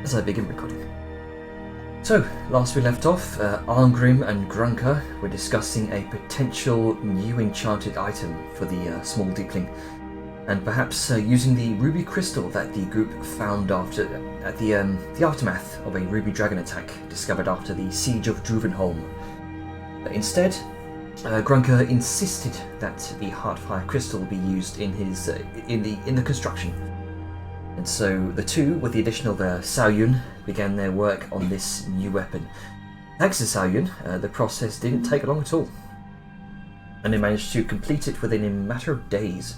as I begin recording. So, last we left off, Arngrim and Grunker were discussing a potential new enchanted item for the small deepling, and perhaps using the ruby crystal that the group found at the aftermath of a ruby dragon attack discovered after the siege of Druvenholme. Instead, Grunker insisted that the Heartfire crystal be used in the construction. And so the two, with the addition of Saoyun, began their work on this new weapon. Thanks to Saoyun, the process didn't take long at all, and they managed to complete it within a matter of days,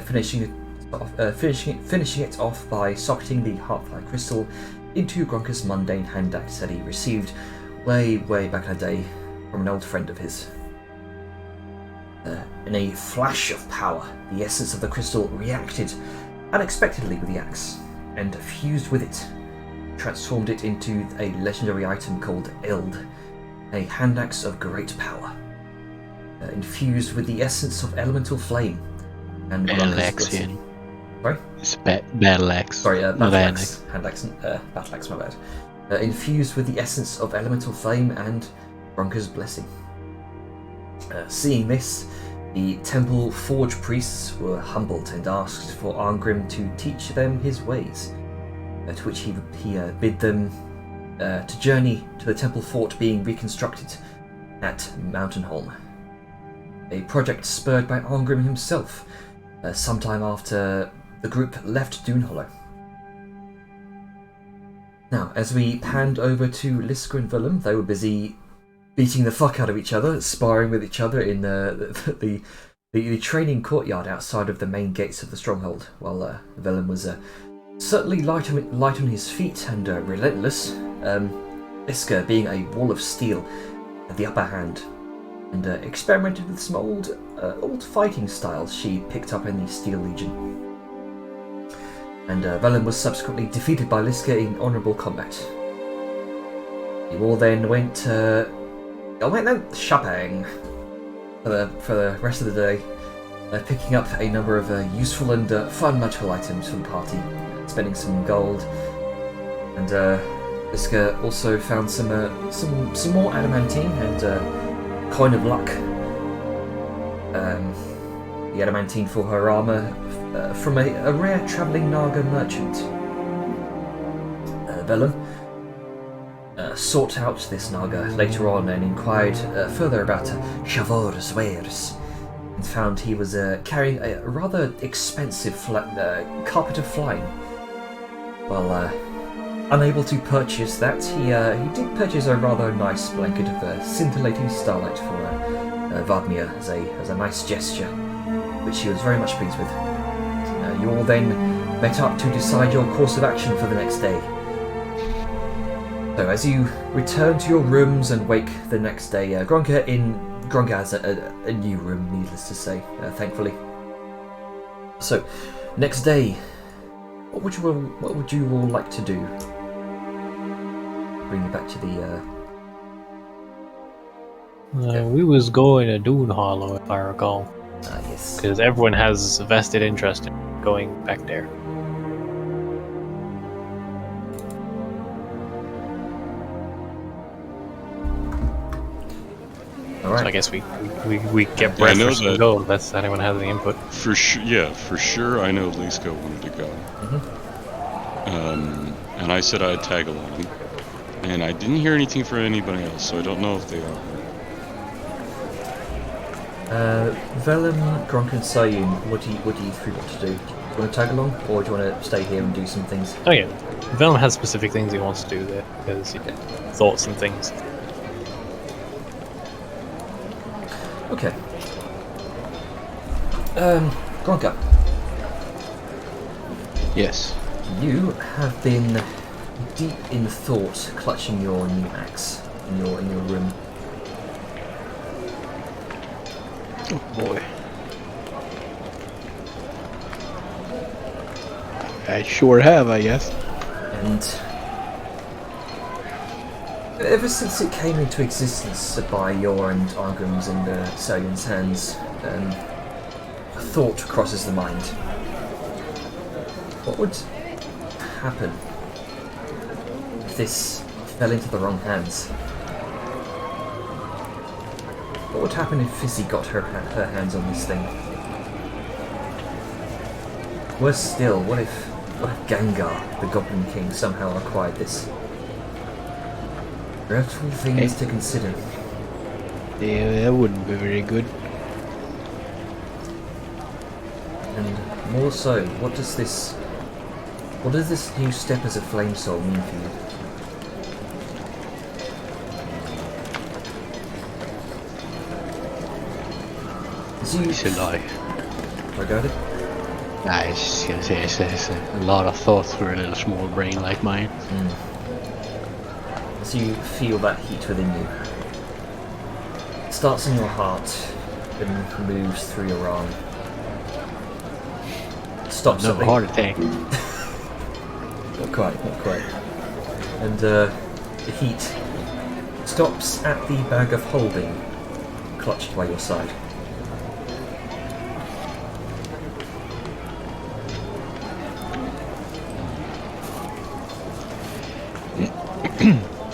finishing it off by socketing the Heartfire crystal into Grunker's mundane hand axe that he received way back in the day from an old friend of his. In a flash of power, the essence of the crystal reacted unexpectedly with the axe, and fused with it, transformed it into a legendary item called Eld, a hand axe of great power, infused with the essence of elemental flame and battle axe. Sorry? It's battle axe. Sorry, battle axe. Hand axe, battle axe, my bad. Infused with the essence of elemental flame and Grunker's blessing. Seeing this, the temple forge priests were humbled and asked for Arngrim to teach them his ways, to which he bid them to journey to the temple fort being reconstructed at Mountainholm, a project spurred by Arngrim himself sometime after the group left Druvenholme. Now, as we panned over to Lisker and Willem, they were busy beating the fuck out of each other, sparring with each other in the training courtyard outside of the main gates of the stronghold, while Willem was certainly light on his feet and relentless. Lisker, being a wall of steel, had the upper hand, and experimented with some old fighting styles she picked up in the Steel Legion. And Willem was subsequently defeated by Lisker in honourable combat. You all then went shopping for the rest of the day, picking up a number of useful and fun magical items for the party, spending some gold, and Lisker also found some more adamantine and coin of luck. The adamantine for her armour from a rare travelling Naga merchant. Vellum sought out this Naga later on and inquired further about Shavor's wares, and found he was carrying a rather expensive carpet of flying. While unable to purchase that, he did purchase a rather nice blanket of scintillating starlight for Vadmir as a nice gesture, which he was very much pleased with. You all then met up to decide your course of action for the next day. So as you return to your rooms and wake the next day, Grunker has a new room, needless to say, thankfully. So, next day, what would you all like to do? Bring you back to the. We was going to Druvenholme, if I recall. Yes. Because everyone has a vested interest in going back there. All right. So I guess we get breakfast and go unless anyone has any input. For sure. I know Liska wanted to go. Mm-hmm. And I said I'd tag along, and I didn't hear anything from anybody else, so I don't know if they are. Vellum, Grunker, and Saoyun, what do you three want to do? Do you want to tag along, or do you want to stay here and do some things? Oh yeah, Vellum has specific things he wants to do there, because thoughts and things. Okay. Grunker. Yes. You have been deep in thought, clutching your new axe in your room. Oh boy. I sure have, I guess. And ever since it came into existence by your and Arngrim's and Saoyun's hands, a thought crosses the mind. What would happen this fell into the wrong hands? What would happen if Fizzy got her hands on this thing? Worse still, what if Gengar, the Goblin King, somehow acquired this? Dreadful things to consider. Yeah, that wouldn't be very good. And more so, what does this new step as a flame soul mean for you? It's a lie. I got it? I was just gonna say, it's a lot of thoughts for a little small brain like mine. As you feel that heat within you, it starts in your heart, then moves through your arm. Stops No at the... heart attack. Not quite. And the heat stops at the bag of holding, clutched by your side.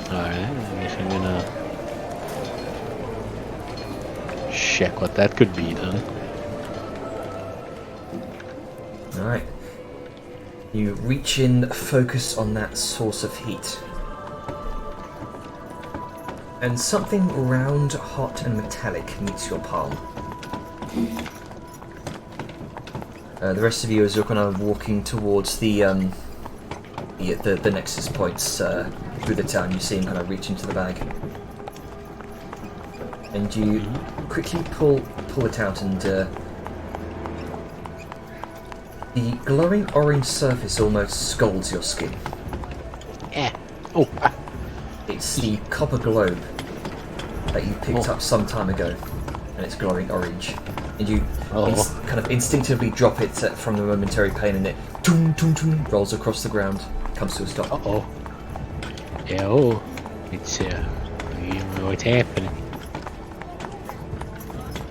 Alright, I guess I'm gonna check what that could be then. Alright. You reach in, focus on that source of heat. And something round, hot and metallic meets your palm. The rest of you, as you're kind of walking towards the nexus points through the town, you see him kind of reach into the bag. And you quickly pull it out, and the glowing orange surface almost scalds your skin. Oh, It's the copper globe that you picked up some time ago, and it's glowing orange. And you kind of instinctively drop it from the momentary pain, and it rolls across the ground, comes to a stop. Yeah, it's you know what's happening.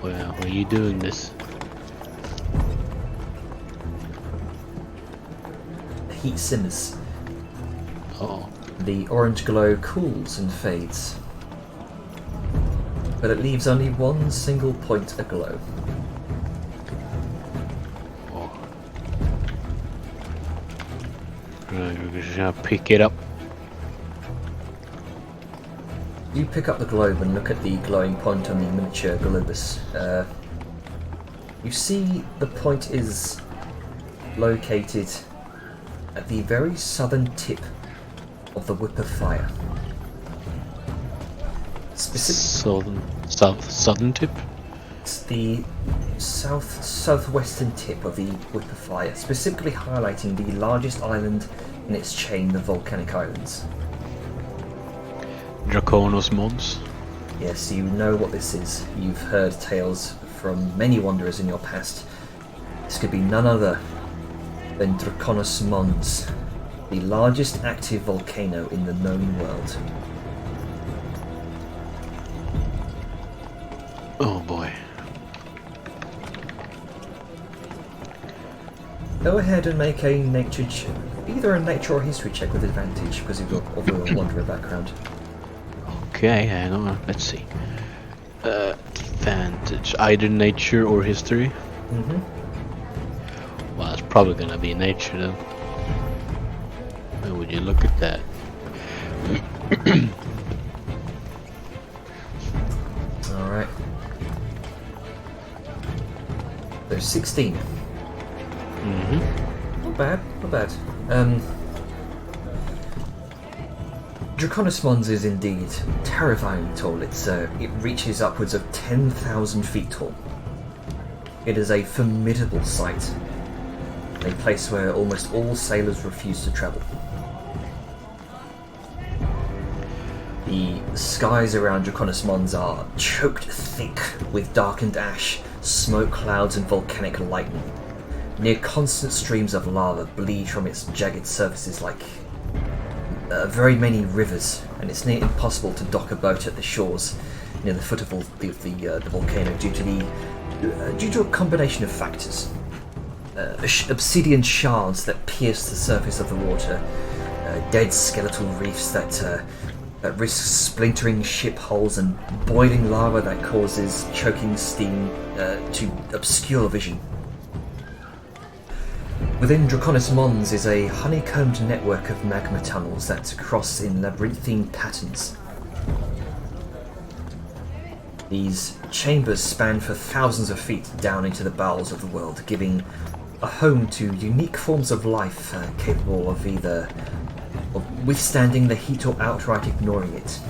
Well, why are you doing this? The heat simmers. Oh, The orange glow cools and fades, but it leaves only one single point aglow. Right, we're just gonna pick it up. You pick up the globe and look at the glowing point on the miniature globus. You see the point is located at the very southern tip of the Whip of Fire. Southern tip? It's the southwestern tip of the Whip of Fire, specifically highlighting the largest island in its chain of volcanic islands. Draconos Mons. Yes, you know what this is. You've heard tales from many wanderers in your past. This could be none other than Draconos Mons, the largest active volcano in the known world. Oh boy. Go ahead and make a nature either a nature or history check with advantage because of your wanderer background. Okay, hang on, let's see. Advantage, either nature or history? Well, it's probably gonna be nature then. How would you look at that? Alright. There's 16. Not bad. Draconos Mons is indeed terrifying tall. It reaches upwards of 10,000 feet tall. It is a formidable sight, a place where almost all sailors refuse to travel. The skies around Draconos Mons are choked thick with darkened ash, smoke clouds and volcanic lightning. Near constant streams of lava bleed from its jagged surfaces like very many rivers, and it's near impossible to dock a boat at the shores near the foot of the volcano due to a combination of factors. Obsidian shards that pierce the surface of the water, dead skeletal reefs that risk splintering ship hulls and boiling lava that causes choking steam to obscure vision. Within Draconis Mons is a honeycombed network of magma tunnels that cross in labyrinthine patterns. These chambers span for thousands of feet down into the bowels of the world, giving a home to unique forms of life capable of either withstanding the heat or outright ignoring it.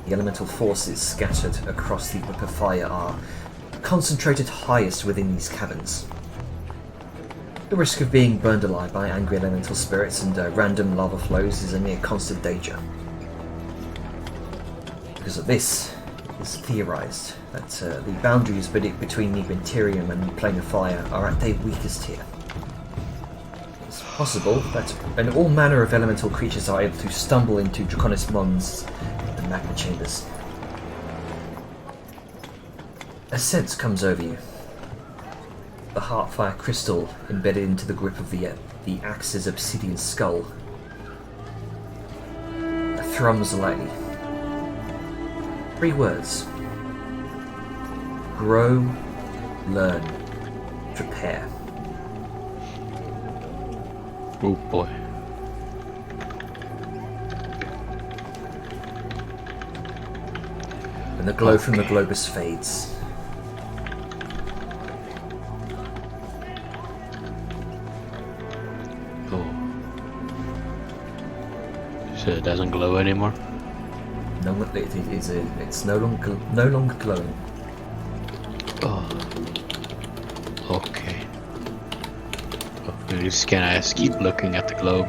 The elemental forces scattered across the whip of fire are concentrated highest within these caverns. The risk of being burned alive by angry elemental spirits and random lava flows is a near constant danger. Because of this, it's theorized that the boundaries between the Imperium and the Plane of Fire are at their weakest here. It's possible that all manner of elemental creatures are able to stumble into Draconis Mons and magma chambers. A sense comes over you. The Heartfire crystal embedded into the grip of the Axe's obsidian skull thrums lightly. 3 words. Grow, learn, prepare. Oh boy. And the glow from the globus fades. So it doesn't glow anymore? No, it's no longer glowing. Oh. Okay. Just can I just keep looking at the globe?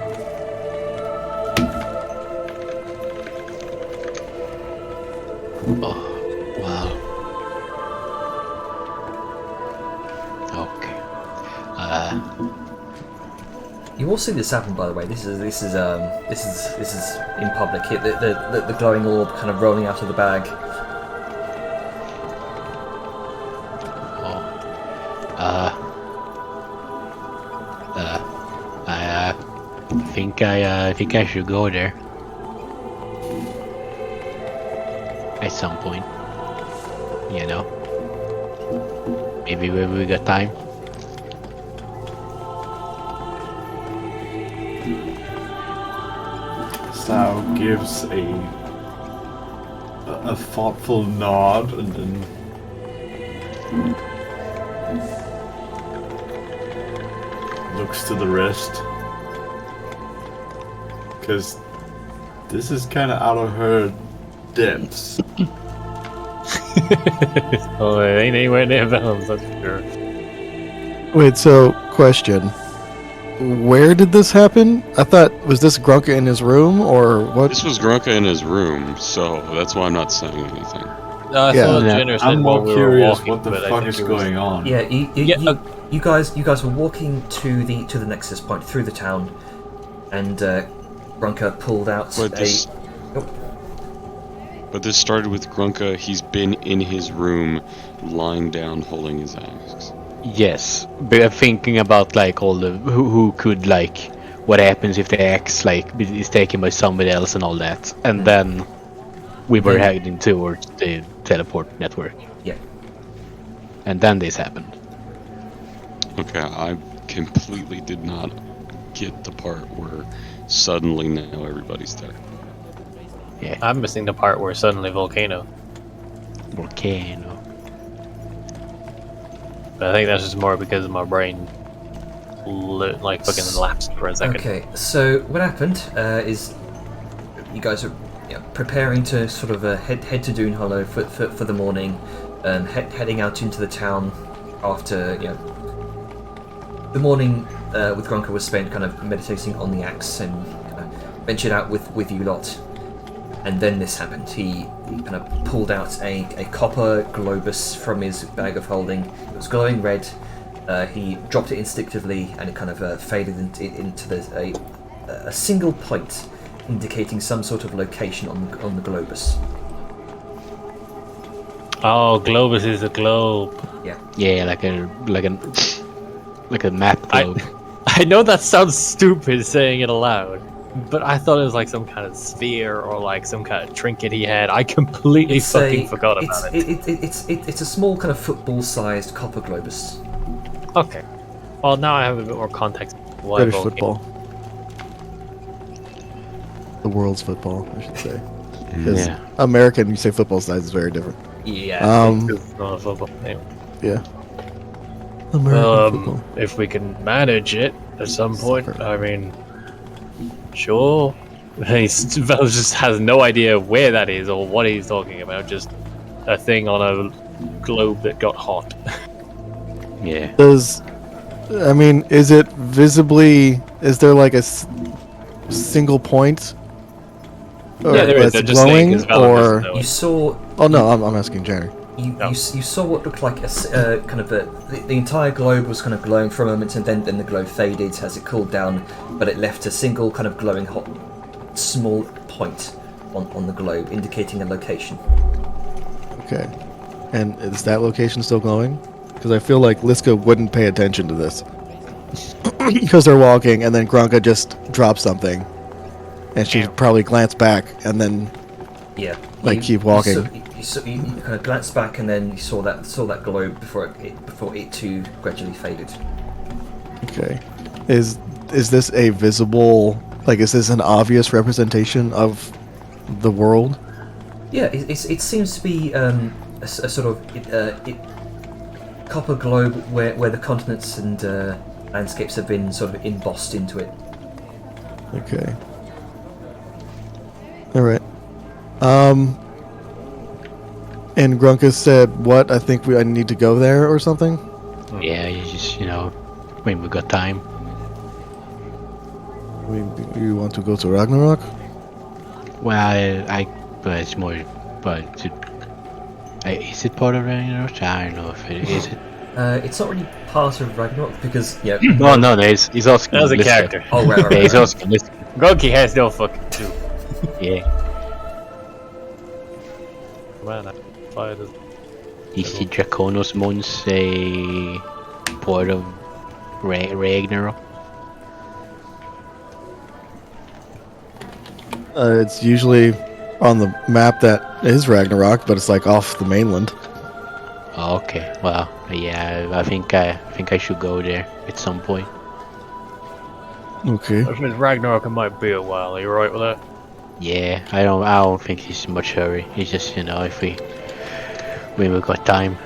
Oh, wow. Okay. You all see this happen, by the way. This is in public. The glowing orb kind of rolling out of the bag. I think I should go there at some point. You know, maybe when we got time. Sal gives a thoughtful nod and then looks to the rest. Because this is kind of out of her depths. Oh, it ain't anywhere near Vellum's, that's for sure. Wait, so, question. Where did this happen? I thought, was this Grunka in his room, or what? This was Grunka in his room, so that's why I'm not saying anything. I Yeah. thought Jenner said I'm more while we were curious walking, what the but I fuck think is it was- going on. Yeah, you guys were walking to the Nexus point through the town, and Grunka pulled out But this, but this started with Grunka. He's been in his room, lying down, holding his axe. Yes, but I'm thinking about like all the who could like what happens if the axe like is taken by somebody else and all that, and then we were heading towards the teleport network, Yeah. and then this happened. Okay, I completely did not get the part where suddenly now everybody's there. Yeah, I'm missing the part where suddenly volcano. volcano. But I think that's just more because of my brain like fucking lapsed for a second. Okay, so what happened is you guys are preparing to sort of head to Druvenholme for the morning, heading out into the town after the morning with Grunka was spent kind of meditating on the axe and ventured out with you lot. And then this happened. He kind of pulled out a copper globus from his bag of holding. It was glowing red. He dropped it instinctively, and it kind of faded into a single point, indicating some sort of location on the globus. Oh, Globus is a globe. Yeah. Yeah, like a map globe. I know that sounds stupid saying it aloud, But I thought it was like some kind of sphere or like some kind of trinket he had. I completely forgot about it. It's a small kind of football-sized copper globus. Okay. Well, now I have a bit more context. Why British Vulcan- football. The world's football, I should say. Because Yeah. American, you say football size is very different. Yeah, it's not a football. Anyway. Yeah. American football. If we can manage it at some point, Soccer. I mean, sure. Vel just has no idea where that is or what he's talking about. Just a thing on a globe that got hot. Yeah. Is it visibly, is there like a single point? Or Yeah, there is. that's I'm just saying, glowing, 'cause Vel doesn't or... know You it. saw Oh no, I'm asking Jerry. you saw what looked like the entire globe was kind of glowing for a moment, and then the glow faded as it cooled down, but it left a single kind of glowing hot small point on the globe, indicating a location. Okay. And is that location still glowing? Because I feel like Liska wouldn't pay attention to this. Because they're walking, and then Grunka just drops something. And she'd probably glance back, and then Yeah. keep walking. You kind of glanced back, and then you saw that globe before it too gradually faded. Okay. Is this a visible, is this an obvious representation of the world? Yeah, it seems to be a sort of copper globe where the continents and landscapes have been sort of embossed into it. Okay. Alright. And Grunka said, what? I think I need to go there or something? Yeah, you just, when we got time. You want to go to Ragnarok? Well, but it's more, but is it part of Ragnarok? I don't know if it is. It's not really part of Ragnarok because No, he's asking. That was a Liska. character. Oh right. Yeah, he's asking. Liska. Gonki has no fucking clue. Yeah. Man, I fired his... Is the Draconos Mons a part of Ragnarok? It's usually on the map that is Ragnarok, but it's off the mainland. Oh, okay. Well, yeah, I think I should go there at some point. Okay. If it's Ragnarok, it might be a while. Are you alright with that? Yeah, I don't think it's much hurry. It's just if when we got time.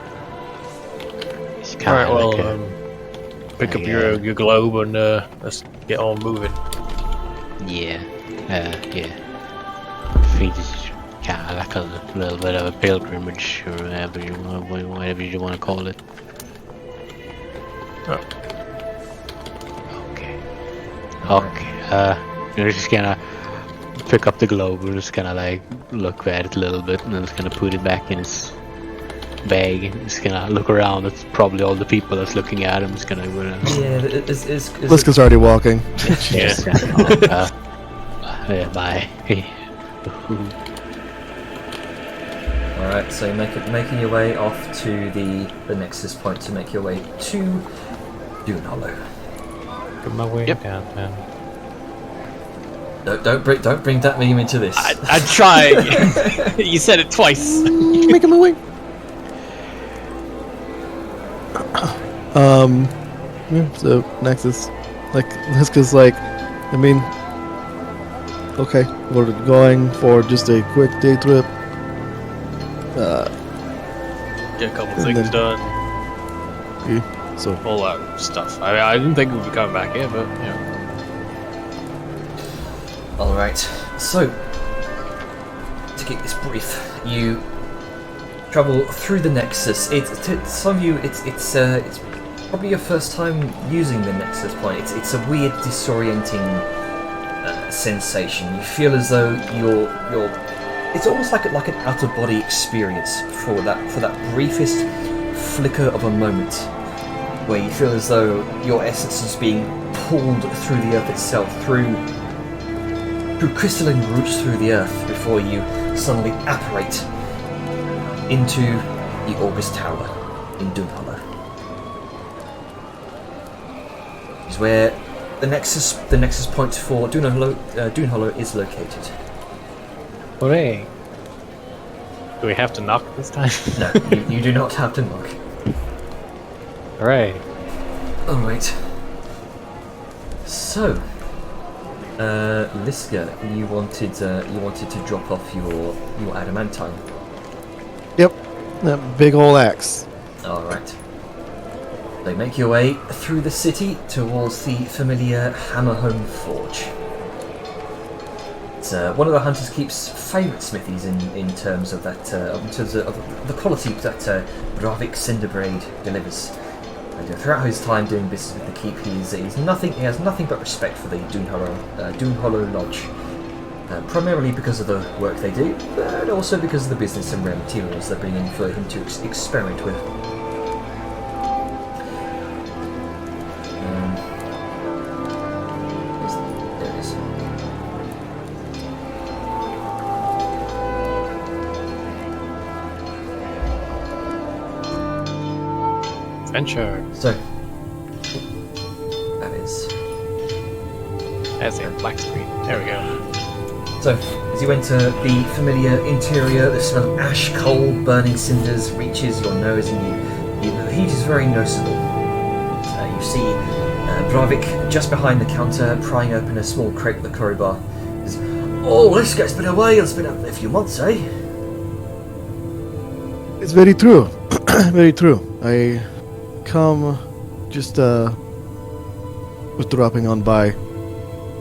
It's kind Alright, of well, pick up your globe and let's get on moving. yeah. I think this is kind of like a little bit of a pilgrimage, or whatever you want to call it. Oh. Okay. You're just gonna pick up the globe. We're just gonna look at it a little bit, and then just gonna put it back in his bag. Just gonna look around. It's probably all the people that's looking at him. Just gonna. Yeah, Liska's already walking. Yeah. Yeah, bye. Alright, so making your way off to the Nexus point to make your way to Druvenholme. Put my way down, man. Don't bring that meme into this. I tried. You said it twice. Making my way. Yeah, so Nexus, Liska's okay, we're going for just a quick day trip. Get a couple And things then- done. So All that stuff. I didn't think we'd be coming back here, but Alright, so to keep this brief, you travel through the Nexus. To some of you, it's probably your first time using the Nexus point. It's a weird, disorienting sensation. You feel as though you're. It's almost like an out of body experience for that briefest flicker of a moment, where you feel as though your essence is being pulled through the earth itself, through crystalline roots through the earth, before you suddenly apparate into the August Tower in Druvenholme. Is where the nexus point for Druvenholme is located. Hooray! Do we have to knock this time? No, you do not have to knock. Hooray! All right. So, Liska, you wanted to drop off your adamantine. Yep, that big old axe. All right. They make your way through the city towards the familiar Hammerhurst forge. It's one of the Hunter's Keep's favourite smithies in terms of that, in terms of the quality that Bravik Cinderbraid delivers. And throughout his time doing business with the Keep, he has nothing but respect for the Druvenholme Lodge. Primarily because of the work they do, but also because of the business and rare materials they're bringing for him to experiment with. There it is. Adventure. So, that is. As in black screen. There we go. So, as you enter the familiar interior, the smell of ash, coal, burning cinders reaches your nose, and the heat is very noticeable. You see Bravik just behind the counter, prying open a small crate with a curry bar. Says, "Oh, this guy's been a while. It's been a few months, eh?" It's very true. Very true. I come just was dropping on by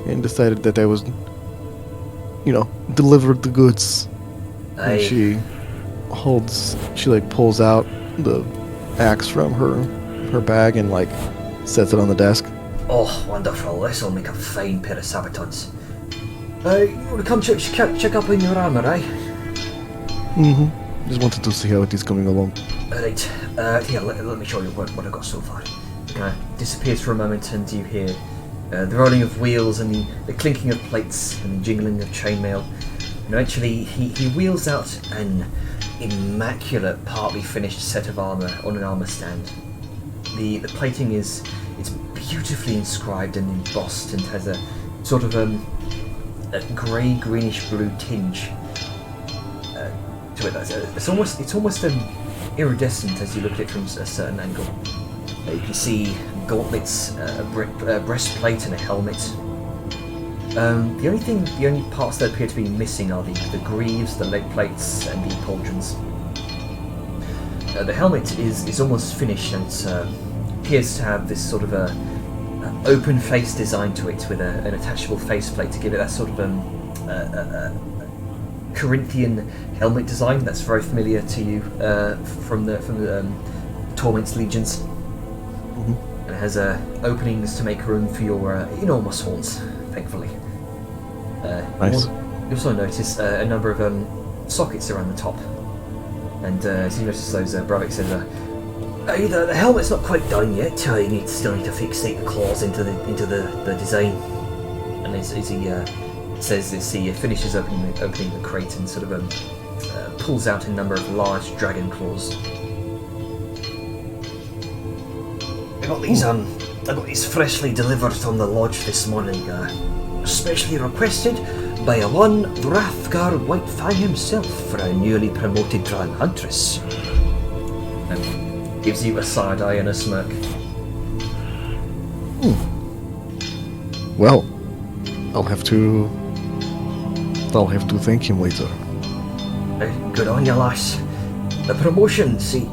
and decided that I was, delivered the goods. And she pulls out the axe from her bag and sets it on the desk. Oh, wonderful. This will make a fine pair of sabatons. You want to come check up on your armour, eh? Mm-hmm. Just wanted to see how it is coming along. Right, here, let me show you what I've got so far. Disappears for a moment, and you hear the rolling of wheels and the clinking of plates and the jingling of chainmail. And eventually, he wheels out an immaculate, partly finished set of armour on an armour stand. The plating it's beautifully inscribed and embossed, and has a sort of a grey, greenish blue tinge to it. It's almost iridescent as you look at it from a certain angle. You can see gauntlets, a breastplate, and a helmet. The only parts that appear to be missing are the greaves, the leg plates, and the pauldrons. The helmet is almost finished, and appears to have this sort of open face design to it, with an attachable faceplate to give it that sort of Corinthian helmet design that's very familiar to you from the Torment's legions. And it has openings to make room for your enormous horns, thankfully. Nice. You also notice a number of sockets around the top. And as you notice those, Bravik says, the helmet's not quite done yet. You still need to fixate the claws into the design. And as he says this, he finishes opening the crate and sort of pulls out a number of large dragon claws. I got these freshly delivered from the lodge this morning, specially requested by a one Wrathgar Whitefang himself for a newly promoted Dragon Huntress. And gives you a side eye and a smirk. Well, I'll have to thank him later. Good on you, lass. The promotion, see.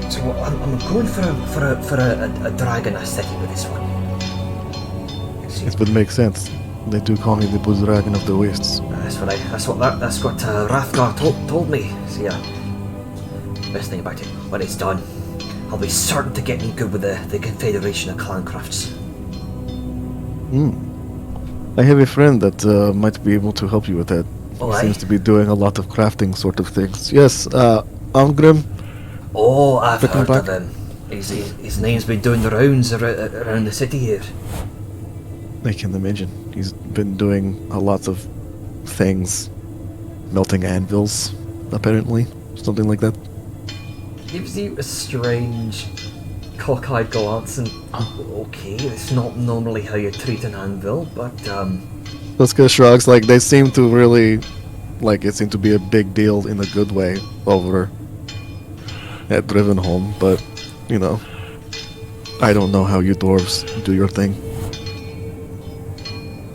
So I'm going for a dragon aesthetic with this one. It would make sense. They do call me the Blue Dragon of the Wastes. That's what Wrathgar told me. So yeah, best thing about it, when it's done, I'll be certain to get me good with the Confederation of Clancrafts. I have a friend that might be able to help you with that. Oh, he seems to be doing a lot of crafting sort of things. Yes, Angrim. Oh, I've heard back. of him. His name's been doing the rounds around the city here. I can imagine. He's been doing a lot of things. Melting anvils, apparently. Something like that. Gives you a strange cockeyed glance and okay, it's not normally how you treat an anvil, but Liska shrugs, like they seem to really, like it seemed to be a big deal in a good way over at Druvenholme, but you know, I don't know how you dwarves do your thing.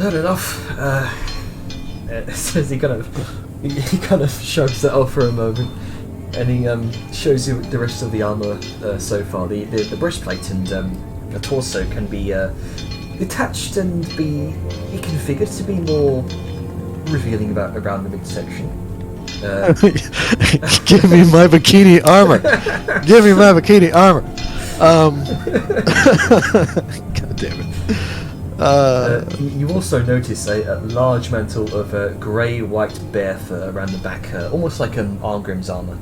fair enough. Says he kind of shrugs it off for a moment, and he shows you the rest of the armor so far. The breastplate and the torso can be detached and be reconfigured to be more revealing around the midsection. Give me my bikini armor. Give me my bikini armor. God damn it. You also notice a large mantle of grey-white bear fur around the back, almost like Arngrim's armor.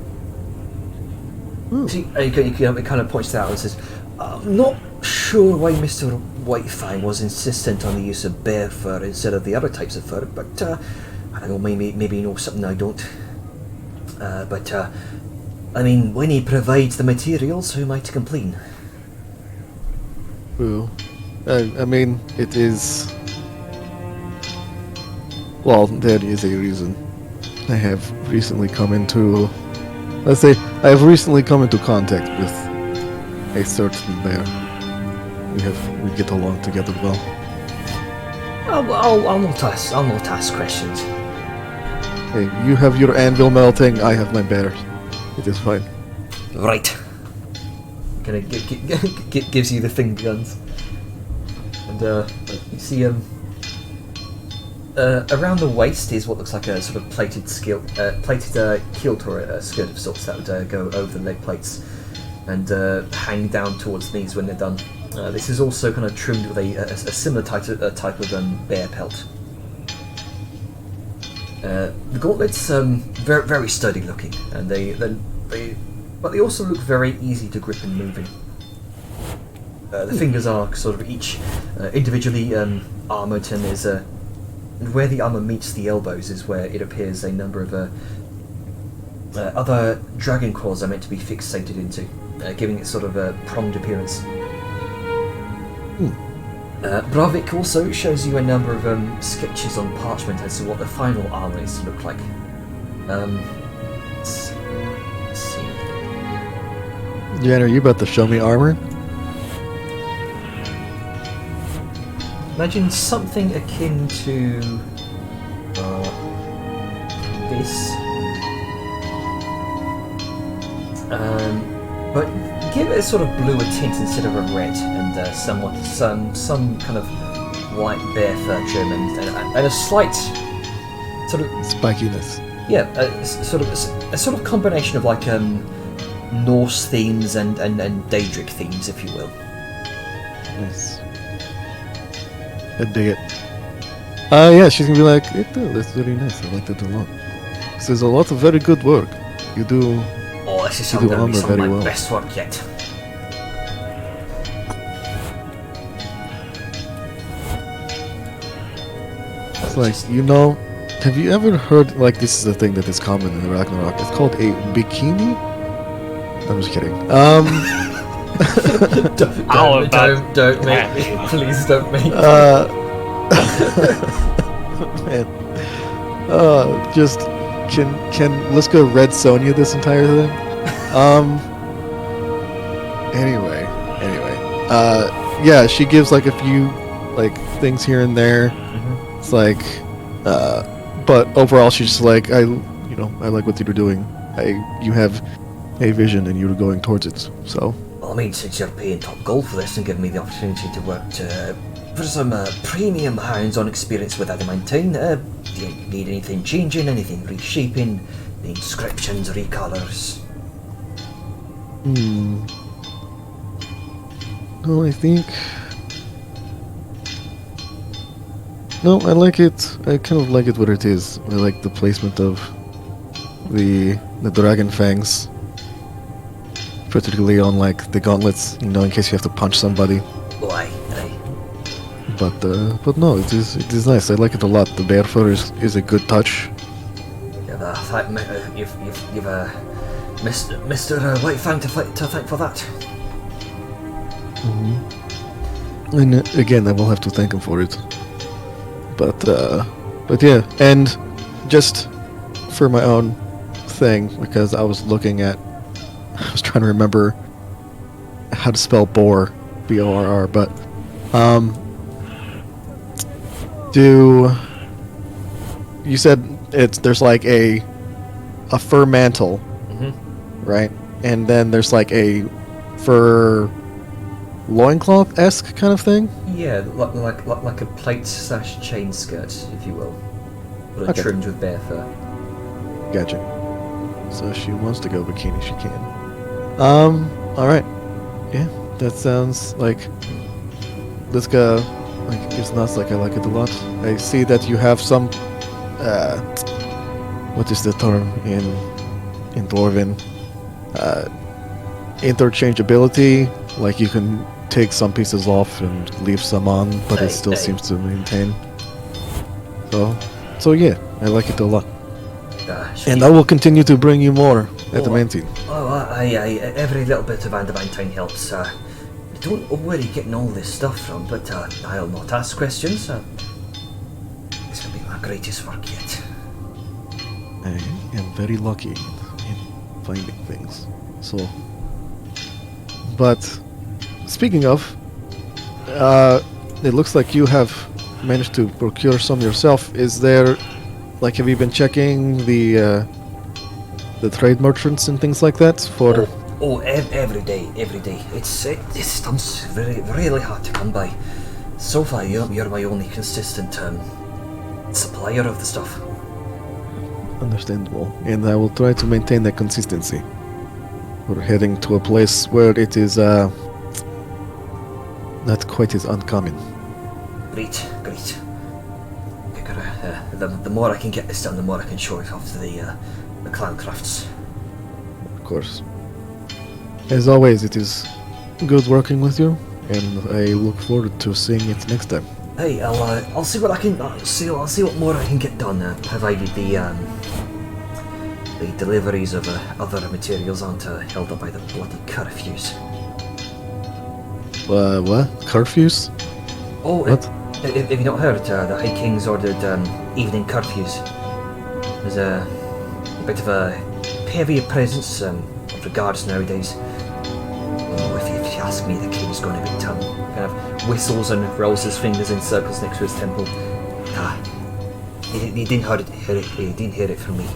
See, it kind of points it out and says, "I'm not sure why Mr. Whitefang was insistent on the use of bear fur instead of the other types of fur, but I don't know, maybe you know something I don't. But I mean, when he provides the materials, who am I to complain?" Well, I mean, it is... Well, there is a reason. I have recently come into... Let's say, I have recently come into contact with a certain bear. We get along together well. I'll not ask questions. Hey, you have your anvil melting, I have my bears. It is fine. Right. Kind of gives you the finger guns, and you see around the waist is what looks like a sort of plated kilt or a skirt of sorts that would go over the leg plates and hang down towards the knees when they're done. This is also kind of trimmed with a similar type of bear pelt. The gauntlets very very sturdy looking, and but they also look very easy to grip and move in. The fingers are sort of each individually armoured, and there's and where the armour meets the elbows is where it appears a number of other dragon claws are meant to be fixated into, giving it sort of a pronged appearance. Bravik also shows you a number of sketches on parchment as to what the final armour is to look like. Let's see. Jan, are you about to show me armor? Imagine something akin to this, but give it a sort of bluer tint instead of a red, and some kind of white bear fur trim, and a slight sort of Spikiness. yeah, a sort of combination of like Norse themes and Daedric themes, if you will. Nice. I dig it. Yeah, she's gonna be like, that's very nice. I like that a lot. This is a lot of very good work. You do. Oh, this is You do going to be armor some of very my well. best work yet. It's like, you know, have you ever heard, like, this is a thing that is common in Ragnarok. It's called a bikini? I'm just kidding. Don't make me. Please don't make me. Man. Just, can Liska Red Sonja this entire thing? Anyway. Yeah, she gives, like, a few, like, things here and there. It's like, but overall she's just like, I like what you're doing. You have a vision and you're going towards it, so. Well, I mean, since you're paying top gold for this and giving me the opportunity to work for some premium hands-on experience with adamantine, do you need anything changing, anything reshaping, inscriptions, recolours? No, I think... No, I like it. I kind of like it what it is. I like the placement of the dragon fangs. Particularly on, like, the gauntlets, you know, in case you have to punch somebody. Oh, aye. But no, it is nice. I like it a lot. The bear fur is a good touch. You've Mr. Whitefang to thank for that. And again, I will have to thank him for it. But yeah, and just for my own thing, because I was trying to remember how to spell Bohr, B-O-R-R, but you said there's like a fur mantle, right? And then there's like a fur loincloth-esque kind of thing? Yeah, like a plate/chain skirt, if you will, but Okay. trimmed with bear fur. Gotcha. So she wants to go bikini, she can. Alright. Yeah, that sounds like Liska gives nuts like I like it a lot. I see that you have some what is the term in Dwarven? Interchangeability, like you can take some pieces off and leave some on, but it still seems to maintain. So yeah, I like it a lot. And I will continue to bring you more at the main team. Oh, aye, every little bit of adamantine helps. I don't know where you're getting all this stuff from, but I'll not ask questions. It's going to be my greatest work yet. I am very lucky in finding things. So, but speaking of, it looks like you have managed to procure some yourself. Is there, have you been checking the trade merchants and things like that for? Every day. It's stuff's really hard to come by. So far, you're my only consistent supplier of the stuff. Understandable, and I will try to maintain that consistency. We're heading to a place where it is not quite as uncommon. Great. The more I can get this done, the more I can show it off to the clan crafts. Of course. As always, it is good working with you, and I look forward to seeing it next time. Hey, I'll see what I can. I'll see what more I can get done. Provided the deliveries of other materials aren't held up by the bloody curfews. What? Curfews? Oh, What? Have you not heard? The High Kings ordered evening curfews. There's a bit of a heavier presence of the guards nowadays. Oh, if you ask me, the king's gone a bit kind of whistles and rolls his fingers in circles next to his temple. He didn't hear it from me.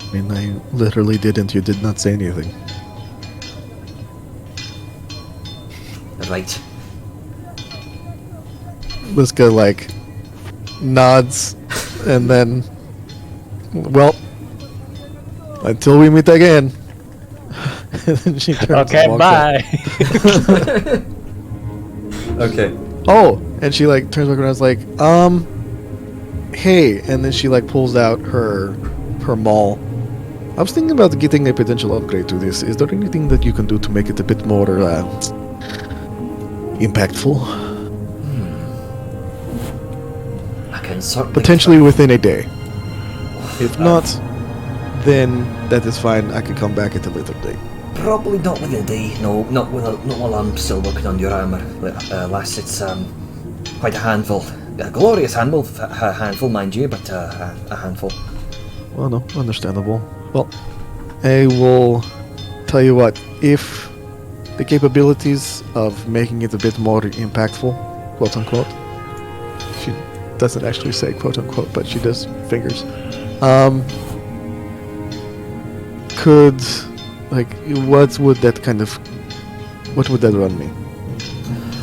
I mean, I literally didn't. You did not say anything. Right. Liska, nods, and then, well, until we meet again. And then she turns Okay, and walks bye. Okay. out. Oh, and she turns back around and is hey, and then she pulls out her maul. I was thinking about getting a potential upgrade to this. Is there anything that you can do to make it a bit more impactful? I can certainly Potentially within a day. If not, then that is fine. I can come back at a later date. Probably not within a day. No, not while I'm still working on your armor. Lass, it's quite a handful. A glorious handful, mind you, but a handful. Well, no, understandable. Well, I will tell you what, if the capabilities of making it a bit more impactful, quote unquote, she doesn't actually say quote unquote, but she does fingers, could, what would that run me?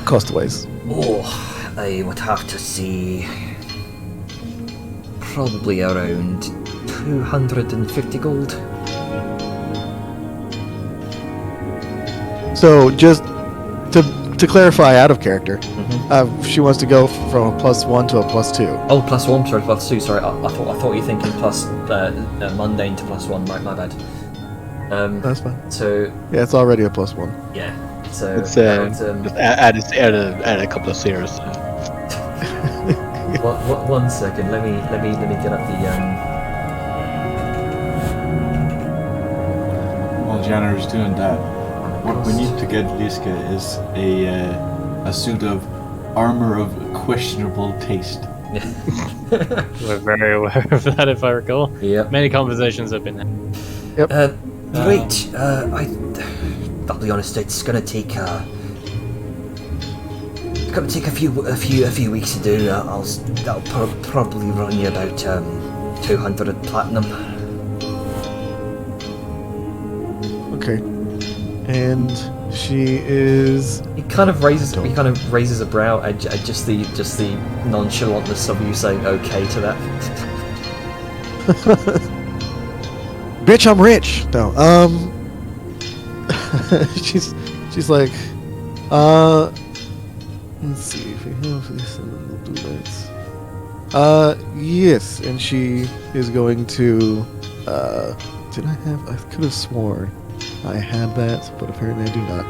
Cost-wise? Oh, I would have to say probably around 250 gold. So, just to clarify out of character, she wants to go from a +1 to a +2. Oh, +1, sorry, +2, sorry. I thought you were thinking mundane to +1, right, my bad. That's fine. So, Yeah, it's already a +1. yeah. So, It's that would, just add a couple of zeros. one second, let me get up the While Janner's doing that, What we need to get Liska is a suit of armor of questionable taste. We're very aware of that, if I recall. Yep. Many conversations have been had. Wait, I'll be honest. It's gonna take a few weeks to do. That'll probably run you about 200 platinum. Okay. And she is. He kind of raises a brow at just the nonchalantness of you saying okay to that. Bitch, I'm rich. No. she's like, let's see if we have this, and then we'll do that. Yes, and she is going to. Did I have? I could have sworn I had that, but apparently I do not.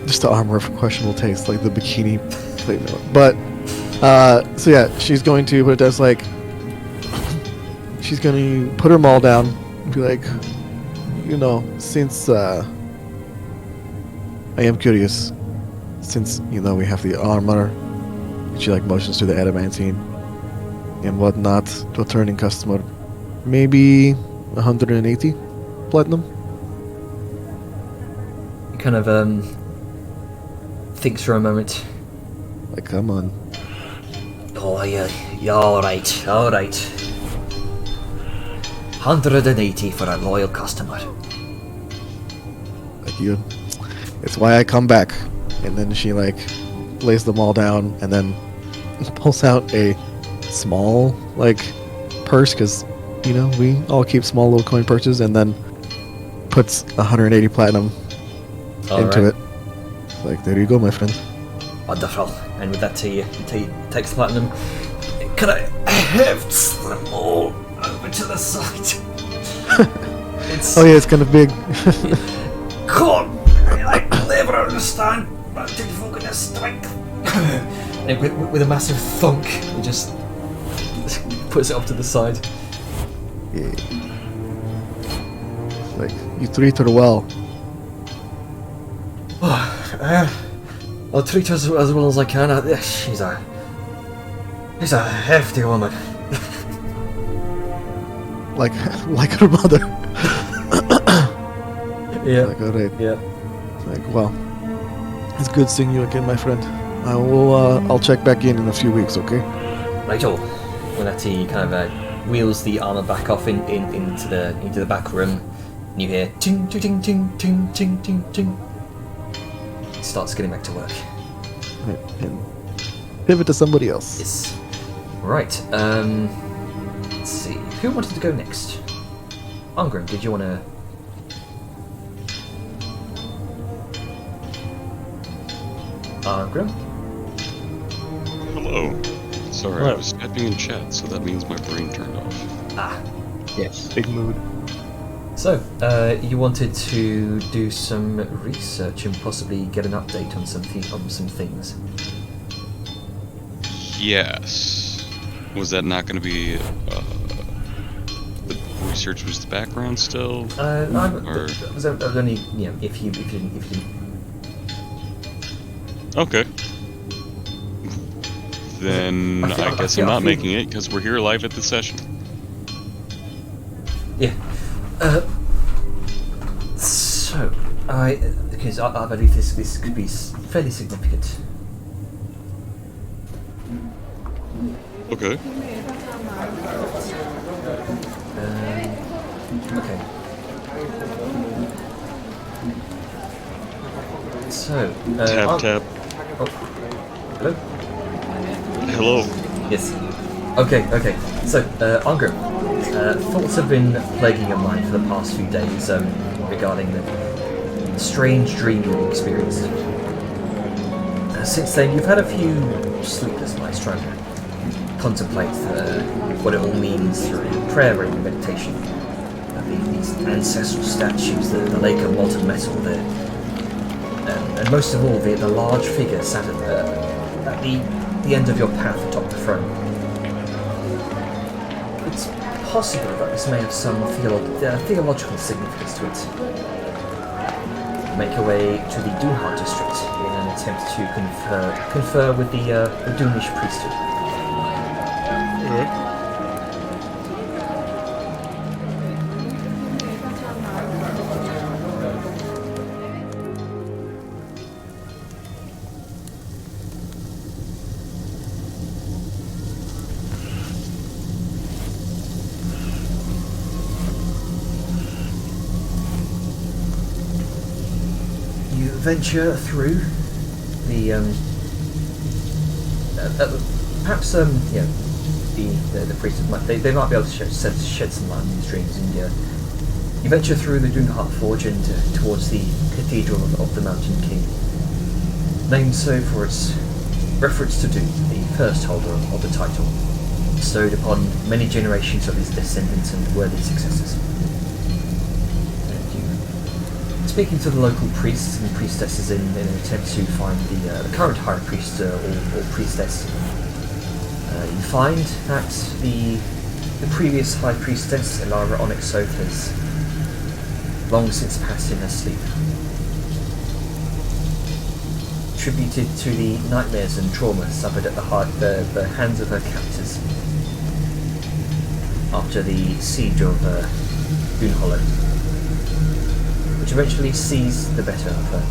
Just the armor of questionable taste, like the bikini plate note. But, so yeah, she's going to put it as like, she's going to put her maul down and be like, you know, since, I am curious, since, you know, we have the armor, she like motions to the adamantine and whatnot, to a returning customer, maybe 180 platinum. He kind of thinks for a moment. Like, come on. Oh yeah, alright. 180 for a loyal customer. Like you. It's why I come back. And then she like lays them all down and then pulls out a small like purse, because you know we all keep small little coin purses, and then puts 180 platinum into it. Like, there you go, my friend. Wonderful. And with that he takes the platinum. Can I hefts them all over to the side? Oh yeah, it's kind of big. God, I never understand multi-focus strength. And with a massive thunk, he just puts it off to the side. Yeah. Like, you treat her well. I'll treat her as well as I can. She's a hefty woman. Like her mother. Yeah. Like, alright. Yeah. Like, well, it's good seeing you again, my friend. I'll check back in a few weeks, okay? Righto. When that he kind of wheels the armor back off into the back room, and you hear ting ting ting ting ting ting ting ting. He starts getting back to work. Right, and pivot to somebody else. Yes. Right. Let's see. Who wanted to go next? Ungrim, did you want to? Ungrim? Hello. Sorry, Hello. I was typing in chat, so that means my brain turned off. Ah. Yes. Big mood. So, you wanted to do some research and possibly get an update on some things. Yes. Was that not going to be the research? Was the background still? Or was only if you didn't. Okay. Then I guess I'm not making it because we're here live at the session. Yeah. So, because I believe this could be fairly significant. Okay. Okay. So, Tap. Oh, hello. Hello. Yes. Okay. So, Ungrim, thoughts have been plaguing your mind for the past few days regarding the strange dream you experienced. Since then, you've had a few sleepless nights trying to contemplate what it all means through prayer and meditation. These ancestral statues, the lake of molten metal, and most of all, the large figure sat at the end of your path atop the throne. It's possible that this may have some theological significance to it. make your way to the Dunhart district in an attempt to confer with the Dunish priesthood. Venture through the perhaps the priests they might be able to shed some light on these dreams, and you venture through the Dunhart Forge and towards the Cathedral of the Mountain King, named so for its reference to Dune, the first holder of the title, bestowed upon many generations of his descendants and worthy successors. Speaking to the local priests and priestesses in an attempt to find the current high priest or priestess, you find that the previous high priestess, Elara Onyxoth, has long since passed in her sleep, attributed to the nightmares and trauma suffered at the hands of her captors after the siege of Druvenholme, which eventually seized the better of her.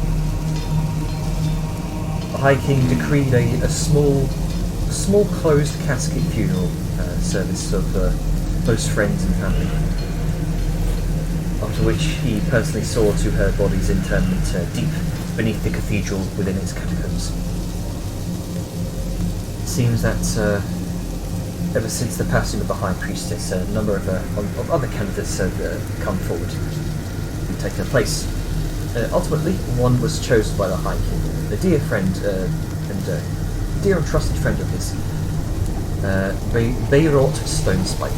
The High King decreed a small closed casket funeral service of close friends and family, after which he personally saw to her body's interment deep beneath the cathedral within its catacombs. It seems that ever since the passing of the High Priestess, a number of other candidates have come forward to take her place. Ultimately, one was chosen by the High King, a dear friend and dear and trusted friend of his, Beirot Stonespike.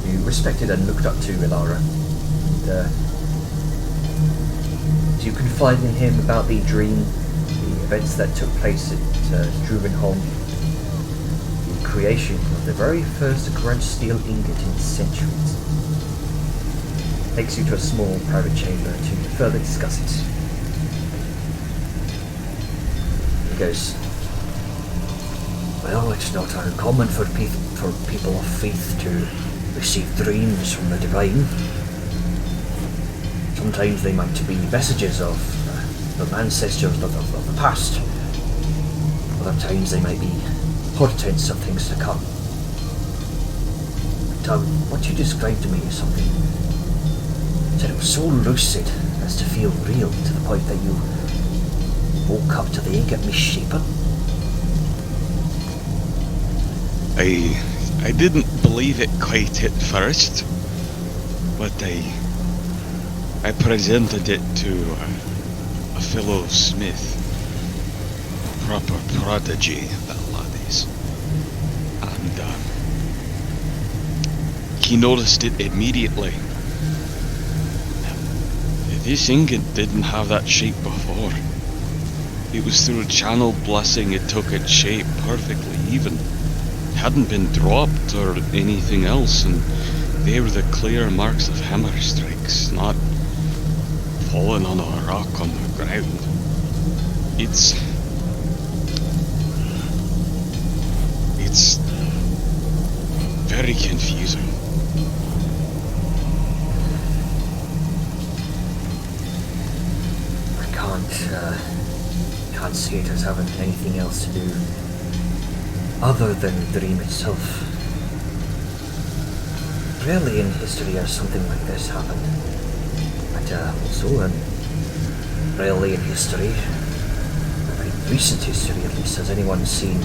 You respected and looked up to Elara, and you confided in him about the dream, the events that took place at Druvenholme, the creation of the very first grudge steel ingot in centuries. Takes you to a small private chamber to further discuss it. He goes, "Well, it's not uncommon for people of faith to receive dreams from the divine. Sometimes they might be messages of the ancestors of the past. Other times they might be portents of things to come. But what you described to me is something that it was so lucid as to feel real, to the point that you woke up to the ingot misshapen." I didn't believe it quite at first, but I presented it to a fellow smith, a proper prodigy, that lad is, and he noticed it immediately. This ingot didn't have that shape before. It was through channel blessing it took its shape perfectly even. It hadn't been dropped or anything else, and they were the clear marks of hammer strikes, not fallen on a rock on the ground. It's very confusing. I can't see it as having anything else to do other than the dream itself. Rarely in history has something like this happened. But also, rarely in history, very recent history at least, has anyone seen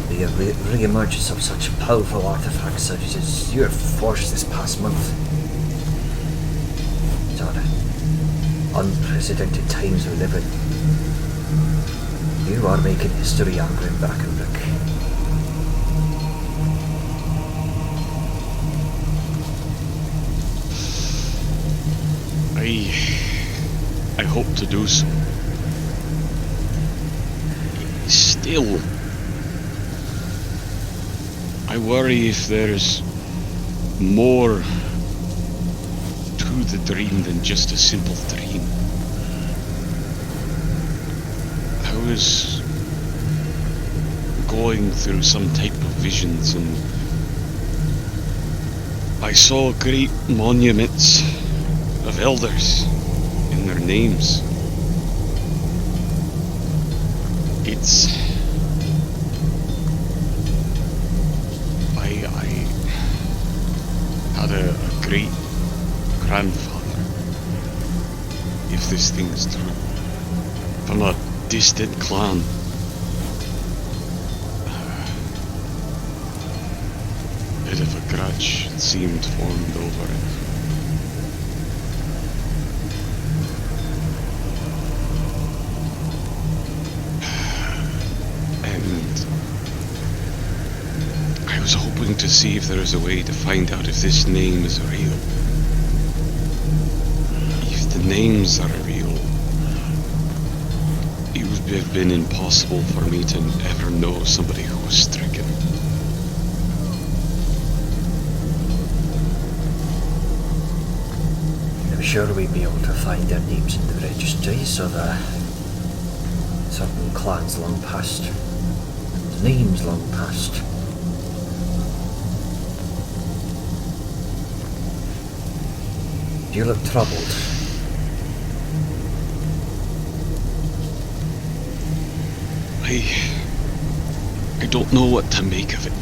the re-emergence of such powerful artifacts such as you have forged this past month. These are unprecedented times we live in. You are making history, Angrim Brackenbrook. I hope to do so. Still, I worry if there's more to the dream than just a simple dream. I was going through some type of visions, and I saw great monuments of elders in their names. I had a great grandfather, if this thing is true, from a distant clan. Bit of a grudge, it seemed, formed over it. And I was hoping to see if there is a way to find out if this name is real. If the names are real, it would have been impossible for me to ever know somebody who was stricken. I'm sure we'd be able to find their names in the registries of certain clans long past. Names long past. You look troubled. I don't know what to make of it.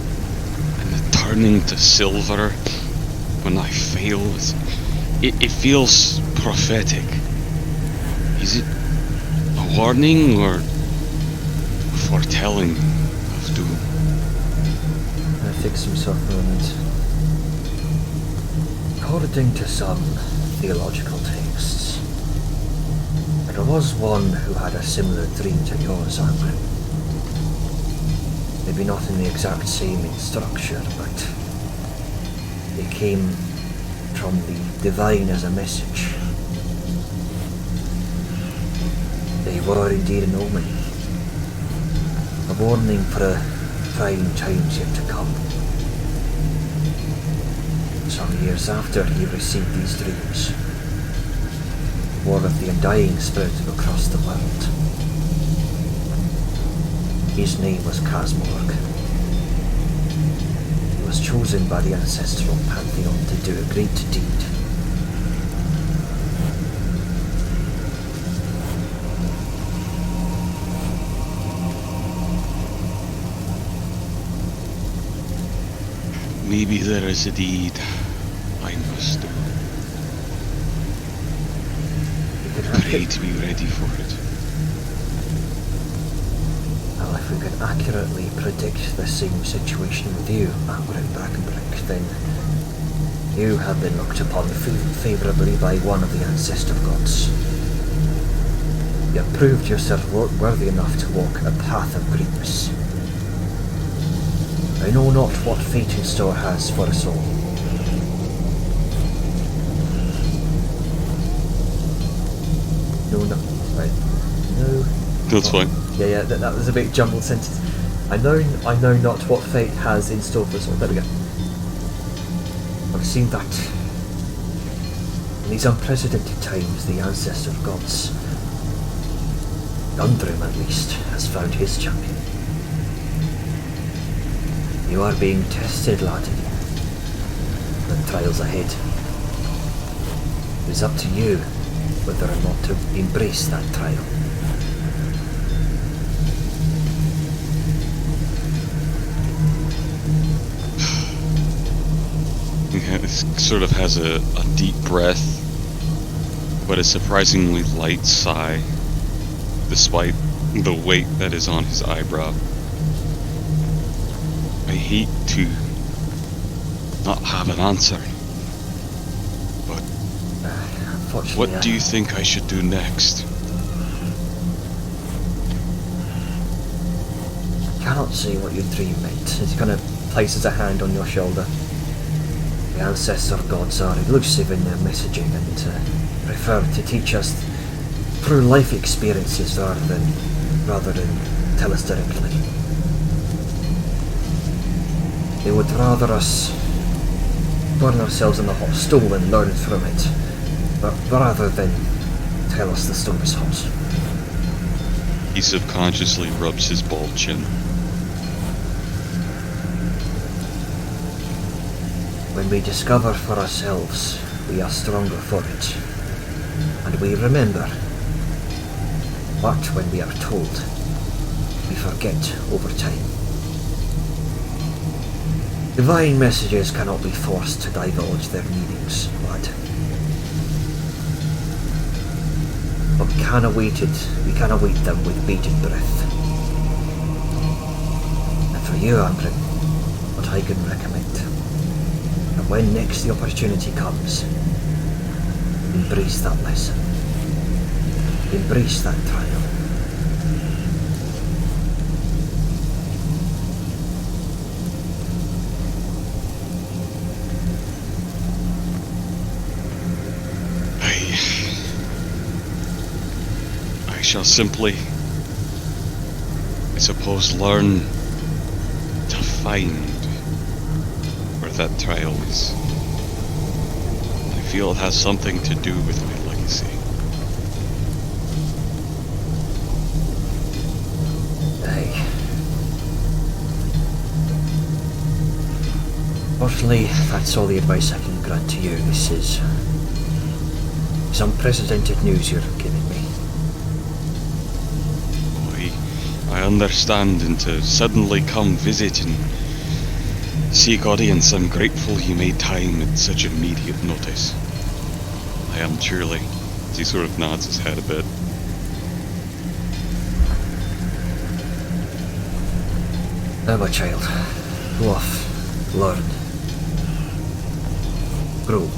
And the turning to silver when I fail, it feels prophetic. Is it a warning or a foretelling of doom? I fix himself a moment. According to some theological texts, there was one who had a similar dream to yours, Amber. Maybe not in the exact same in structure, but it came from the divine as a message. They were indeed an omen, a warning for trying times yet to come. Some years after he received these dreams, the war of the Undying spread across the world. His name was Casmorg. He was chosen by the ancestral pantheon to do a great deed. Maybe there is a deed I must do. Pray to be ready for it. Well, if we could accurately predict the same situation with you, Amber and Brackenbrick, then you have been looked upon favourably by one of the ancestor gods. You have proved yourself worthy enough to walk a path of greatness. I know not what fate in store has for us all. No. That's fine. Yeah, that was a bit jumbled sentence. I know not what fate has in store for us all. There we go. I've seen that. In these unprecedented times, the ancestor gods, Undrum at least, has found his champion. You are being tested, laddie. The trials ahead. It is up to you whether or not to embrace that trial. It sort of has a deep breath, but a surprisingly light sigh, despite the weight that is on his eyebrow. I hate to not have an answer, but Unfortunately, what do you think I should do next? I cannot say what your dream meant. He kind of places a hand on your shoulder. The ancestor gods are elusive in their messaging and prefer to teach us through life experiences rather than tell us directly. They would rather us burn ourselves in the hot stool and learn from it, but rather than tell us the story's hot. He subconsciously rubs his bald chin. When we discover for ourselves, we are stronger for it, and we remember. But when we are told, we forget over time. Divine messages cannot be forced to divulge their meanings, lad. But we can await them with bated breath. And for you, Angrim, what I can recommend, and when next the opportunity comes, embrace that lesson. Embrace that trial. I shall simply, I suppose, learn to find where that trial is. I feel it has something to do with my legacy. Aye. Fortunately, that's all the advice I can grant to you. This is unprecedented news you're giving me. I understand, and to suddenly come visit and seek audience, I'm grateful you made time at such immediate notice. I am truly. He sort of nods his head a bit. Now, my child, go off, learn, grow.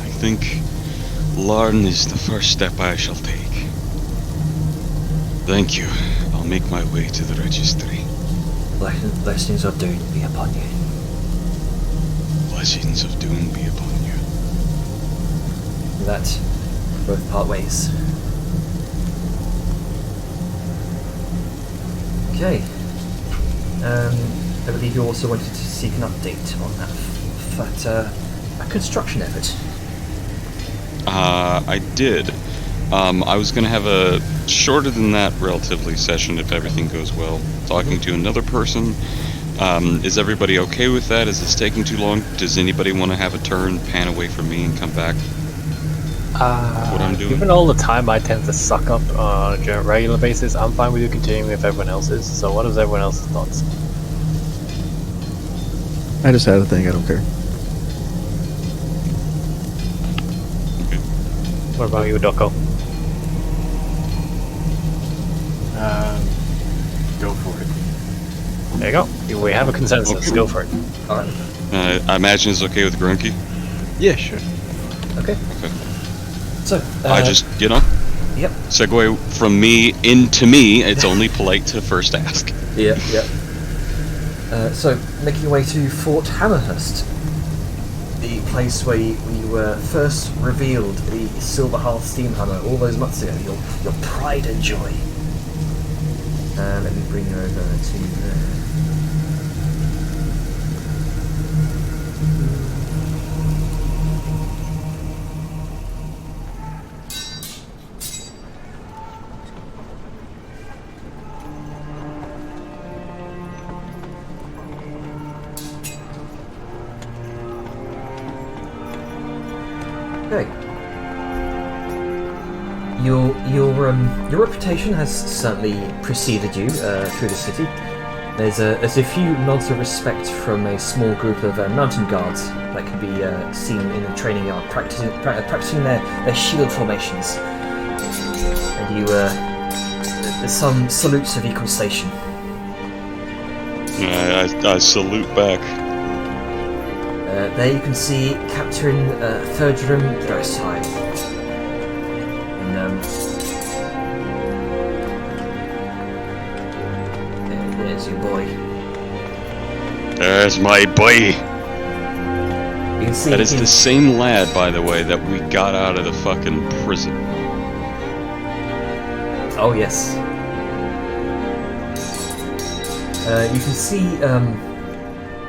I think learn is the first step I shall take. Thank you. I'll make my way to the registry. Blessings of Doom be upon you. Blessings of doom be upon you. That both part ways. Okay. I believe you also wanted to seek an update on that construction effort. I did. I was going to have a shorter than that relatively session if everything goes well. Talking to another person. Is everybody okay with that? Is this taking too long? Does anybody want to have a turn, pan away from me, and come back? What I'm doing? Given all the time I tend to suck up on a regular basis, I'm fine with you continuing if everyone else is. So what is everyone else's thoughts? I just had a thing. I don't care. What about you, Doko? Go for it. There you go. We have a consensus. Okay. Go for it. Alright. I imagine it's okay with Grunky. Yeah, sure. Okay. Okay. So, I just, Yep. segue from me into me. It's only polite to first ask. Yep. So, making your way to Fort Hammerhurst, the place where we were first revealed the Silver Hearth steam hammer all those months ago. Your pride and joy. Let me bring you over to there. Okay. Your reputation has certainly preceded you through the city. There's a few nods of respect from a small group of mountain guards that can be seen in the training yard practicing their shield formations. And there's some salutes of equal station. I salute back. There you can see Captain Thurdrum Dressheim. And there's your boy. There's my boy. You can see That is him. the same lad, by the way, that we got out of the fucking prison. Oh yes. You can see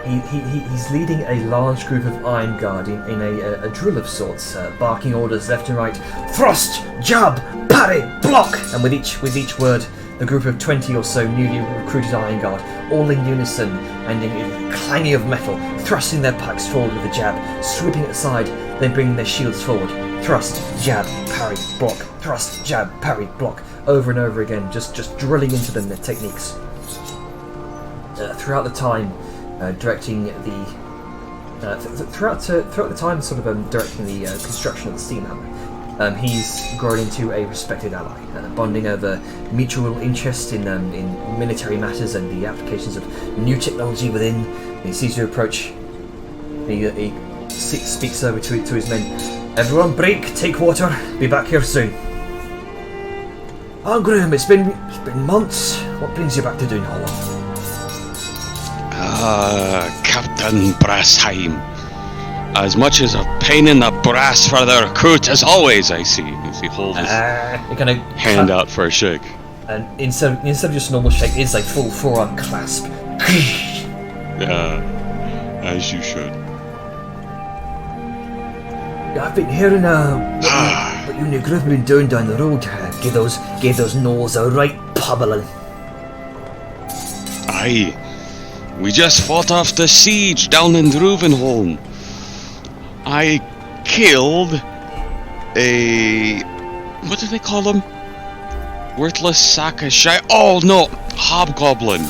He's leading a large group of Iron Guard in a drill of sorts, barking orders left and right. Thrust, jab, parry, block! And with each word, the group of 20 or so newly recruited Iron Guard, all in unison and in clanging of metal, thrusting their pikes forward with a jab, sweeping it aside, then bringing their shields forward. Thrust, jab, parry, block. Thrust, jab, parry, block. Over and over again, just drilling into them their techniques. Throughout the time, directing the construction of the steam hammer, he's grown into a respected ally, bonding over mutual interest in military matters and the applications of new technology within. He sees you approach. He speaks over to his men. Everyone, break, take water. Be back here soon. Graham, it's been months. What brings you back to Druvenholme? Captain Brassheim. As much as a pain in the brass for the recruit as always, I see. As he holds his hand out for a shake. And instead of just a normal shake, it's like full forearm clasp. Yeah, as you should. I've been hearing what you and your group have been doing down the road. Gave those gnolls a right pummeling. Aye. We just fought off the siege down in Druvenholme. I killed a... what do they call them? Worthless sack of shite. Oh no! Hobgoblin.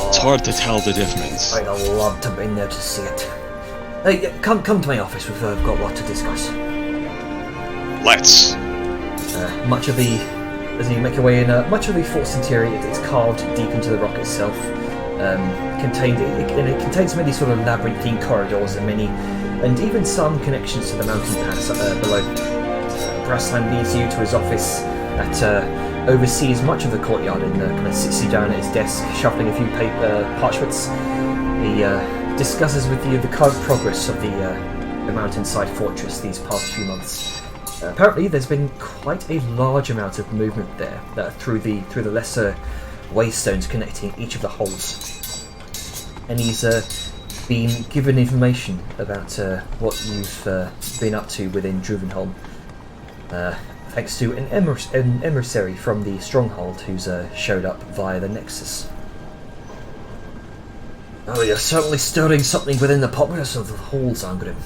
It's hard to tell the difference. I'd have loved to have been there to see it. Hey, come to my office. We've got a lot to discuss. Let's. Much of the... as you make your way in, much of the fort's interior is carved deep into the rock itself. It contains many sort of labyrinthine corridors and even some connections to the mountain pass below. Brassheim leads you to his office that oversees much of the courtyard and kind of sits you down at his desk, shuffling a few parchments. He discusses with you the current progress of the mountainside fortress these past few months. Apparently, there's been quite a large amount of movement there through the lesser waystones connecting each of the holes, and he's been given information about what you've been up to within Druvenholme, thanks to an emissary from the stronghold who's showed up via the Nexus. Oh, you're certainly stirring something within the populace of the halls, Angrim.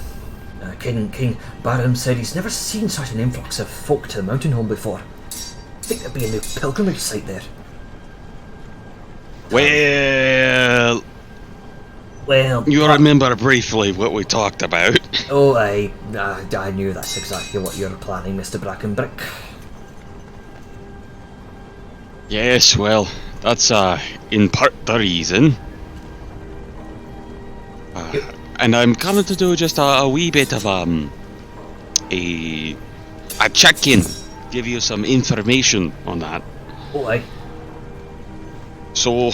King Barham said he's never seen such an influx of folk to the mountain home before. I think there'd be a new pilgrimage site there. Well, you remember briefly what we talked about. Oh, I knew that's exactly what you're planning, Mr. Brackenbrick. Yes, well, that's in part the reason. And I'm coming to do just a wee bit of a check-in, give you some information on that. Oh, aye. So,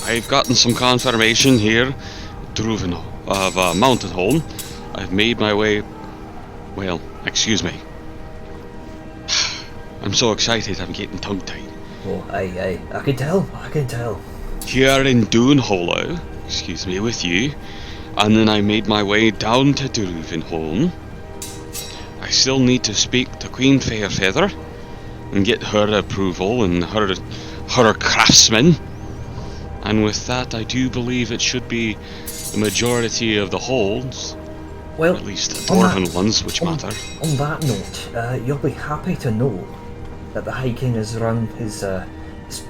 I've gotten some confirmation here, Druvenholme, of Mountainholme. I've made my way. Well, excuse me. I'm so excited, I'm getting tongue-tied. Oh, aye. I can tell. Here in Doonhollow, excuse me, with you. And then I made my way down to Druvenholme. I still need to speak to Queen Fairfeather and get her approval and her craftsmen. And with that, I do believe it should be the majority of the holds. Well, or at least the dwarven ones, which matter. On that note, you'll be happy to know that the High King has run his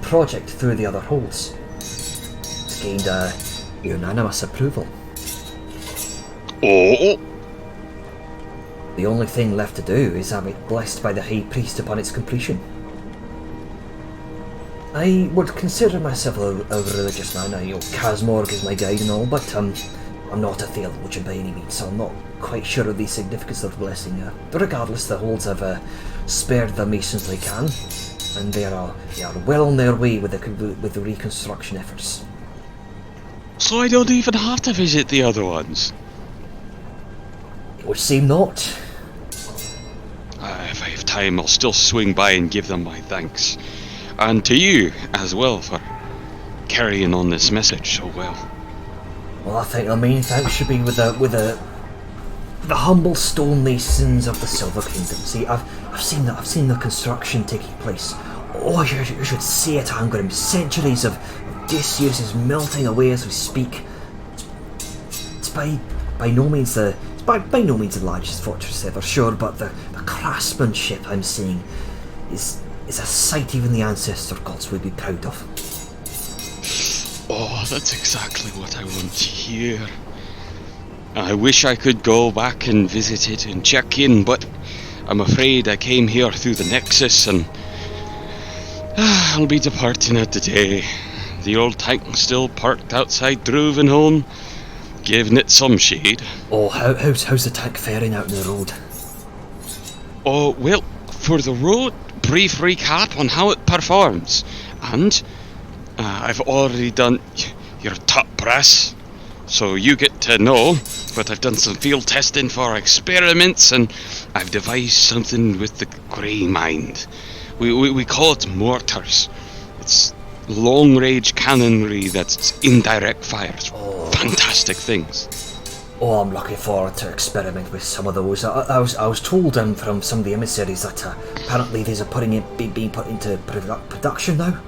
project through the other holds. It's gained unanimous approval. Oh! The only thing left to do is have it blessed by the High Priest upon its completion. I would consider myself a religious man. Casmorg is my guide and all, but I'm not a theologian by any means, so I'm not quite sure of the significance of the blessing. But regardless, the holds have spared the masons they can, and they are well on their way with the reconstruction efforts. So I don't even have to visit the other ones? It would seem not. If I have time, I'll still swing by and give them my thanks. And to you as well for carrying on this message so well. Well, I think the main thanks should be with the humble stonemasons of the Silver Kingdom. See, I've seen the construction taking place. Oh, you should see it, Angrim. Centuries of disuse is melting away as we speak. It's by no means the largest fortress ever, sure, but the craftsmanship I'm seeing is a sight even the ancestor gods would be proud of. Oh, that's exactly what I want to hear. I wish I could go back and visit it and check in, but I'm afraid I came here through the Nexus and I'll be departing at the day. The old tank's still parked outside Druvenholme, giving it some shade. Oh, how's the tank faring out in the road? Oh, well, for the road, brief recap on how it performs. And I've already done your top brass, so you get to know, but I've done some field testing for experiments, and I've devised something with the grey mind. We call it mortars. It's long-range cannonry that's indirect fire. It's fantastic things. Oh, I'm looking forward to experiment with some of those. I was told from some of the emissaries that apparently these are being put into production now.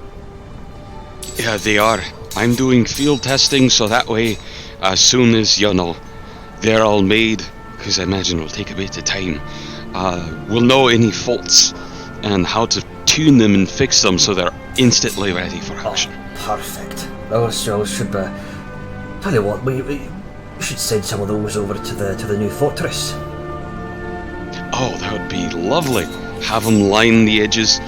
Yeah, they are. I'm doing field testing, so that way, as soon as, they're all made, because I imagine it'll take a bit of time, we'll know any faults and how to tune them and fix them so they're instantly ready for action. Oh, perfect. Those should be... Tell you what, we should send some of those over to the new fortress. Oh, that would be lovely. Have them line the edges,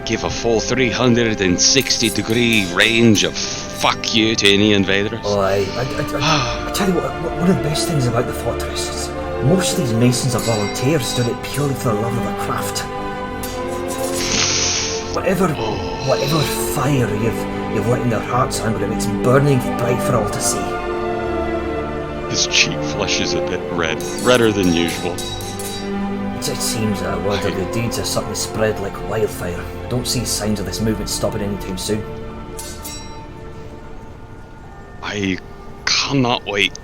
give a full 360-degree range of fuck you to any invaders. Oh, I tell you what, one of the best things about the fortress is most of these masons are volunteers doing it purely for the love of the craft. Whatever fire you've lit in their hearts, Angrim, it's burning bright for all to see. His cheek flushes a bit redder than usual. It seems word of good deeds are suddenly spread like wildfire. I don't see signs of this movement stopping anytime soon. I cannot wait.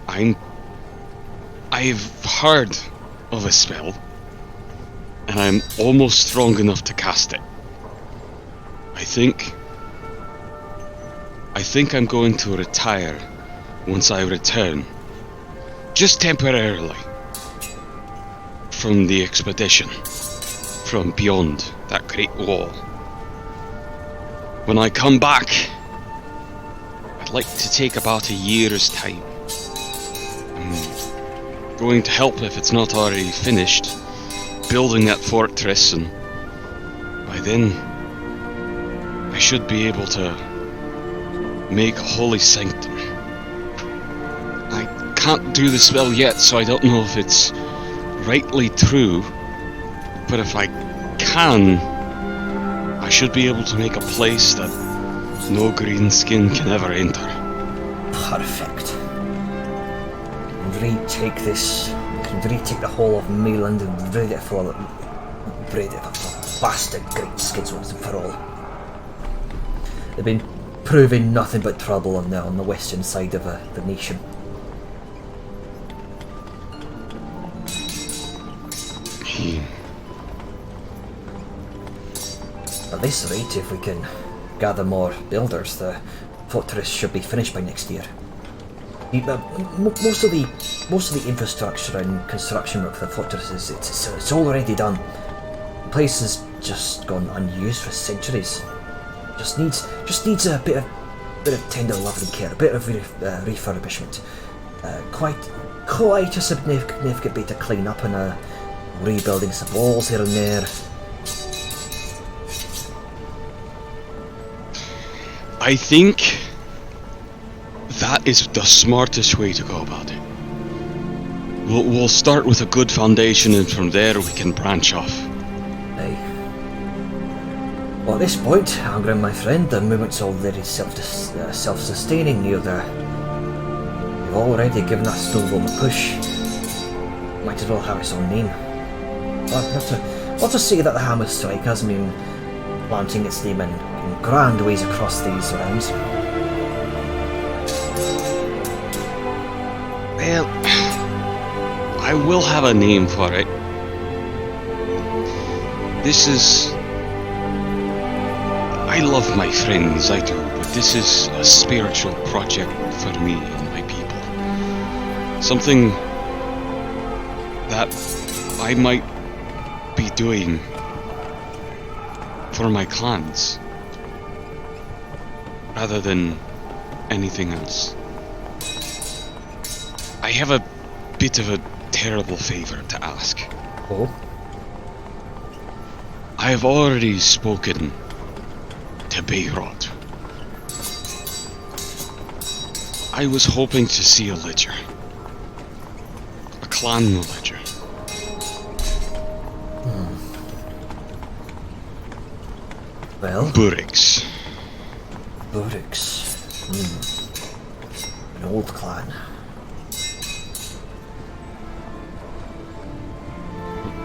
I've heard of a spell, and I'm almost strong enough to cast it. I think I'm going to retire once I return, just temporarily, from the expedition, from beyond that great wall. When I come back, I'd like to take about a year's time. I'm going to help, if it's not already finished, building that fortress, and by then I should be able to make a holy sanctum. I can't do the spell yet, so I don't know if it's rightly true, but if I can, I should be able to make a place that no green skin can ever enter. Perfect. And retake the whole of mainland and rid it of bastard green skins once and for all. They've been proving nothing but trouble on the western side of the nation. At this rate, if we can gather more builders, the fortress should be finished by next year. Most of the infrastructure and construction work for the fortress it's already done. The place has just gone unused for centuries. Just needs a bit of tender love and care, a bit of refurbishment. Quite a significant bit of clean up and rebuilding some walls here and there. I think that is the smartest way to go about it. We'll start with a good foundation, and from there we can branch off. Aye. Well, at this point, Angrim, my friend, the movement's already self-sustaining. You've already given that Druvenholme a push. Might as well have its own name. Well, not to say that the Hammer Strike hasn't been planting its name in grand ways across these realms. Well, I will have a name for it. This is... I love my friends, I do, but this is a spiritual project for me and my people. Something that I might be doing for my clans, rather than anything else. I have a bit of a terrible favor to ask. Oh? I have already spoken to Beirut. I was hoping to see a ledger. A clan ledger. Well? Burix. Burix. An old clan.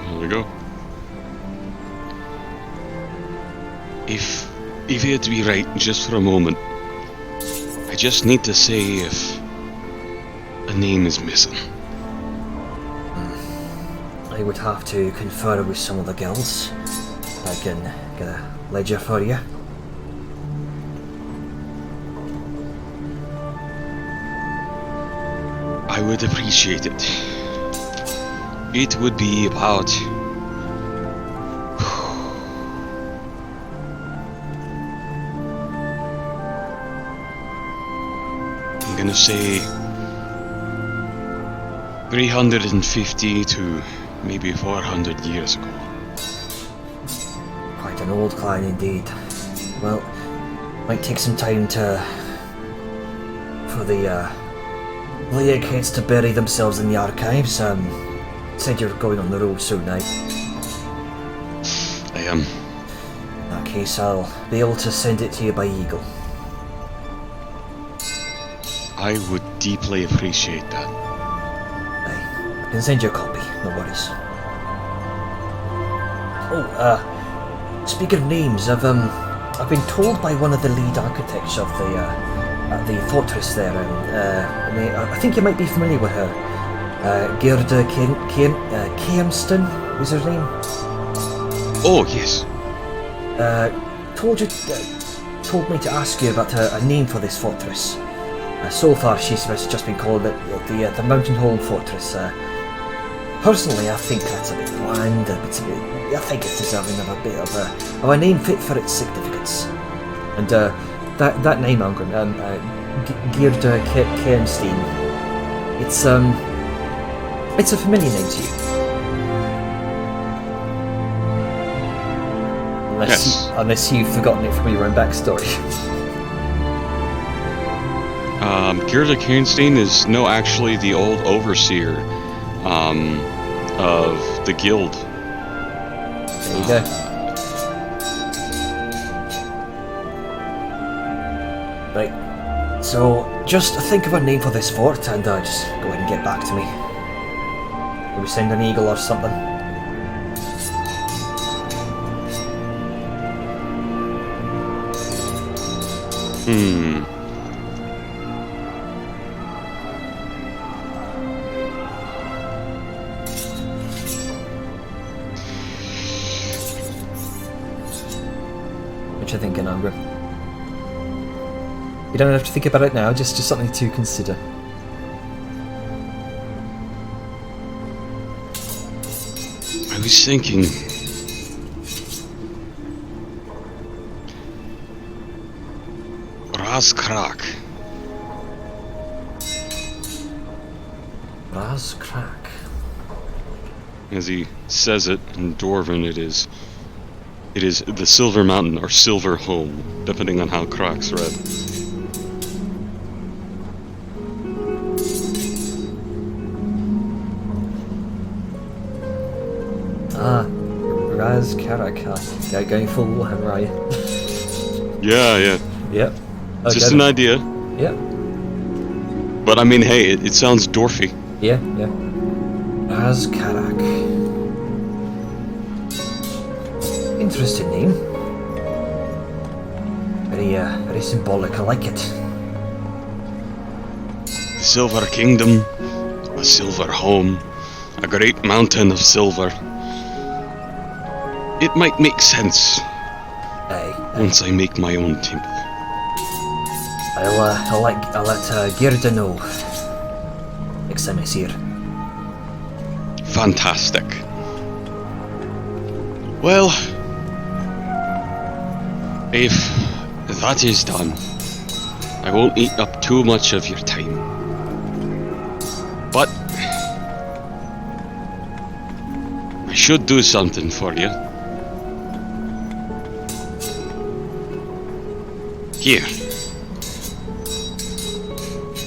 There we go. If it'd be right, just for a moment, I just need to say if a name is missing. I would have to confer with some of the guilds. I can get a ledger for you. I would appreciate it. It would be about... I'm gonna say 350 to maybe 400 years ago. Quite an old clan indeed. Well, might take some time for the eggheads to bury themselves in the archives. Said you're going on the road soon, eh? I am. In that case, I'll be able to send it to you by Eagle. I would deeply appreciate that. Aye, I can send you a copy, no worries. Oh, speaking of names, I've been told by one of the lead architects of the fortress there, I think you might be familiar with her. Gerda Kiamston is her name. Oh, yes. Told me to ask you about a name for this fortress. So far, she's just been called the Mountain Home Fortress. Personally, I think that's a bit bland. I think it's deserving of a bit of a name fit for its significance. And that name, Angren, Gerda Kernstein. It's a familiar name to you. Unless you've forgotten it from your own backstory. Gerda Kernstein is actually the old overseer of the guild. There you go. Right. So just think of a name for this fort and just go ahead and get back to me. Will we send an eagle or something? What you thinking, Angren? You don't have to think about it now, just something to consider. I was thinking... Razkrak. Razkrak. As he says it in Dwarven, it is the Silver Mountain or Silver Home, depending on how Krak's read. Razkrak. Going full Warhammer, are you? Yeah. Yep. Just an idea. Yep. But I mean, hey, it sounds dwarfy. Yeah. Razkrak. Interesting name. very symbolic. I like it. The Silver Kingdom, a silver home, a great mountain of silver. It might make sense once I make my own temple. I'll let Gerda know next time I see her. Fantastic. Well, if that is done, I won't eat up too much of your time. But I should do something for you. Here.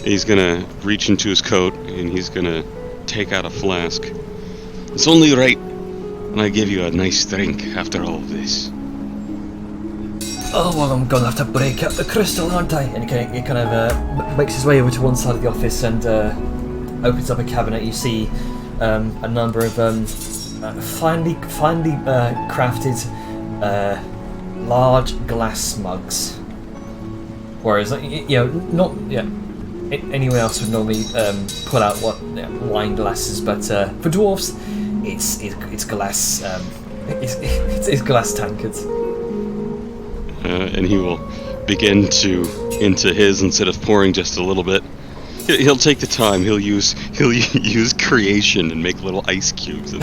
He's gonna reach into his coat and he's gonna take out a flask. It's only right when I give you a nice drink after all of this. Oh well, I'm gonna have to break out the crystal, aren't I? And he kind of makes his way over to one side of the office and opens up a cabinet. You see a number of finely crafted large glass mugs. Whereas, anyone else would normally pull out wine glasses, but for dwarves, it's glass. It's glass tankards. And he will begin to into his instead of pouring just a little bit. He'll take the time. He'll use creation and make little ice cubes.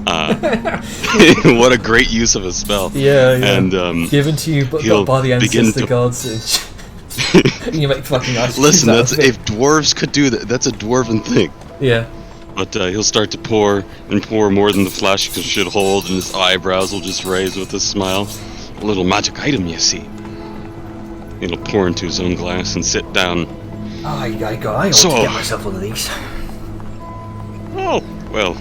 And what a great use of a spell! Yeah. And given to you by the ancestor gods. You make fucking ice cubes. Listen, if dwarves could do that, that's a dwarven thing. Yeah. But he'll start to pour and pour more than the flask should hold, and his eyebrows will just raise with a smile. A little magic item, you see. He'll pour into his own glass and sit down. I ought to get myself one of these. Oh, well,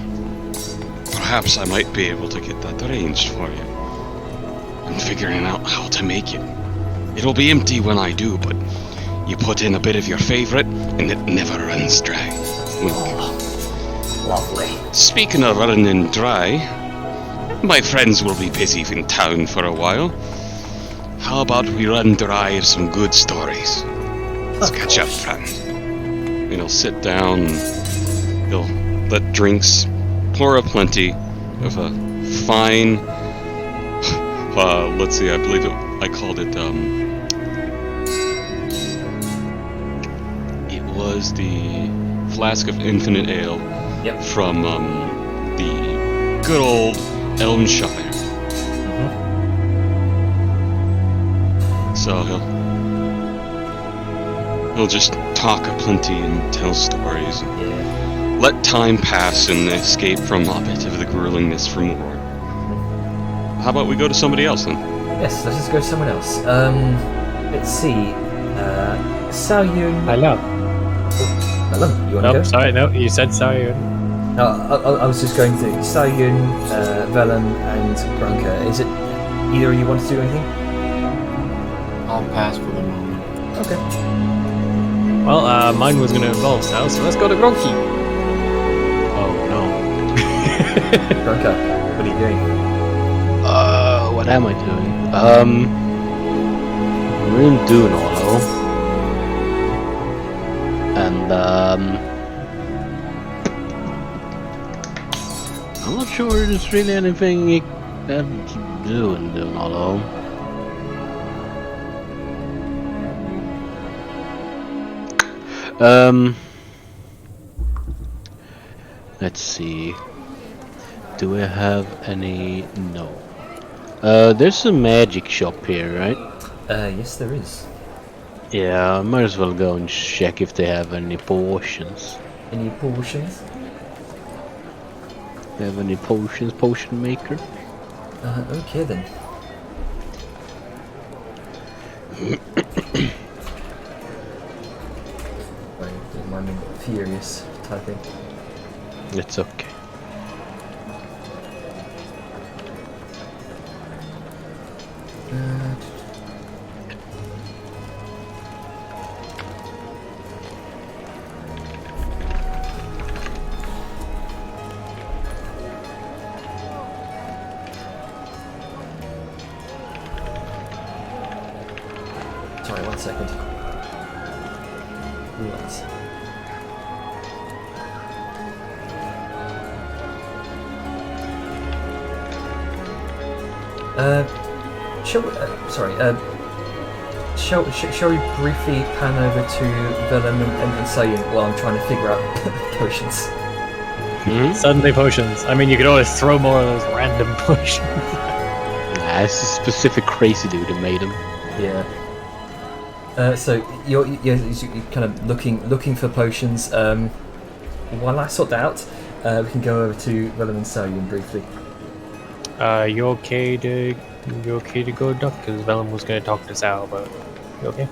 perhaps I might be able to get that arranged for you. I'm figuring out how to make it. It'll be empty when I do, but you put in a bit of your favorite, and it never runs dry. Wink. Oh, lovely. Speaking of running dry, my friends will be busy in town for a while. How about we run dry of some good stories? Let's catch up, friend. And he'll sit down, and he'll let drinks pour aplenty of a fine, let's see, I believe I called it, it was the Flask of Infinite Ale from the good old Elmshire. So he'll just talk aplenty and tell stories. And let time pass and escape from a bit of the gruelingness for more. How about we go to somebody else then? Yes, let's just go to someone else. Let's see. Saoyun. Hello. Hello. You want to go? Sorry, no. You said sorry. I was just going to Saoyun, Velen, and Grunka. Is it either of you want to do anything? I'll pass for the moment. Okay. Well, mine was going to involve Sal, so let's go to Gronky. Oh no. Grunka, what are you doing? What am I doing? We're in Druvenholme. And, I'm not sure there's really anything you can do in Druvenholme. Let's see. Do I have any? No. There's a magic shop here, right? Yes, there is. Yeah, I might as well go and check if they have any potions. Any potions? They have any potions, potion maker? Okay then. Wait, I'm furious typing. It's okay. Sorry, 1 second. Right. Shall we briefly pan over to Vellum and Sayin while I'm trying to figure out potions? Suddenly potions. I mean, you could always throw more of those random potions. Nah, it's a specific crazy dude that made him. Yeah. So you're kind of looking for potions. While I sort that out, we can go over to Vellum and Sayin briefly. You okay to go, Duck? Because Vellum was going to talk to Sal about it. You okay?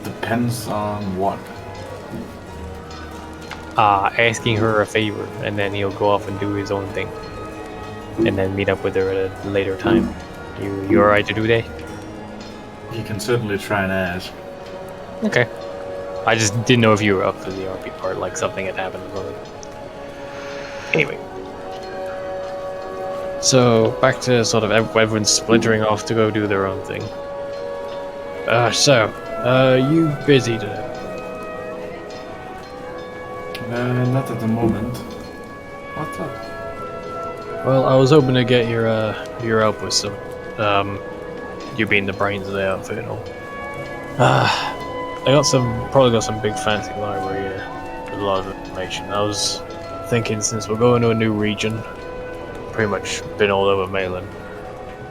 Depends on what. Asking her a favor, and then he'll go off and do his own thing, and then meet up with her at a later time. You alright to do that? You can certainly try and ask. Okay. I just didn't know if you were up for the RP part, like something had happened or something. Anyway. So, back to sort of everyone's splintering off to go do their own thing. You busy today? Not at the moment. What's up? Well, I was hoping to get your help with some, you being the brains of the outfit and all. I probably got some big fancy library here with a lot of information. I was thinking, since we're going to a new region, pretty much been all over Malin.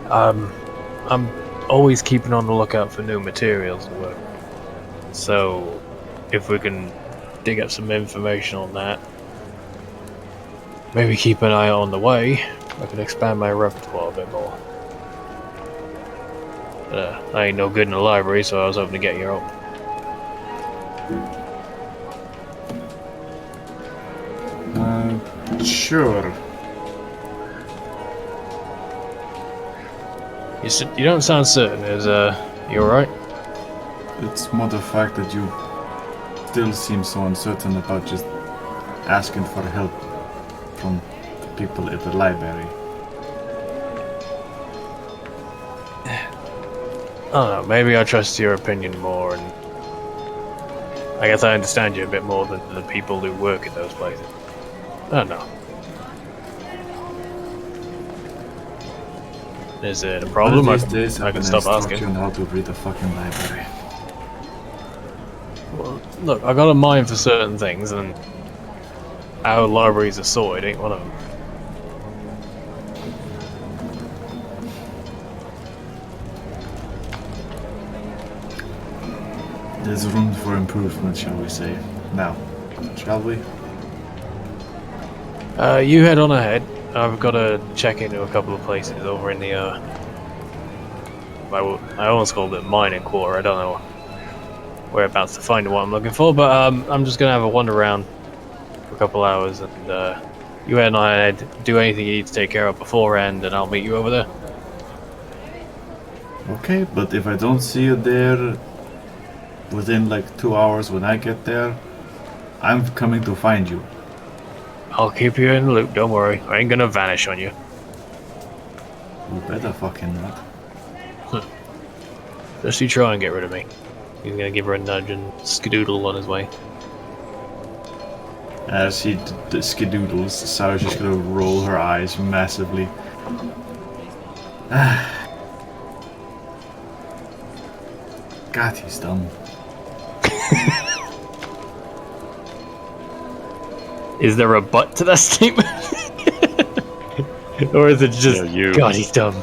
I'm always keeping on the lookout for new materials and work. So, if we can dig up some information on that, maybe keep an eye on the way, I can expand my repertoire a bit more. I ain't no good in the library, so I was hoping to get your help. Sure. You don't sound certain. You alright? It's more the fact that you still seem so uncertain about just asking for help from the people at the library. I don't know, maybe I trust your opinion more, and I guess I understand you a bit more than the people who work in those places. I don't know. Is it a problem? These days I can stop asking. you on how to read the fucking library. Well, look, I got a mind for certain things, and our libraries are sorted, ain't one of them. There's room for improvement, shall we say. Now, shall we? You head on ahead. I've got to check into a couple of places over in the, I almost called it mining quarter. I don't know whereabouts to find what I'm looking for, but I'm just going to have a wander around for a couple hours, and you head on ahead, do anything you need to take care of beforehand, and I'll meet you over there. Okay, but if I don't see you there within like 2 hours when I get there, I'm coming to find you. I'll keep you in the loop, don't worry. I ain't gonna vanish on you. You better fucking not. Just you try and get rid of me. He's gonna give her a nudge and skedoodle on his way. As he skedoodles, Sarah's just gonna roll her eyes massively. God, he's dumb. Is there a butt to that statement? Or is it just, God, he's dumb?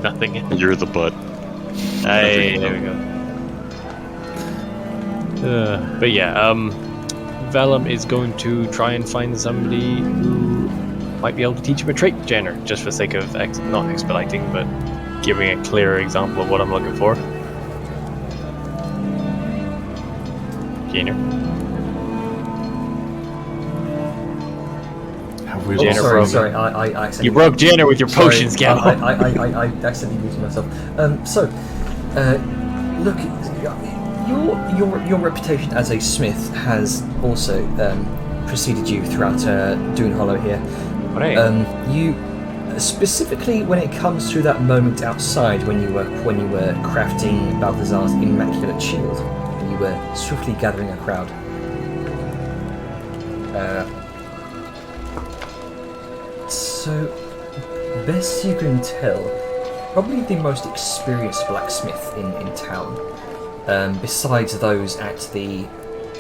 Nothing. You're the butt. Hey, there we go. But yeah, Vellum is going to try and find somebody who might be able to teach him a trait genre, just for the sake of not expediting, but giving a clearer example of what I'm looking for. Jenner. Sorry, I accidentally... You broke Jenner with your potions, Gal. I accidentally muted myself. Look, your reputation as a smith has also preceded you throughout Druvenholme here. Right. Specifically, when it comes to that moment outside, when you were crafting Balthazar's immaculate shield, and you were swiftly gathering a crowd. So, best you can tell, probably the most experienced blacksmith in town, besides those at the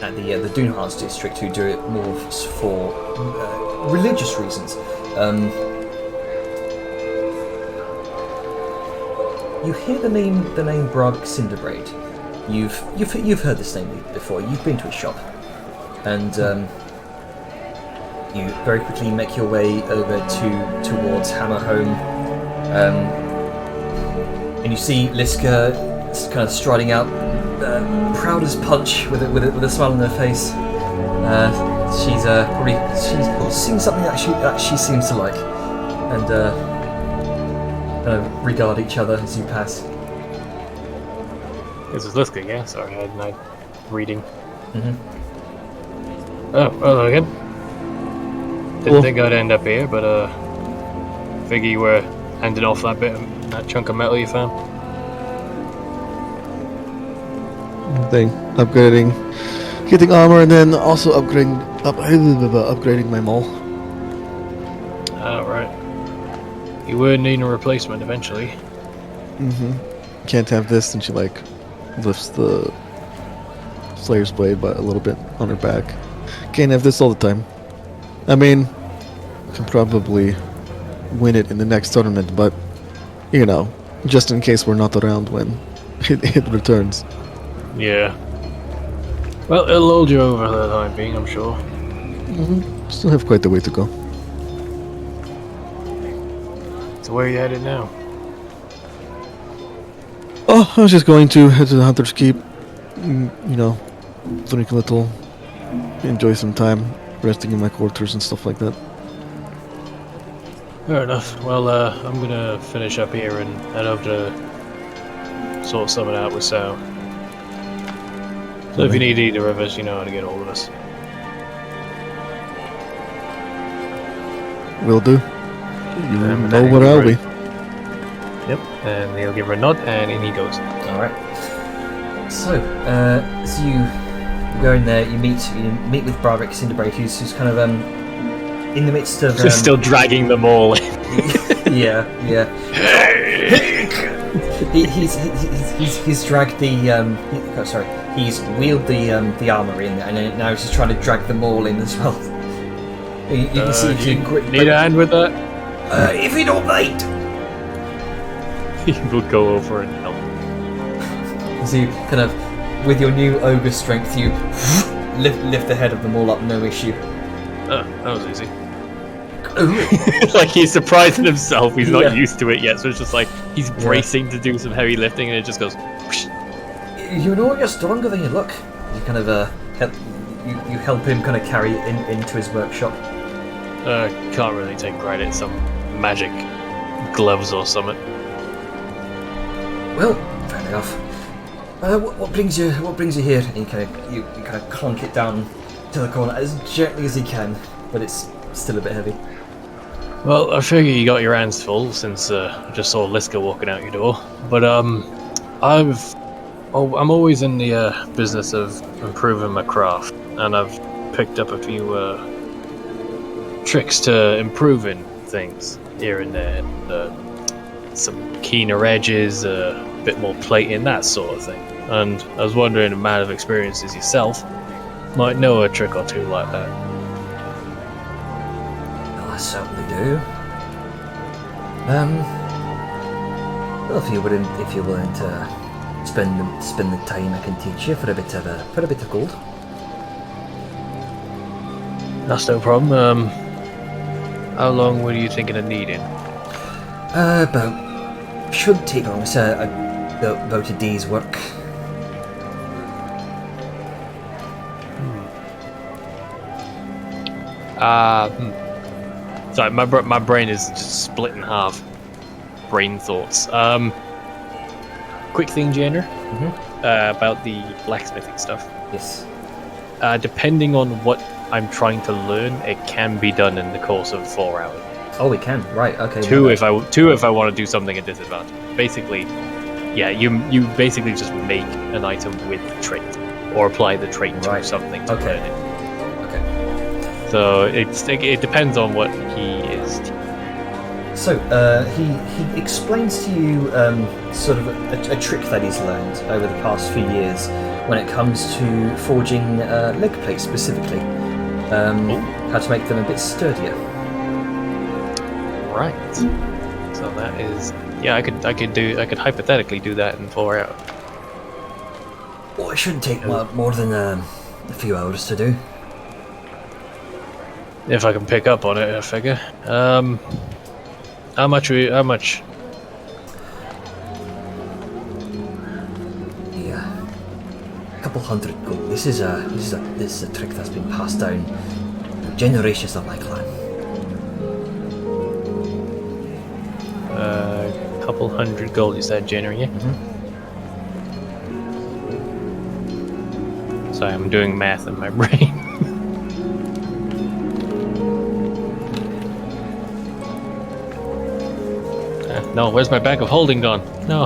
Druvenholme district who do it more for religious reasons. You hear the name Brog Cinderbraid. You've heard this name before. You've been to his shop, and you very quickly make your way over towards Hammerhurst, and you see Liska kind of striding out, proud as punch, with a smile on her face. She's seen something that she seems to like, and kind of regard each other as you pass. This is Liska, yeah? Sorry, I had night reading. Mm-hmm. Oh, hello again. Didn't think I'd end up here, but figure you were handing off that chunk of metal you found. Thing, getting armor, and then also upgrading my mole. Oh, right. You were needing a replacement eventually. Mm-hmm. Can't have this, and she lifts the Slayer's blade by a little bit on her back. Can't have this all the time. I mean, can probably win it in the next tournament, but just in case we're not around when it returns. Yeah. Well, it'll hold you over for the time being, I'm sure. Mm-hmm. Still have quite the way to go. So where are you headed now? Oh, I was just going to head to the Hunter's Keep. Drink a little, enjoy some time, resting in my quarters and stuff like that. Fair enough. Well, I'm gonna finish up here and head over to sort something out with Sal. So if you need either of us, you know how to get hold of us. Will do. You know where I'll be. Yep, and he'll give her a nod, and in he goes. Alright. So you go in there, you meet with Broderick Cinderbraid, who's kind of in the midst of Just still dragging them all in. yeah. He's dragged the he's wheeled the armour in, and then now he's just trying to drag them all in as well. You can see if you need a hand with that. If you don't mind. He will go over and help. So you kind of, with your new ogre strength, you lift the head of them all up, no issue. Oh, that was easy. Like he's surprising himself. He's Yeah. not used to it yet, so it's just like he's bracing to do some heavy lifting, and it just goes. Whoosh. You know you're stronger than you look. You kind of you help him kind of carry it into his workshop. Can't really take credit. Some magic gloves or something. Well, fair enough. What brings you here? And you kind of clunk it down to the corner as gently as you can, but it's still a bit heavy. Well, I figure you got your hands full since I just saw Liska walking out your door. But I'm always in the business of improving my craft, and I've picked up a few tricks to improving things here and there. Some keener edges, a bit more plating, that sort of thing. And I was wondering, a man of experience as yourself might know a trick or two like that. I certainly do. Well, if you're willing to spend the time, I can teach you for a bit of gold. That's no problem. How long were you thinking of needing? Should take long. It's about a day's work. Sorry, my brain is just split in half. Brain thoughts. Quick thing, Jander. About the blacksmithing stuff. Yes. Depending on what I'm trying to learn, it can be done in the course of 4 hours. Oh, we can. Right. Okay. Two no, if I want to do something at disadvantage. Basically, yeah, you basically just make an item with the trait or apply the trait to Right. something to Okay. learn it. Okay. So it depends on what he is. So he explains to you sort of a trick that he's learned over the past few years when it comes to forging leg plates specifically. How to make them a bit sturdier. Right. So that is I could hypothetically do that in 4 hours. Well, it shouldn't take more than a few hours to do. If I can pick up on it, I figure. How much? Yeah. A couple hundred gold. This is a trick that's been passed down through generations of my clan. Couple hundred gold, you said, January, yeah? Mm-hmm. Sorry, I'm doing math in my brain. No, where's my bag of holding gone? No.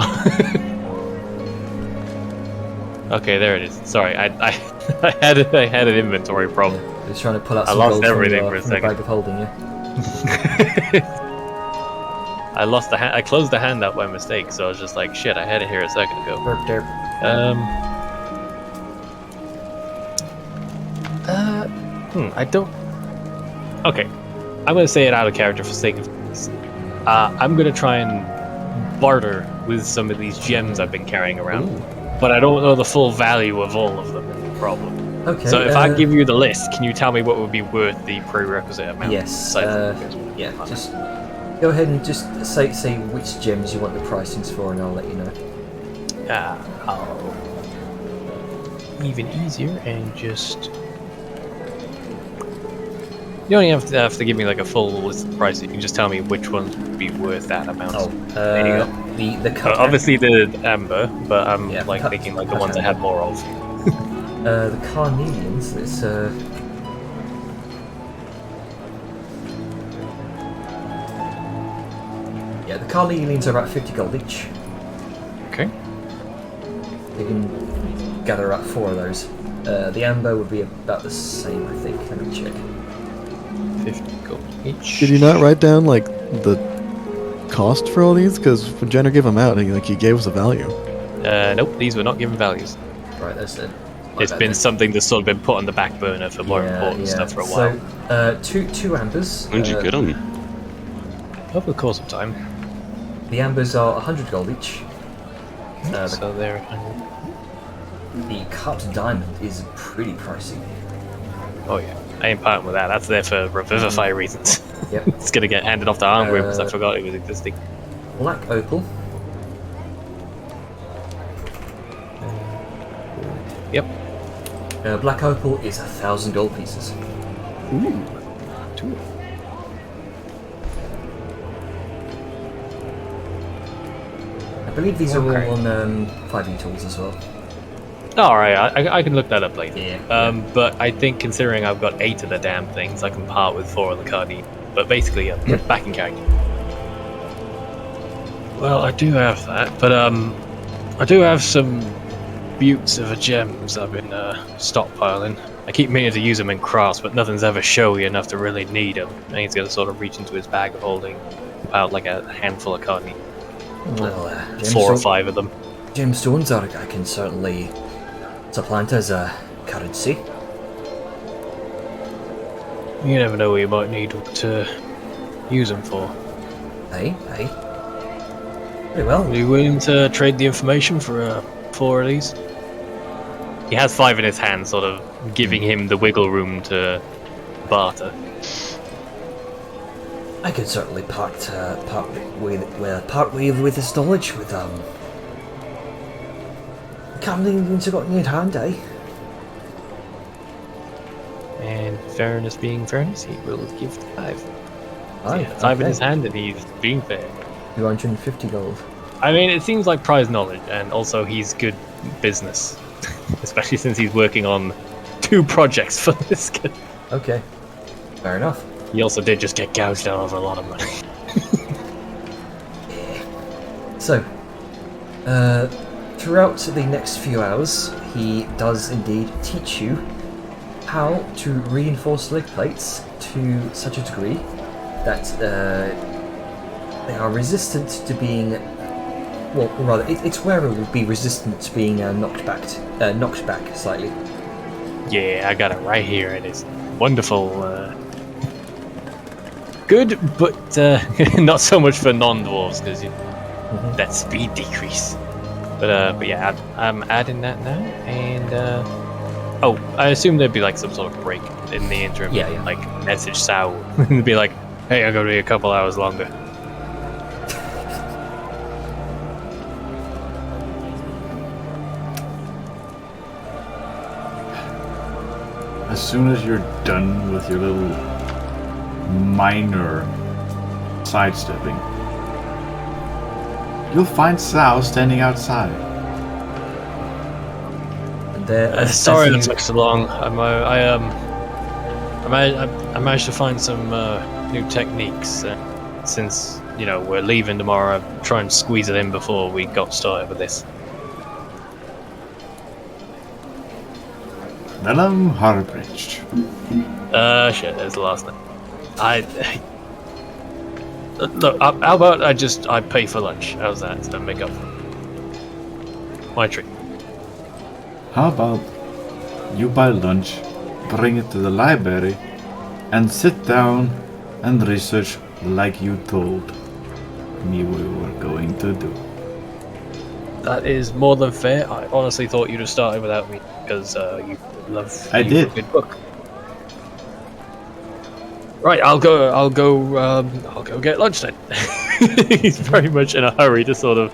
Okay, there it is. Sorry, I had an inventory problem. He's trying to pull out some lost gold everything from, for a from the second. bag of holding, yeah. I lost the hand. I closed the hand out by mistake, so I was just like, shit, I had it here a second ago. Derp, derp. I don't. Okay, I'm gonna say it out of character for sake of. I'm gonna try and barter with some of these gems I've been carrying around, but I don't know the full value of all of them. Is the problem. Okay. So if I give you the list, can you tell me what would be worth the prerequisite amount? Yes. Yeah. Just go ahead and just say which gems you want the pricings for, and I'll let you know. Even easier and just. You don't even have to give me like a full list of prices. You can just tell me which ones would be worth that amount. Oh, there you go. The cut. Obviously the amber, but I'm cut- thinking like the cut ones I had more of. The carnelians. It's yeah, the carnelians are about 50 gold each. Okay. You can gather about 4 of those. The amber would be about the same, I think. Let me check. 50 gold each. Did you not write down like the cost for all these? Because when Jenner gave them out, he gave us a value. Nope, these were not given values. Right, that's it. It's been something that's sort of been put on the back burner for more important stuff for a while. So, two ambers. How'd you get them? Over the course of time. The ambers are 100 gold each. So they're. The cut diamond is pretty pricey. Oh yeah, I ain't parting with that. That's there for revivify reasons. Yep. It's gonna get handed off to Armgrim because I forgot it was existing. Black opal. Yep. Black opal is 1,000 gold pieces. Ooh. 2. I believe these are all on 5e tools as well. Alright, I can look that up later. Yeah. But I think considering I've got 8 of the damn things, I can part with 4 of the cardine. But basically, back in character. Well, I do have that, but I do have some buttes of gems I've been stockpiling. I keep meaning to use them in crafts, but nothing's ever showy enough to really need them. And he's going to sort of reach into his bag of holding, out like a handful of cardine. Well, 4 or 5 of them. Gemstones I can certainly supplant as a currency. You never know what you might need to use them for. Hey. Very well. Are you willing to trade the information for 4 of these? He has 5 in his hand, sort of giving him the wiggle room to barter. I could certainly part with this knowledge with carnelians have got in your hand, eh? And fairness being fairness, he will give 5. Aye, Yeah, 5 in okay. his hand, and he's being fair. 250 gold. I mean, it seems like prize knowledge, and also he's good business, especially since he's working on 2 projects for this kid. Okay. Fair enough. He also did just get gouged out of a lot of money. So, throughout the next few hours, he does indeed teach you how to reinforce leg plates to such a degree that they are resistant to being, well, rather, its wearer will be resistant to being knocked back slightly. Yeah, I got it right here. It is wonderful. Good, but not so much for non-dwarves because that speed decrease. But yeah, I'm adding that now, and oh, I assume there'd be like some sort of break in the interim. Yeah, yeah. Like message Sal and be like, "Hey, I'm gonna be a couple hours longer." As soon as you're done with your little minor sidestepping, you'll find Sal standing outside. And there, Sorry as that you- took so long. I managed to find some new techniques. Since we're leaving tomorrow, I'll try and squeeze it in before we got started with this. Then I'm Harbridge. Shit, that's the last name. Look, how about I pay for lunch? How's that to make up for my treat? How about you buy lunch, bring it to the library, and sit down and research like you told me we were going to do. That is more than fair. I honestly thought you'd have started without me because you love I did. a good book. Right, I'll go get lunch then. He's very much in a hurry to sort of,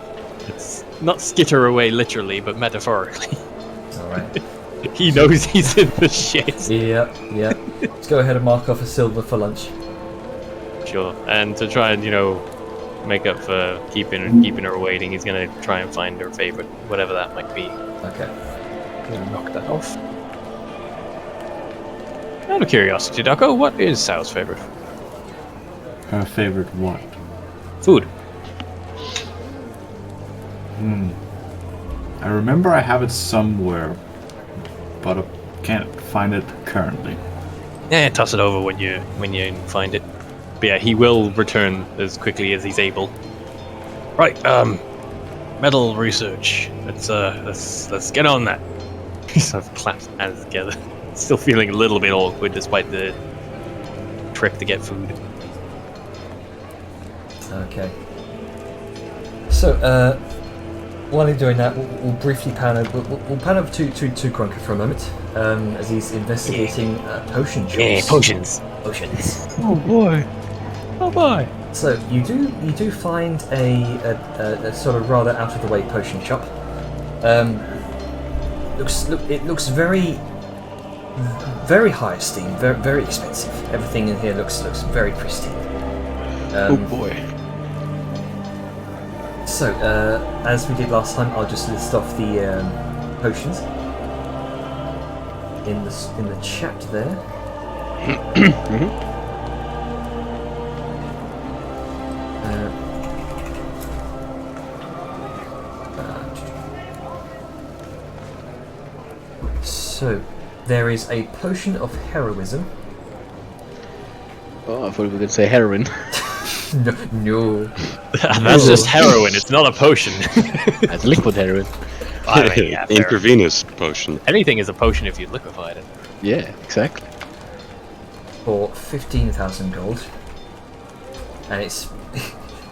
it's not skitter away literally, but metaphorically. Alright. He knows he's in the shit. Yeah. Let's go ahead and mark off a silver for lunch. Sure, and to try and make up for keeping her waiting, he's gonna try and find her favorite, whatever that might be. Okay. Gonna knock that off. Out of curiosity, Ducko, what is Sal's favorite Her favorite what? food? I remember I have it somewhere, but I can't find it currently. Yeah, toss it over when you find it. But yeah, he will return as quickly as he's able. Right, metal research. Let's get on that. He sort of claps his hands together. Still feeling a little bit awkward despite the trip to get food. Okay. So, while you're doing that, we'll briefly pan over. We'll pan over to Grunker for a moment, as he's investigating potion shops. Yeah, potions. Oh boy. Oh boy. So you do find a sort of rather out of the way potion shop. It looks very high esteem, very expensive. Everything in here looks very pristine. Oh boy. So, as we did last time, I'll just list off the potions in the chat there. So, there is a potion of heroism. Oh, I thought we were going to say heroin. No. That's just heroin. It's not a potion. That's liquid heroin. I mean, yeah, fair. Intravenous potion. Anything is a potion if you liquefied it. Yeah, exactly. For 15,000 gold. And it's,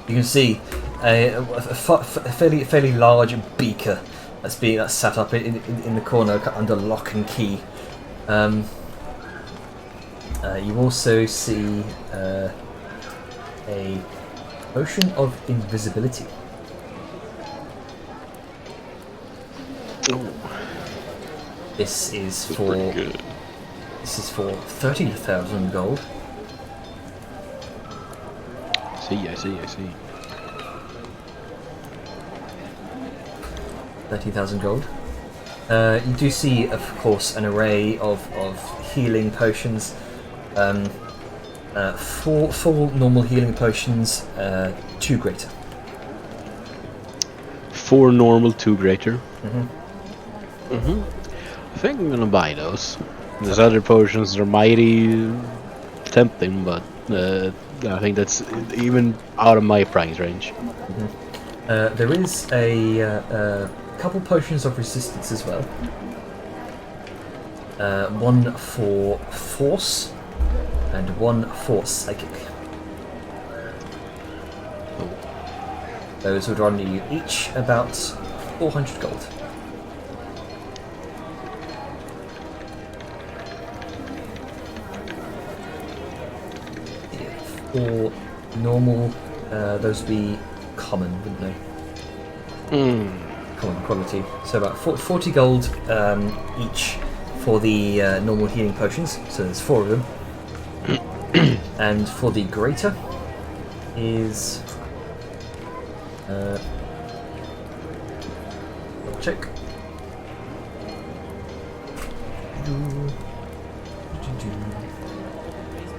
you can see a fairly large beaker that's sat up in the corner under lock and key. You also see a potion of invisibility. Oh. This is That's for pretty good. 30,000 gold. I see. 30,000 gold. You do see, of course, an array of healing potions, 4 normal healing potions, 2 greater. 4 normal, 2 greater. Mm-hmm. I think I'm gonna buy those. Those other potions are mighty tempting, but I think that's even out of my price range. There is a couple potions of resistance as well. One for force and one for psychic. Those would run you each about 400 gold. For normal, those would be common, wouldn't they? Common quality. So about 40 gold each for the normal healing potions. So there's 4 of them. And for the greater is check.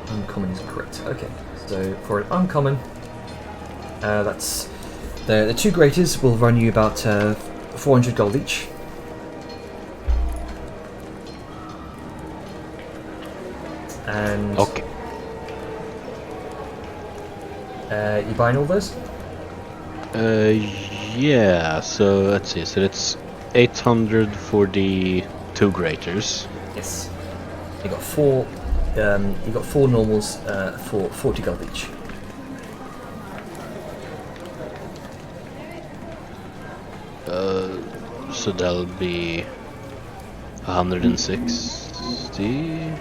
Uncommon is great. Okay, so for an uncommon, that's the 2 greaters will run you about 400 gold each. And Okay. You buying all those? Yeah. So let's see. So that's 800 for the 2 graters. Yes. You got 4. You got 4 normals for 40 gold each. So that'll be 160.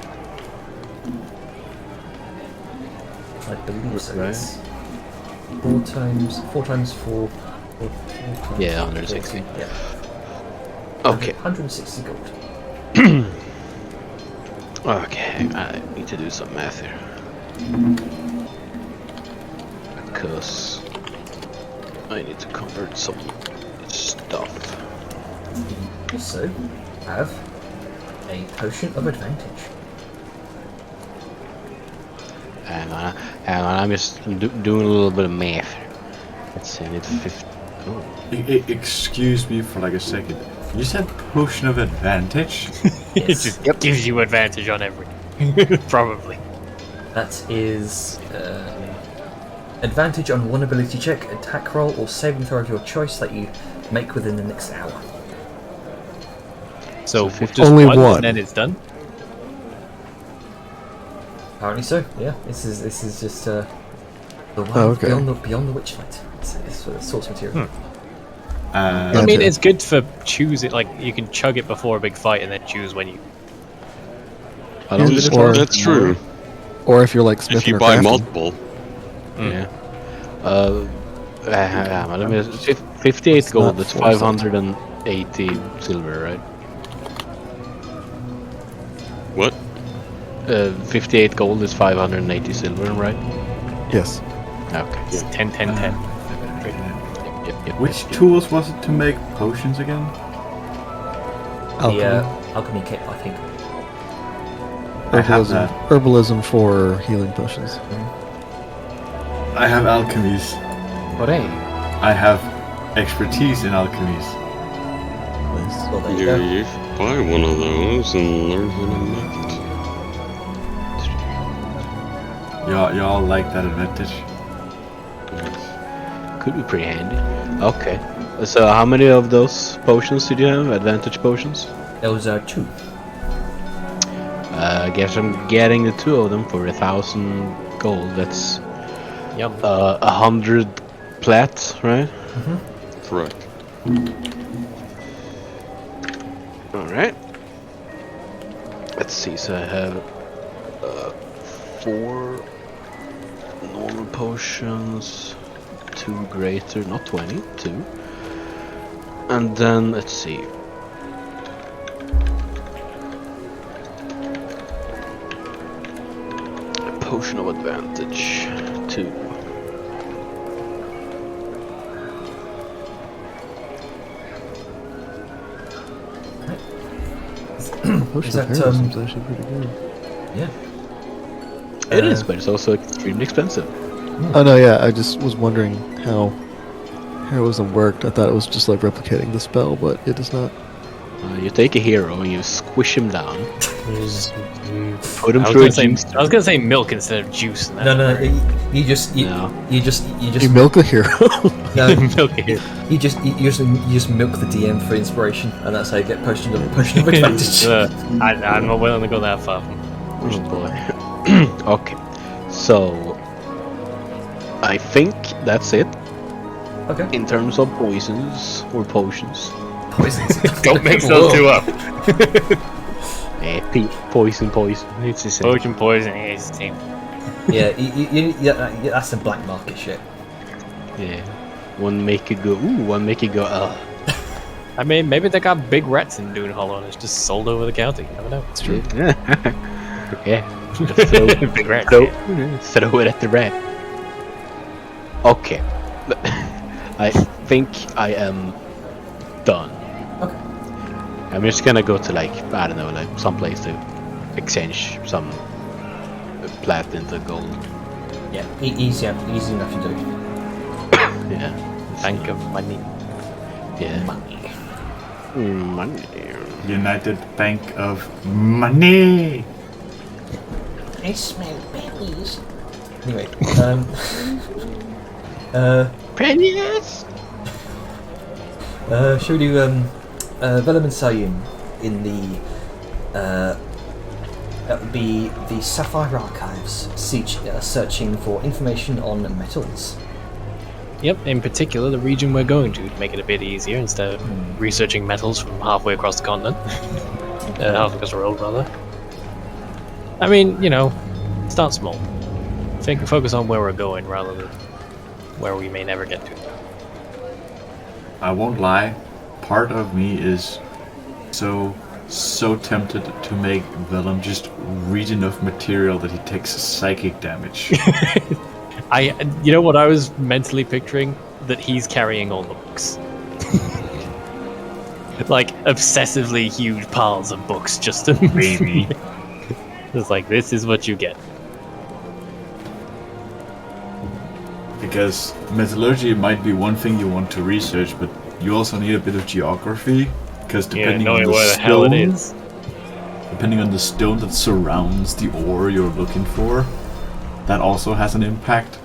I believe so. Right. Yes. 4 times 4 times 4. 4 times Yeah, 4, 160. Yeah. Okay. 160 gold. Okay, I need to do some math here. Because I need to convert some stuff. Also, have a potion of advantage. Hang on, I'm just doing a little bit of math. Let's see, I need 50. Oh. Excuse me for like a second. You said potion of advantage? It just gives you advantage on everything. Probably. That is advantage on one ability check, attack roll, or saving throw of your choice that you make within the next hour. So, So just only one, one. and then it's done. Apparently so. Yeah. This is just the one okay. beyond the witch fight. It's for the source material. I Gotcha. mean, it's good for choosing. Like, you can chug it before a big fight, and then choose when you. I don't Or- know. That's true. Or if you're like smithing If you or buy crafting. multiple. Yeah. Let me 58 It's gold, not that's foresight. 580 silver, right? What? 58 gold is 580 silver, right? Yes. Okay. It's 10, 10, 10. Yep. Which tools was it to make potions again? Alchemy. The alchemy kit, I think. I have Herbalism. that. Herbalism for healing potions. I have alchemies. Hooray. I have expertise in alchemies. Nice. Well, there you You, go. you buy one of those and learn how to make it. Y'all like that advantage? Could be pretty handy. Okay. So how many of those potions did you have? Advantage potions? Those are 2. I guess I'm getting the 2 of them for 1,000 gold. That's Yum. 100 plats, right? Correct. Alright. Let's see, so I have 4 normal potions, 2 greater, not 20, 2. And then, let's see. A potion of advantage, 2. Potion Is of that, heroism is actually pretty good. Yeah. It is, but it's also extremely expensive. Oh no, yeah. I just was wondering how heroism worked. I thought it was just like replicating the spell, but it is not. You take a hero and you squish him down, Just- put him I was through a gonna say- juice. I was gonna say milk instead of juice. And No, that's no, you just No. You milk a hero. no, milk here. you just milk the DM for inspiration, and that's how you get potion of advantage. I'm not willing to go that far. Oh boy. Okay, so I think that's it Okay. in terms of poisons or potions. Poisons. Don't mix those two up. Poison. It's the same. Poison is the same. Yeah, that's some black market shit. Yeah. One make it go. Ooh. One make it go. I mean, maybe they got big rats in Druvenholme and it's just sold over the county. You never know. It's true. Yeah. Just throw, Big rat. throw it at the rat. Okay. I think I am done. Okay. I'm just gonna go to like, I don't know, like someplace to exchange some plat into gold. Yeah, easy enough to do. Yeah. Bank of money. Yeah. Money. Money. United Bank of Money. I smell berries. Anyway, Pennies. shall we do Vellum and Sayum in the that would be the Sapphire Archives, searching for information on metals. Yep, in particular, the region we're going to make it a bit easier instead of researching metals from halfway across the continent. Halfway across the world, rather. I mean, you know, start small. Focus on where we're going rather than where we may never get to. I won't lie, part of me is so tempted to make Vellum just read enough material that he takes psychic damage. You know what I was mentally picturing? That he's carrying all the books. Like, obsessively huge piles of books just to... Maybe. It's like, this is what you get. Because metallurgy might be one thing you want to research, but you also need a bit of geography. Because depending on knowing the where the stone, hell it is. depending on the stone that surrounds the ore you're looking for, that also has an impact.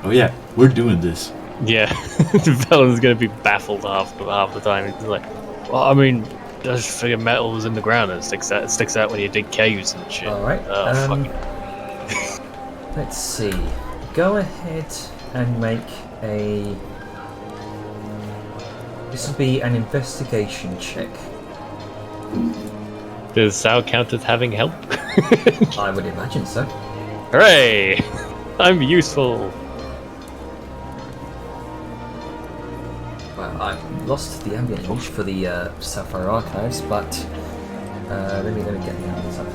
Oh yeah, we're doing this. Yeah, Vellum's gonna be baffled half the time. He's like, well, I mean, just figure metal was in the ground and it sticks out when you dig caves and shit. Alright, Oh, fuck. let's see. Go ahead and make a... This will be an investigation check. Does Sao count as having help? I would imagine so. Hooray! I'm useful! Well, I've lost the ambient image for the Sapphire Archives, but let me get the others up.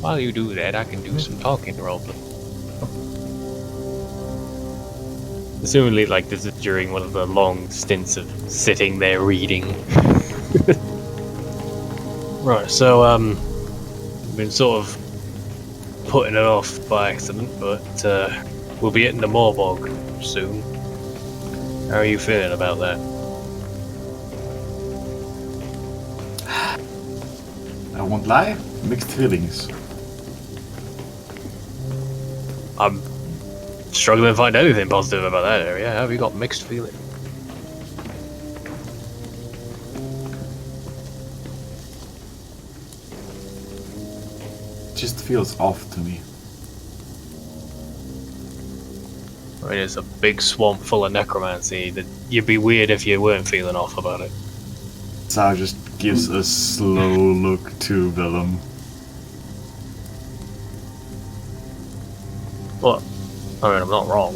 While you do that, I can do some talking roleplay. Assumingly, like, this is during one of the long stints of sitting there reading. Right, so, been sort of putting it off by accident, but, we'll be hitting the Morbog soon. How are you feeling about that? I won't lie, mixed feelings. I'm struggling to find anything positive about that area. Have you got mixed feelings? Just feels off to me. I mean, it's a big swamp full of necromancy. That you'd be weird if you weren't feeling off about it. Sao just gives a slow look to Vellum. What? I mean, I'm not wrong.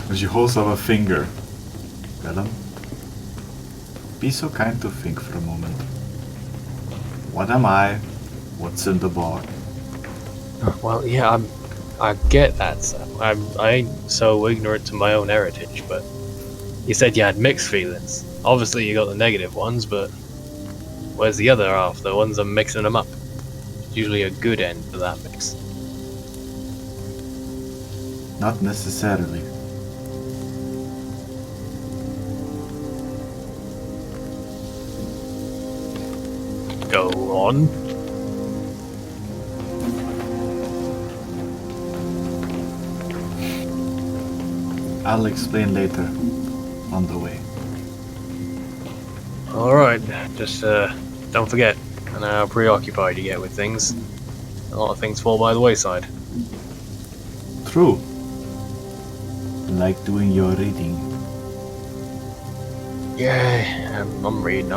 As you hold up a finger. Vellum? be so kind to think for a moment. What am I? What's in the bar? Well, yeah, I get that, Sam. I ain't so ignorant to my own heritage, but you said you had mixed feelings. Obviously, you got the negative ones, but where's the other half? The ones I'm mixing them up. Usually a good end to that mix. Not necessarily. Go on. I'll explain later, on the way. Alright, just don't forget how preoccupied you get with things. A lot of things fall by the wayside. True. Like doing your reading. Yeah, I'm reading.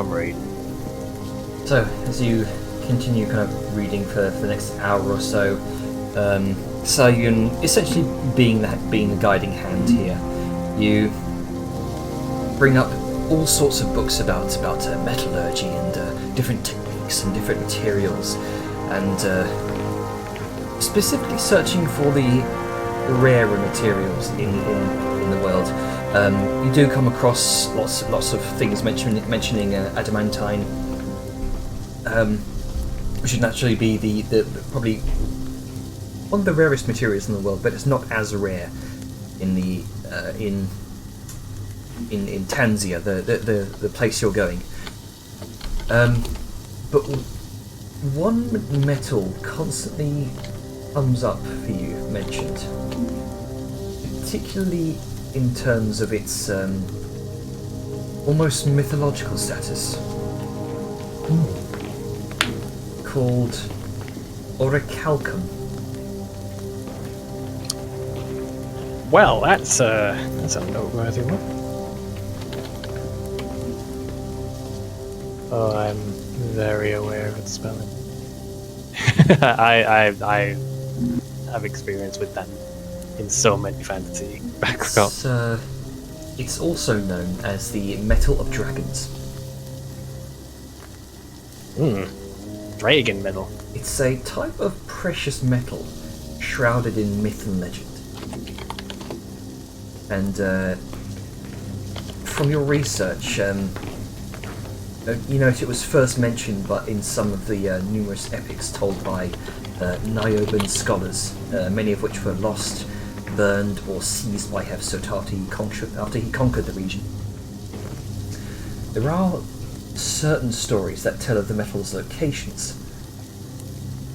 So, as you continue kind of reading for the next hour or so, Sayun essentially being the guiding hand here, you bring up all sorts of books about metallurgy and different techniques and different materials, and specifically searching for the rarer materials in the world. You do come across lots of things mentioning adamantine, which would naturally be the probably one of the rarest materials in the world, but it's not as rare in the in Tanzia, the place you're going. But one metal constantly comes up for you, mentioned, particularly in terms of its almost mythological status, called orichalcum. Well, that's a noteworthy one. Oh, I'm very aware of its spelling. I have experience with that in so many fantasy backgrounds. It's also known as the metal of dragons. Dragon metal. It's a type of precious metal shrouded in myth and legend. And from your research, you note it was first mentioned in some of the numerous epics told by Nioban scholars, many of which were lost, burned, or seized by Hefsotati after he conquered the region. There are certain stories that tell of the metal's locations.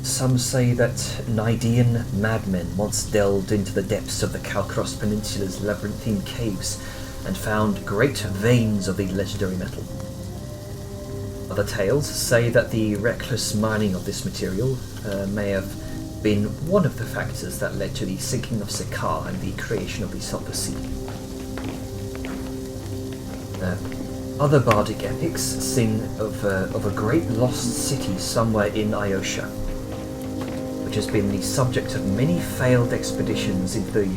Some say that Nidean madmen once delved into the depths of the Kalkros Peninsula's labyrinthine caves and found great veins of the legendary metal. Other tales say that the reckless mining of this material may have been one of the factors that led to the sinking of Sekar and the creation of the Sulphur Sea. Other bardic epics sing of a great lost city somewhere in Iosha, which has been the subject of many failed expeditions into the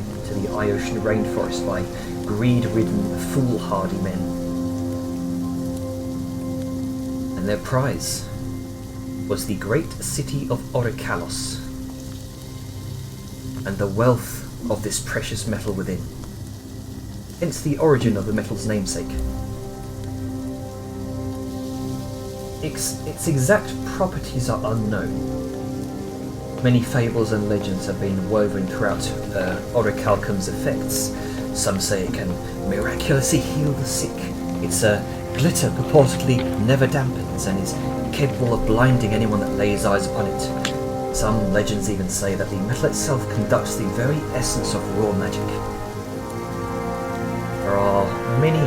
Ioshan rainforest by greed-ridden, foolhardy men. And their prize was the great city of Orikalos, and the wealth of this precious metal within. Hence the origin of the metal's namesake. Its exact properties are unknown. Many fables and legends have been woven throughout orichalcum's effects. Some say it can miraculously heal the sick. Its glitter purportedly never dampens and is capable of blinding anyone that lays eyes upon it. Some legends even say that the metal itself conducts the very essence of raw magic. There are many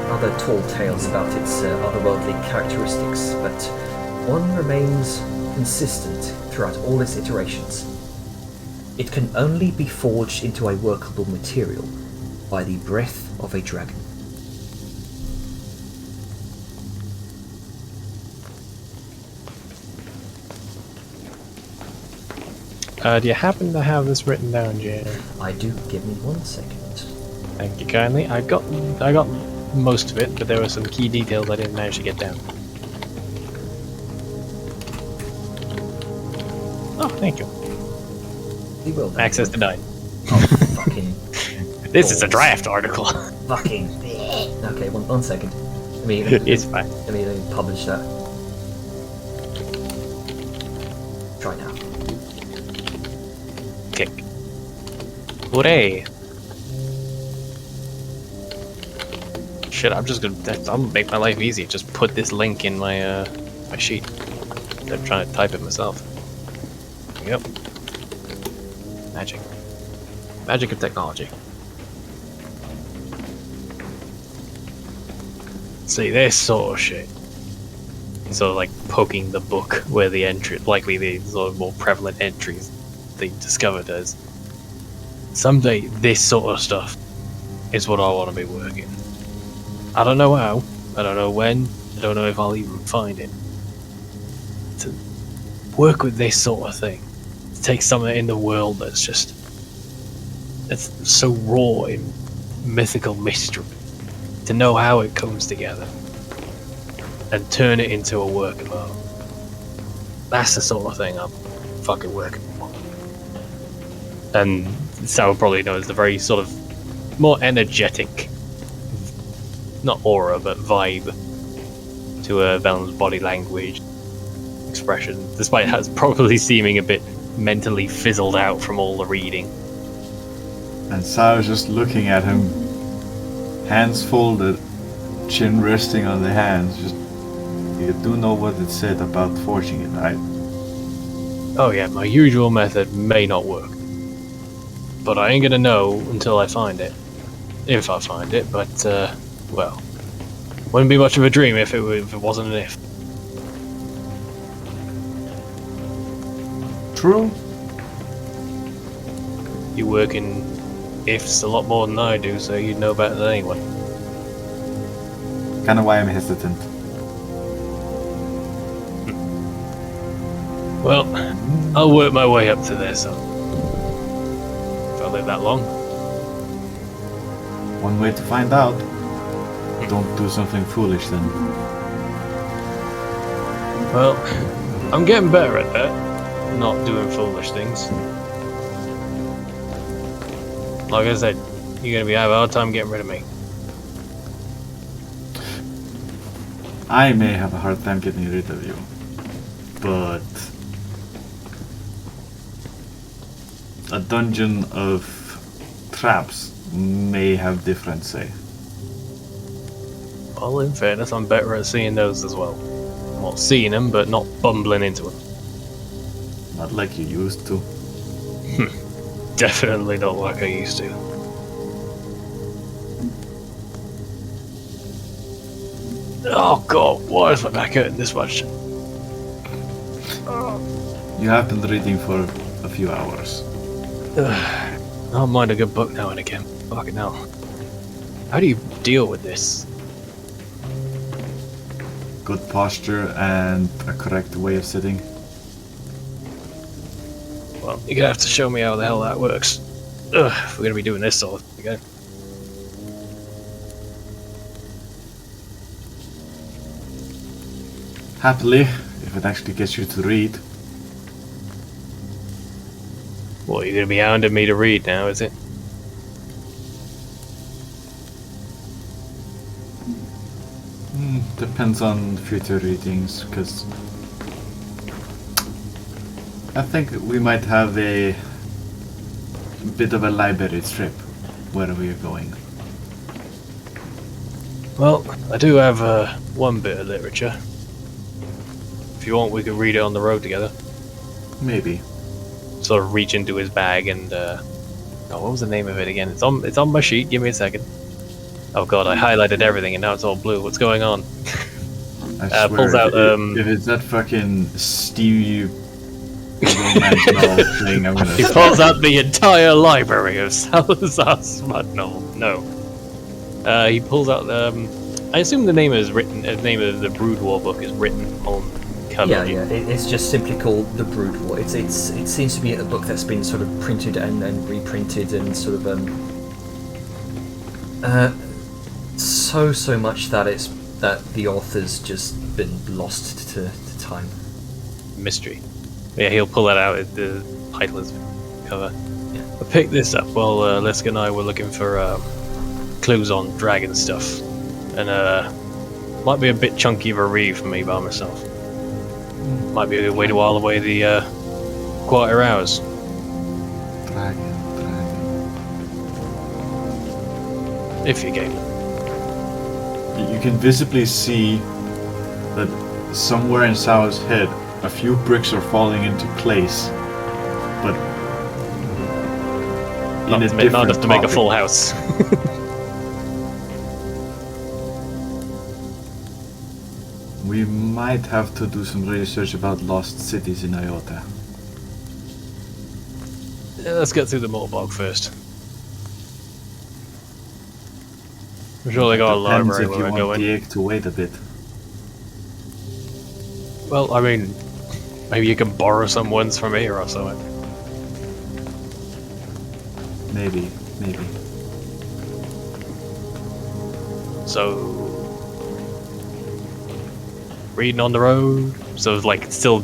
other tall tales about its otherworldly characteristics, but one remains consistent throughout all its iterations. It can only be forged into a workable material by the breath of a dragon. Do you happen to have this written down, Jay? I do. Give me 1 second. Thank you kindly. I got most of it, but there were some key details I didn't manage to get down. Oh, thank you. You will. then. Access denied. Oh, fucking. This is a draft article. Fucking. Okay, one second. Let me It's fine. let me publish that. Try now. Kick. Hooray! Shit, I'm gonna make my life easy. Just put this link in my my sheet. Instead of trying to type it myself. Yep. Magic. Magic of technology. See, this sort of shit. Sort of like poking the book where the likely the sort of more prevalent entries they discovered as. Someday, this sort of stuff is what I want to be working. I don't know how, I don't know when, I don't know if I'll even find it. To work with this sort of thing, to take something in the world that's so raw in mythical mystery, to know how it comes together, and turn it into a work of art. That's the sort of thing I'm fucking working for. And Sal probably knows the very sort of more energetic, not aura, but vibe to Velen's body language, expression, despite it probably seeming a bit mentally fizzled out from all the reading. And Sarah's just looking at him, hands folded, chin resting on the hands. Just, you do know what it said about forging it, right? Oh yeah, my usual method may not work. But I ain't gonna know until I find it. If I find it, but, well, wouldn't be much of a dream if it wasn't an if. True. You work in ifs a lot more than I do, so you'd know better than anyone. Kinda why I'm hesitant. Well, I'll work my way up to there, so if I live that long. One way to find out. Don't do something foolish then. Well, I'm getting better at that. Not doing foolish things. Like I said, you're gonna have a hard time getting rid of me. I may have a hard time getting rid of you, but a dungeon of traps may have different say. Well, in fairness, I'm better at seeing those as well. Well, seeing them, but not bumbling into them. Not like you used to. Definitely not like I used to. Oh god, why is my back hurting this much? You have been reading for a few hours. I don't mind a good book now and again. Fucking hell. How do you deal with this? Good posture and a correct way of sitting. Well, you're gonna have to show me how the hell that works. If we're gonna be doing this sort of thing again. Happily, if it actually gets you to read. Well, you're gonna be hounding me to read now, is it? Depends on future readings, because I think we might have a bit of a library trip where we are going. Well, I do have one bit of literature. If you want, we could read it on the road together. Maybe. Sort of reach into his bag and what was the name of it again? It's on my sheet. Give me a second. Oh god, I highlighted everything and now it's all blue. What's going on? I swear, pulls out if it's that fucking Steve romance novel thing, I'm gonna. He pulls out the entire library of Salazar smut novel. No. He pulls out I assume the name is written. The name of the Brood War book is written on cover. Yeah. It's just simply called The Brood War. It seems to be a book that's been sort of printed and reprinted and sort of so much that the author's just been lost to time. Mystery. Yeah, he'll pull that out at the title of the cover. Yeah. I picked this up while Liska and I were looking for clues on dragon stuff, and might be a bit chunky of a read for me by myself. Might be a good way to while away the quieter hours. Dragon. If you game. You can visibly see that somewhere in Sauer's head, a few bricks are falling into place, but Not enough to make a full house. We might have to do some research about lost cities in Iota. Yeah, let's get through the Motorbog first. I'm sure they got a library Depends if where you we're want going. the egg to wait a bit. Well, I mean, maybe you can borrow some ones from here or something. Maybe. So, reading on the road. So, like, still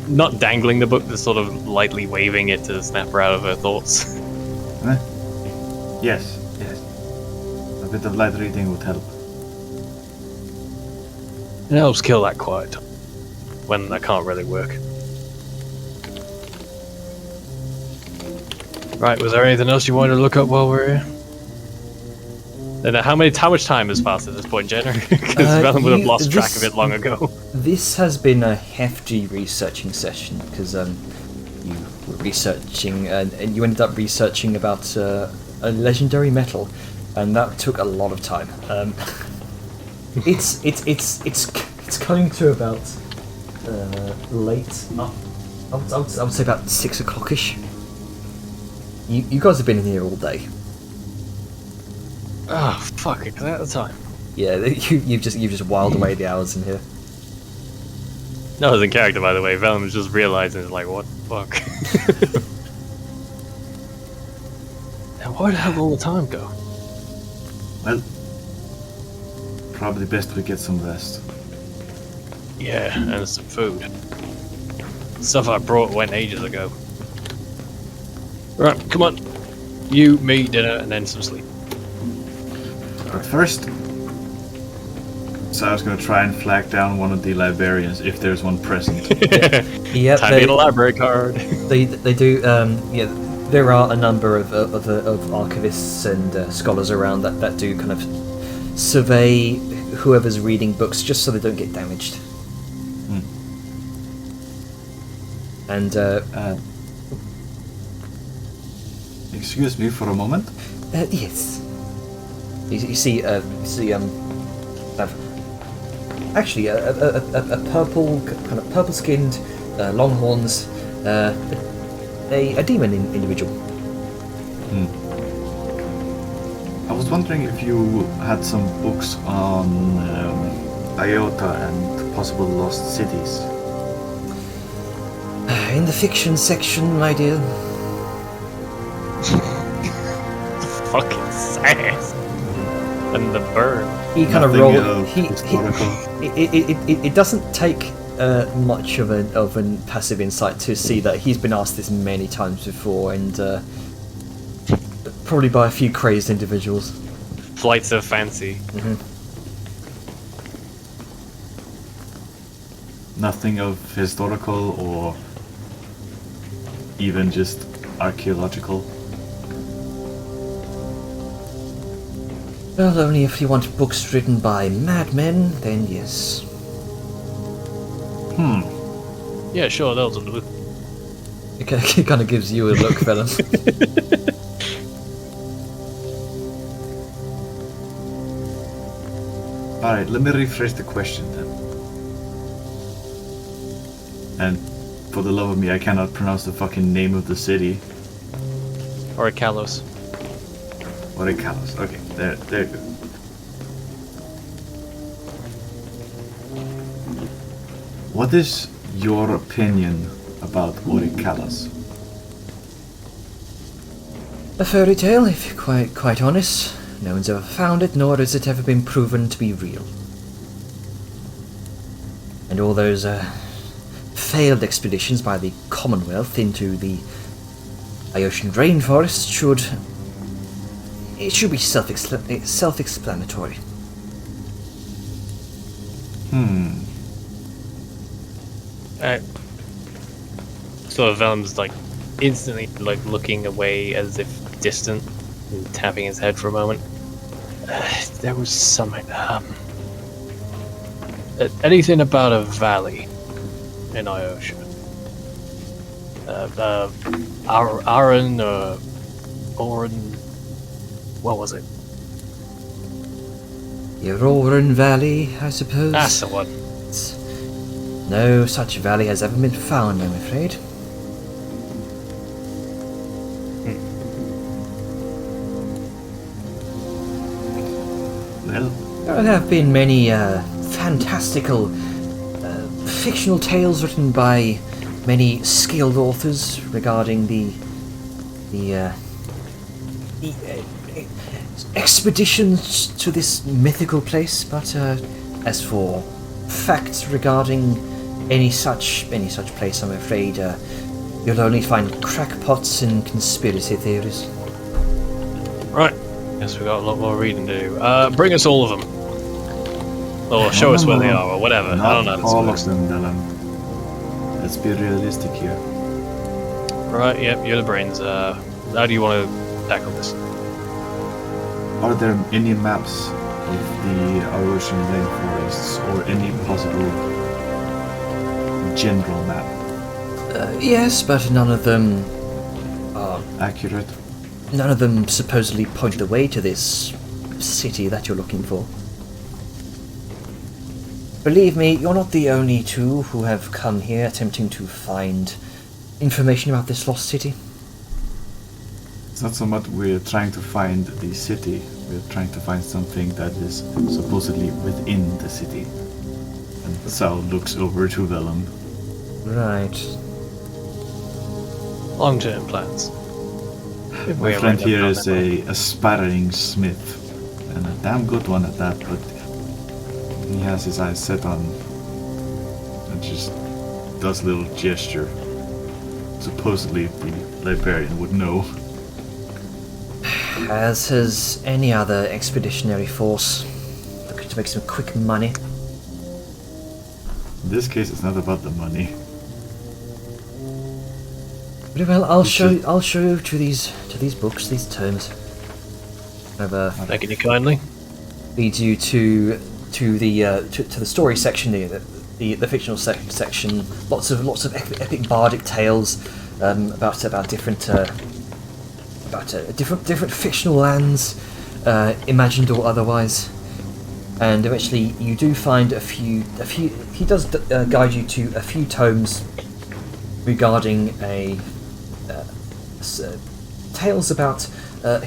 not dangling the book, just sort of lightly waving it to snap her out of her thoughts. Huh? Yes. A bit of light reading would help. It helps kill that quiet time when that can't really work. Right, was there anything else you wanted to look up while we're here? And how much time has passed at this point, Jenner? Because Velen would have lost track of it long ago. This has been a hefty researching session because you were researching and you ended up researching about a legendary metal, and that took a lot of time. It's coming to about late. I would say about 6 o'clock-ish. You guys have been in here all day. Oh fuck! It's out of time. Yeah, you've just wiled away the hours in here. No, as in character, by the way, Velen was just realizing, it's like, what the fuck? Now, where the hell did all the time go? Well, probably best we get some rest. Yeah, and some food. Stuff I brought went ages ago. Right, come on. You, me, dinner, and then some sleep. But first, so I was going to try and flag down one of the librarians if there's one present. Yeah, Time to get a library card. They do. Yeah, there are a number of archivists and scholars around that do kind of survey whoever's reading books just so they don't get damaged. And excuse me for a moment. yes, you see actually a purple kind of purple-skinned, long horns, a demon individual. I was wondering if you had some books on Iota and possible lost cities. In the fiction section, my dear. Fucking sass. And the bird. He kind of Nothing rolled. historical. It doesn't take much of an passive insight to see that he's been asked this many times before, and probably by a few crazed individuals. Flights of fancy. Nothing of historical or even just archaeological. Well, only if you want books written by madmen, then yes. Yeah, sure, those will do. It kind of gives you a look, Velen. Alright, let me rephrase the question then. And for the love of me, I cannot pronounce the fucking name of the city. Or a Kalos. Orikalos. Okay, there you go. What is your opinion about Orikalos? A fairy tale, if you're quite honest. No one's ever found it, nor has it ever been proven to be real. And all those failed expeditions by the Commonwealth into the Ionian rainforest should be self-explanatory. So Velm's like instantly like looking away as if distant and tapping his head for a moment. There was some anything about a valley in Iosha. Aaron or Oren, what was it? The Auroran Valley, I suppose. That's the one. No such valley has ever been found, I'm afraid. Well, There have been many fantastical fictional tales written by many skilled authors regarding the expeditions to this mythical place, but as for facts regarding any such place, I'm afraid you'll only find crackpots and conspiracy theories. Right. Guess we got a lot more reading to do. Bring us all of them. Or show us where they are, or whatever. I don't know. Not all of them, Dylan. Let's be realistic here. Right, yep, you're the brains. How do you want to tackle this? Are there any maps of the Ionian rainforests, or any possible general map? Yes, but none of them Accurate? None of them supposedly point the way to this city that you're looking for. Believe me, you're not the only two who have come here attempting to find information about this lost city. It's not so much we're trying to find the city, we're trying to find something that is supposedly within the city. And Sal looks over to Vellum. Right. Long-term plans. If we My ever friend end up here down is that way. a sparring smith, and a damn good one at that, but he has his eyes set on and just does a little gesture. Supposedly the librarian would know. As has any other expeditionary force looking to make some quick money. In this case, it's not about the money. Very well, I'll show you to these books, these tomes. Thanking you kindly. Leads you to the story section, the fictional section. Lots of epic bardic tales about different fictional lands, imagined or otherwise. And eventually, you do find a few. He does guide you to a few tomes regarding tales about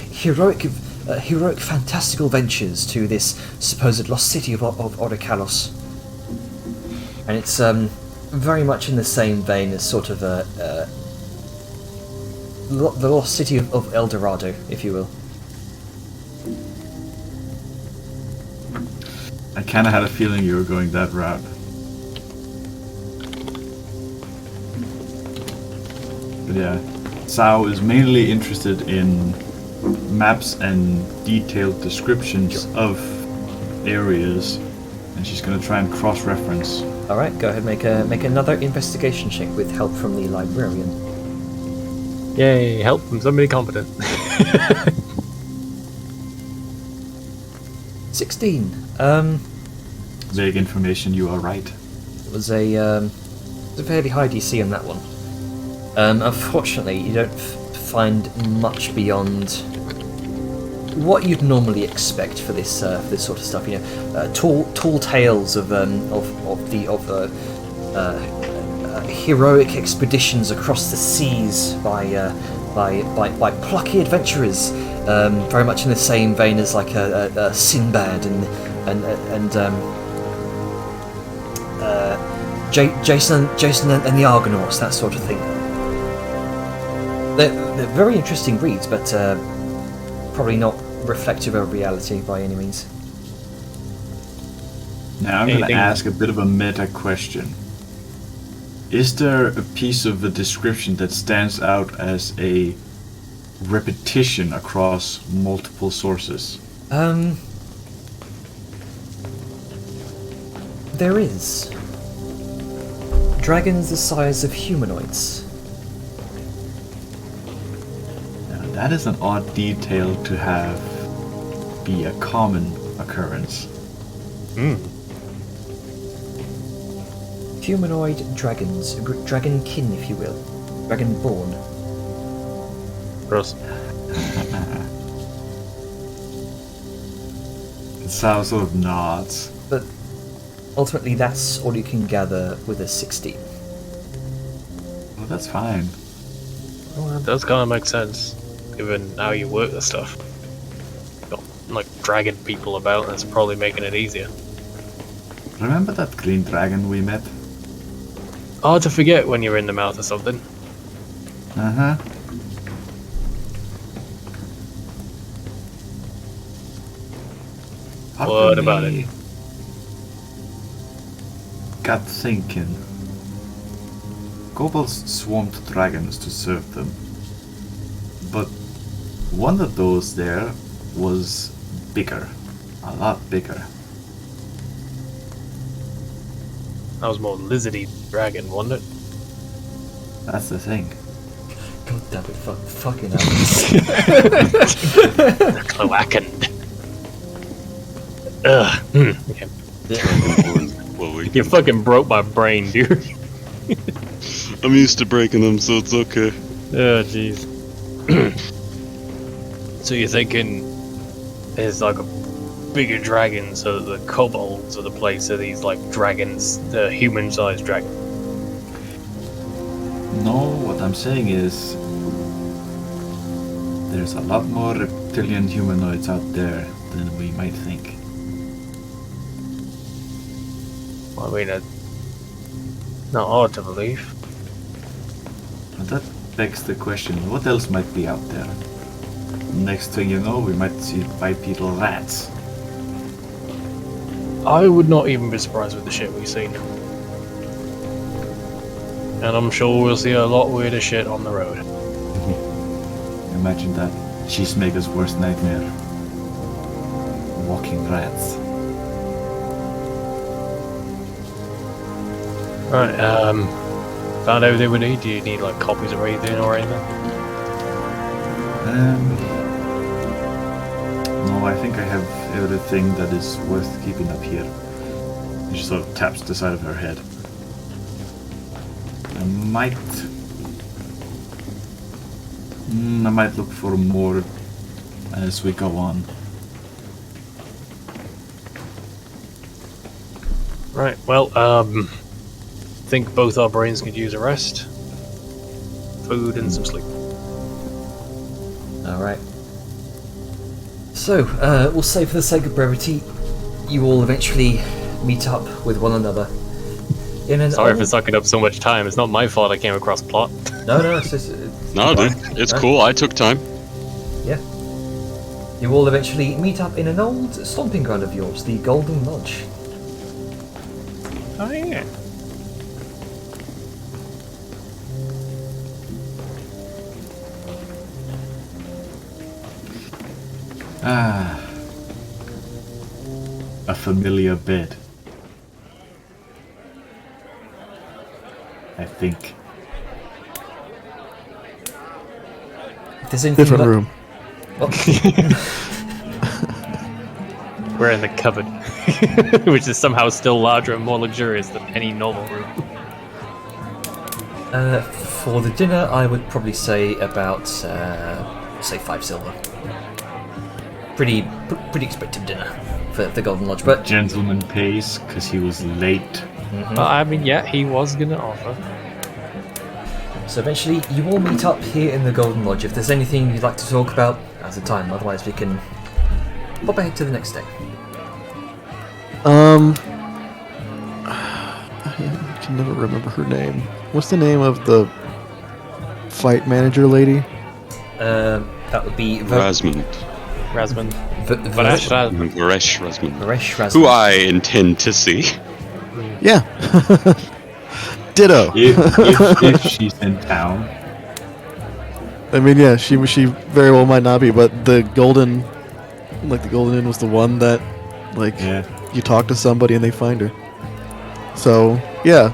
heroic fantastical ventures to this supposed lost city of Orikalos. And it's very much in the same vein as sort of the lost city of El Dorado, if you will. I kinda had a feeling you were going that route. But yeah, Sao is mainly interested in maps and detailed descriptions of areas, and she's gonna try and cross-reference. All right, go ahead, make another investigation check with help from the librarian. Yay, help from somebody competent. 16. Vague information, you are right. It was a fairly high DC on that one. Unfortunately, you don't find much beyond what you'd normally expect for this sort of stuff. You know, tall tales of heroic expeditions across the seas by plucky adventurers, very much in the same vein as like a Sinbad and Jason and the Argonauts, that sort of thing. They're very interesting reads, but probably not reflective of reality by any means. Now I'm going to Anything- ask a bit of a meta question. Is there a piece of the description that stands out as a repetition across multiple sources? There is. Dragons the size of humanoids. Now, that is an odd detail to have be a common occurrence. Humanoid dragons. Dragonkin, if you will. Dragonborn. Gross. It sounds sort of nods. But ultimately, that's all you can gather with a 16. Well, that's fine. Well, that does kind of make sense, given how you work the stuff. Got, like, dragging people about, that's probably making it easier. Remember that green dragon we met? Hard to forget when you're in the mouth of something. Uh-huh. What about it? Got thinking. Kobolds swarmed dragons to serve them. But one of those there was bigger. A lot bigger. That was more lizardy dragon, wasn't it? That's the thing. God damn it, fucking hell. Cloakened. Ugh. Okay. Well, You fucking broke my brain, dude. I'm used to breaking them, so it's okay. Oh, jeez. So you're thinking there's like a bigger dragon, so that the kobolds are the place of these like dragons, the human-sized dragon. No, what I'm saying is there's a lot more reptilian humanoids out there than we might think. Well, I mean, it's not hard to believe. But that begs the question, what else might be out there? Next thing you know, we might see bipedal rats. I would not even be surprised with the shit we've seen. And I'm sure we'll see a lot weirder shit on the road. Imagine that. Cheesemaker's worst nightmare. Walking rats. Right, found everything we need. Do you need like copies of anything or anything? No, I think I have everything that is worth keeping up here. She sort of taps the side of her head. I might look for more as we go on. Right, well, think both our brains could use a rest. Food and some sleep. Alright. So, we'll say for the sake of brevity, you all eventually meet up with one another. In an Sorry for sucking up so much time. It's not my fault I came across plot. No, it's just... No, dude, it's cool. I took time. Yeah. You all eventually meet up in an old stomping ground of yours, the Golden Lodge. Oh, yeah. Ah. A familiar bed. I think. If there's anything Different that- room. Oh, We're in the cupboard, which is somehow still larger and more luxurious than any normal room. for the dinner, I would probably say about, say 5 silver. Pretty expensive dinner for the Golden Lodge, but Gentleman pays because he was late. Well, I mean, yeah, he was gonna offer. so eventually you all meet up here in the Golden Lodge. If there's anything you'd like to talk about, now's the time. Otherwise, we can pop ahead to the next day. I can never remember her name. What's the name of the fight manager lady? That would be Rasmund. Rasmus. Varesh Varesh Rasmus. Rasmus. Who I intend to see. Yeah. Ditto. If she's in town. I mean, yeah, she very well might not be, but the Golden Inn was the one that, like, you talk to somebody and they find her. So, yeah.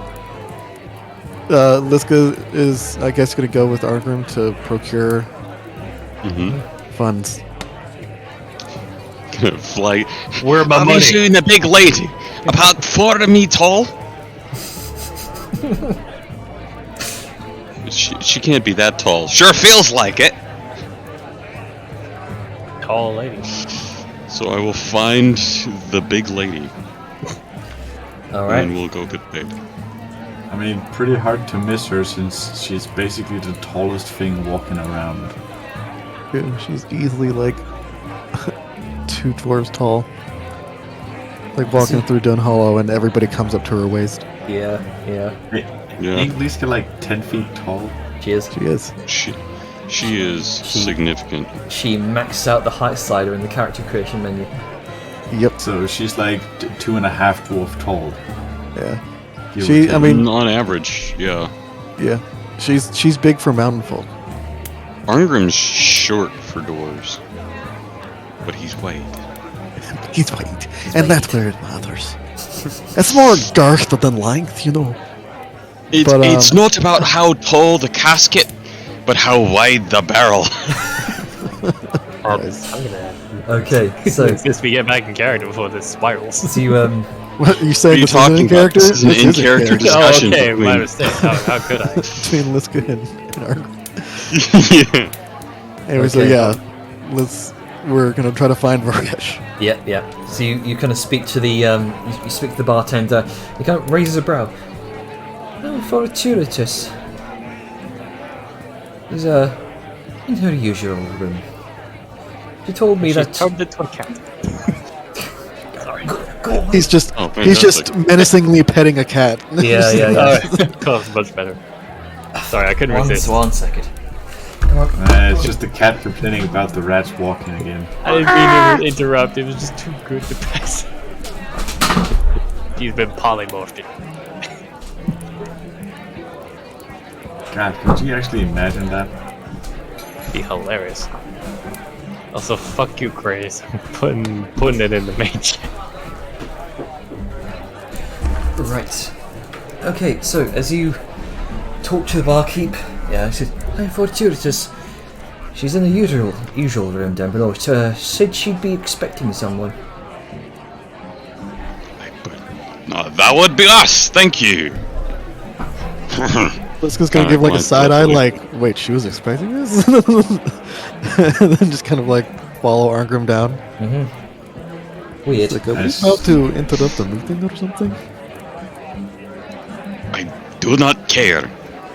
Liska is, I guess, going to go with Argrim to procure funds. Gonna fly. Where my Have money? you seen the big lady? About 4 me tall? She can't be that tall. Sure feels like it. Tall lady. So I will find the big lady. Alright. And we'll go get paid. I mean, pretty hard to miss her since she's basically the tallest thing walking around. Yeah, she's easily, like, 2 dwarves tall. Like, walking through Dunhollow and everybody comes up to her waist. Yeah. Ain't Liska like 10 feet tall? She is. She is. She is significant. She maxed out the height slider in the character creation menu. Yep. So she's like 2.5 dwarf tall. Yeah. Give or I mean, on average, yeah. yeah. She's big for mountain folk. Arngrim's short for dwarves, but he's white. He's white, and that's where it matters. It's more girth than length, you know. It's not about how tall the casket, but how wide the barrel. Nice. I'm gonna. Okay, so Since we get back in character before this spirals. so you What you saying? What are you this isn't talking in about? character? This is an This in-character character. Oh, discussion okay, between- my mistake. How could I? Between Liska and Argrim. Yeah. Anyway, so Okay. yeah, we're gonna try to find Varesh. Yeah. So you kind of speak to the you speak to the bartender. He kind of raises a brow. Oh, fortuitous. He's in her usual room. She told me She that. turned into a cat. Sorry. He's just Oh, he's just fantastic. menacingly petting a cat. Yeah. Oh, much better. Sorry, I couldn't resist. One second. It's just the cat complaining about the rats walking again. I didn't mean to interrupt. It was just too good to pass. He's been polymorphed. God, could you actually imagine that? Be hilarious. Also, fuck you, Craze. Putting it in the main chat. Right. Okay, so as you talk to the barkeep, yeah, he said, "Hey, fortuitous. She's in the usual room down below. Said she'd be expecting someone." That would be us. Thank you. Liska's gonna give like a side eye, like, wait, she was expecting this, and then just kind of like follow Arngrim down. Weird. Like, are we Nice. about to interrupt the meeting or something? I do not care.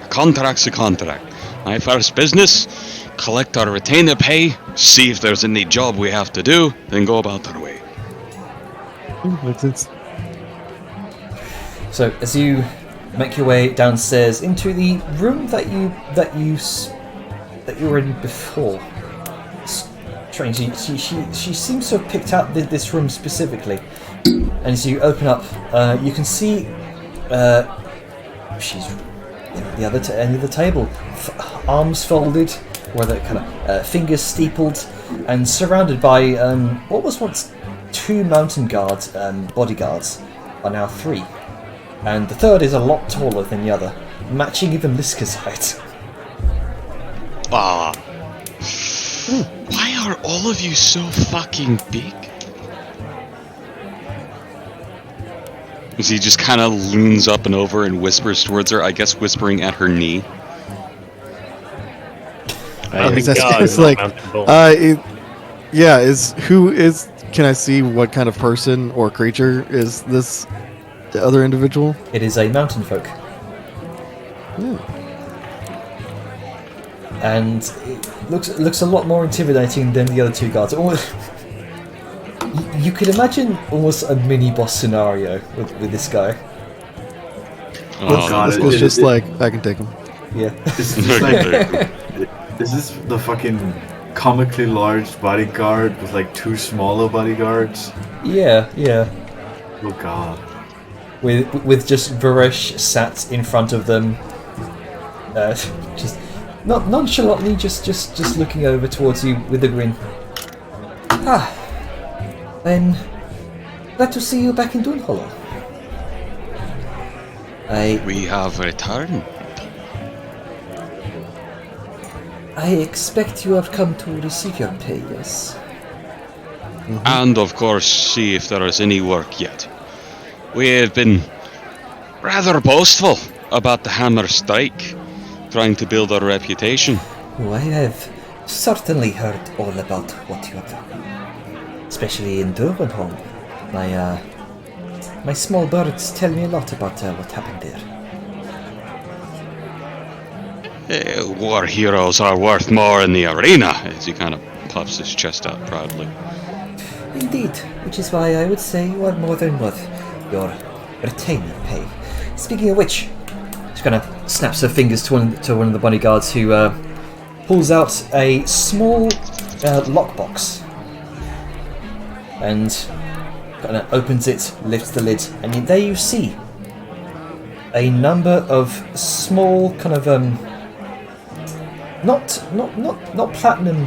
A contract's a contract. My first business, collect our retainer pay, see if there's any job we have to do, then go about our way. Makes sense. So as you make your way downstairs into the room that you were in before. Strange. She seems to have picked out this room specifically. And as you open up, you can see she's at the other end of the table, arms folded, or the kind of fingers steepled, and surrounded by what was once 2 mountain guards, bodyguards, are now 3. And the third is a lot taller than the other, matching even Liska's height. Ah. Why are all of you so fucking big? As he just kind of leans up and over and whispers towards her, I guess whispering at her knee. It's like, can I see what kind of person or creature is this other individual? It is a mountain folk. And it looks a lot more intimidating than the other 2 guards. You could imagine almost a mini boss scenario with this guy. Oh, God, This was just like, I can take him. Yeah. Is this like, is this the fucking comically large bodyguard with like 2 smaller bodyguards. Yeah. Oh god. With just Varesh sat in front of them, just not nonchalantly, just looking over towards you with a grin. I'm glad to see you back in Druvenholme. We have returned. I expect you have come to receive your pay, yes? And of course, see if there is any work yet. We have been rather boastful about the hammer strike, trying to build our reputation. Oh, I have certainly heard all about what you have done, especially in Druvenholme. My small birds tell me a lot about what happened there. War heroes are worth more in the arena, as he kind of puffs his chest out proudly. Indeed, which is why I would say you are more than worth your retainer pay. Speaking of which, she kind of snaps her fingers to one of the bodyguards who pulls out a small lockbox and kind of opens it, lifts the lid, and there you see a number of small kind of not platinum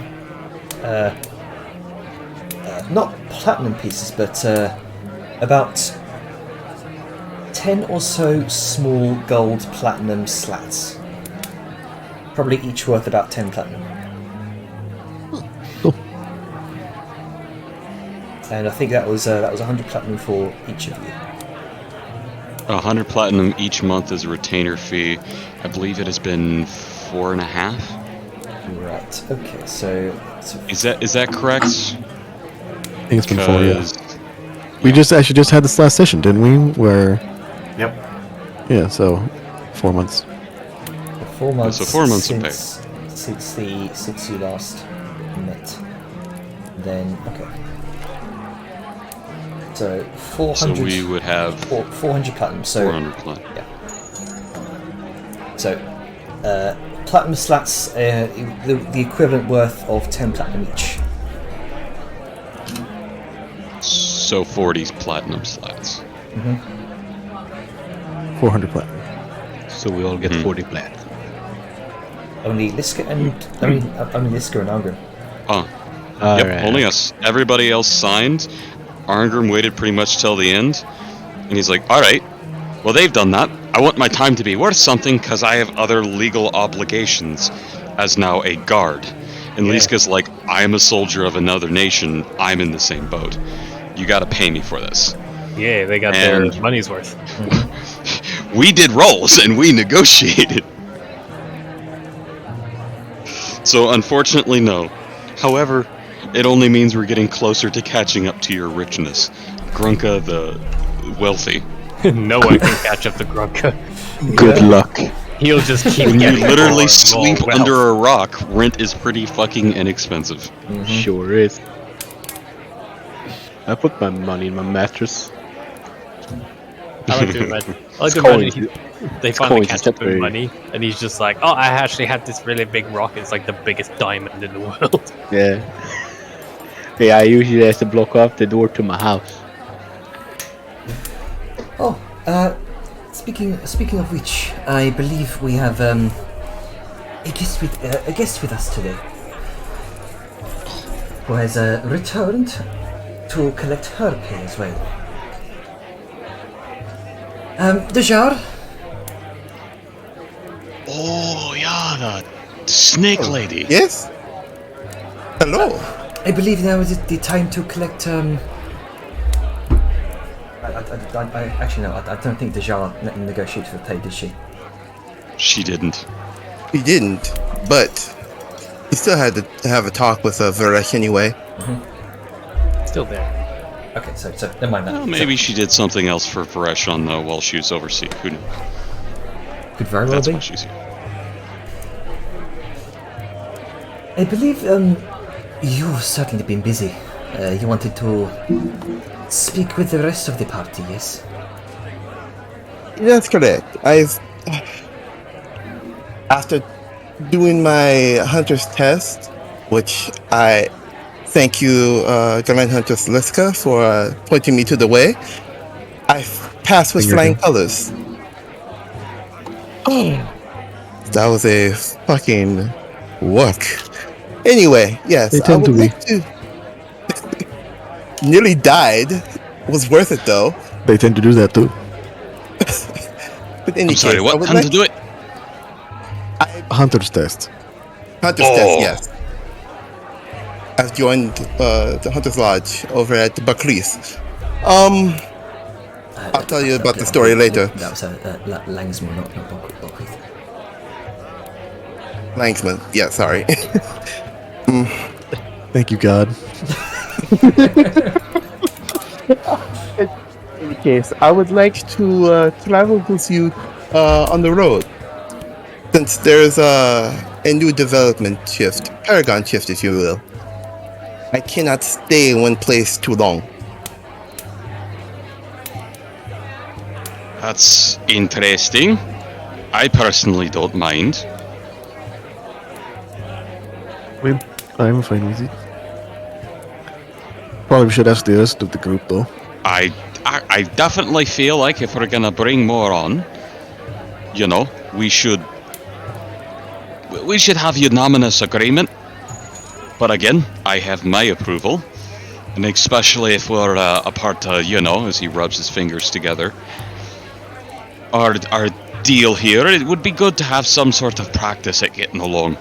not platinum pieces, but about 10 or so small gold platinum slats, probably each worth about 10 platinum. Cool. And I think that was 100 platinum for each of you. 100 platinum each month is a retainer fee. I believe it has been 4.5. Right. Okay. So Is that correct? I think it's been 4, yeah. 'Cause- We just had this last session, didn't we? Where, Yep. yeah, so 4 months. 4 months. So 4 months of pay. Since you last met. Then okay. So 400. So we would have 400 platinum. So 400 platinum. yeah. So platinum slats, the equivalent worth of 10 platinum each. So 40's platinum slats. 400 platinum. So we all get 40 plat. Only Liska and only Liska and Angrim. Huh. All Yep, right. only us. Everybody else signed. Arngrim waited pretty much till the end. And he's like, alright, well they've done that. I want my time to be worth something because I have other legal obligations as now a guard. And Yeah. Liska's like, I am a soldier of another nation. I'm in the same boat. You gotta pay me for this. Yeah, they got And- their money's worth. We did rolls and we negotiated. So unfortunately, no. However, it only means we're getting closer to catching up to your richness. Grunka the wealthy. No one can catch up to Grunka. Good luck. He'll just keep When you getting literally more and sleep more wealth. under a rock, rent is pretty fucking inexpensive. Sure is. I put my money in my mattress. I like to imagine. I like to coins. imagine they It's finally coins, catch it's up with very- money, and he's just like, "Oh, I actually had this really big rock. It's like the biggest diamond in the world." Yeah. Yeah, I usually have to block off the door to my house. Oh, speaking of which, I believe we have a guest with us today, who has returned to collect her pay as well. Dejar, Oh, yeah, the snake lady. Yes? Hello. I believe now is the time to collect. Actually, no, I don't think Dejar negotiated for pay, did she? She didn't. He didn't, but he still had to have a talk with Varesh anyway. Still there. Okay, so never mind that. Well, maybe she did something else for Varesh on the while she was overseas. Who knows? Could very well That's be. why she's here. I believe you've certainly been busy. You wanted to speak with the rest of the party, yes? That's correct. After doing my hunter's test, which I thank you, Grand Huntress Liska, for pointing me to the way. I passed with flying colors. That was a fucking work. Anyway, yes, They tend I would to be. like to. Nearly died. Was worth it though. They tend to do that too. But in any I'm sorry, case, I what? would Time like to do it? Hunter's test. Hunter's Test, yes. I've joined the Hunter's Lodge over at Buckley's. I'll tell you about the story later. That was Langsman, not Buckley. Langsman, yeah, sorry. Thank you, God. In any case, I would like to travel with you on the road. Since there's a new development shift, Paragon shift, if you will. I cannot stay in one place too long. That's interesting. I personally don't mind. I'm fine with it. Probably should ask the rest of the group, though. I definitely feel like if we're gonna bring more on, you know, we should have unanimous agreement. But again, I have my approval, and especially if we're a part of, you know, as he rubs his fingers together, our deal here, it would be good to have some sort of practice at getting along.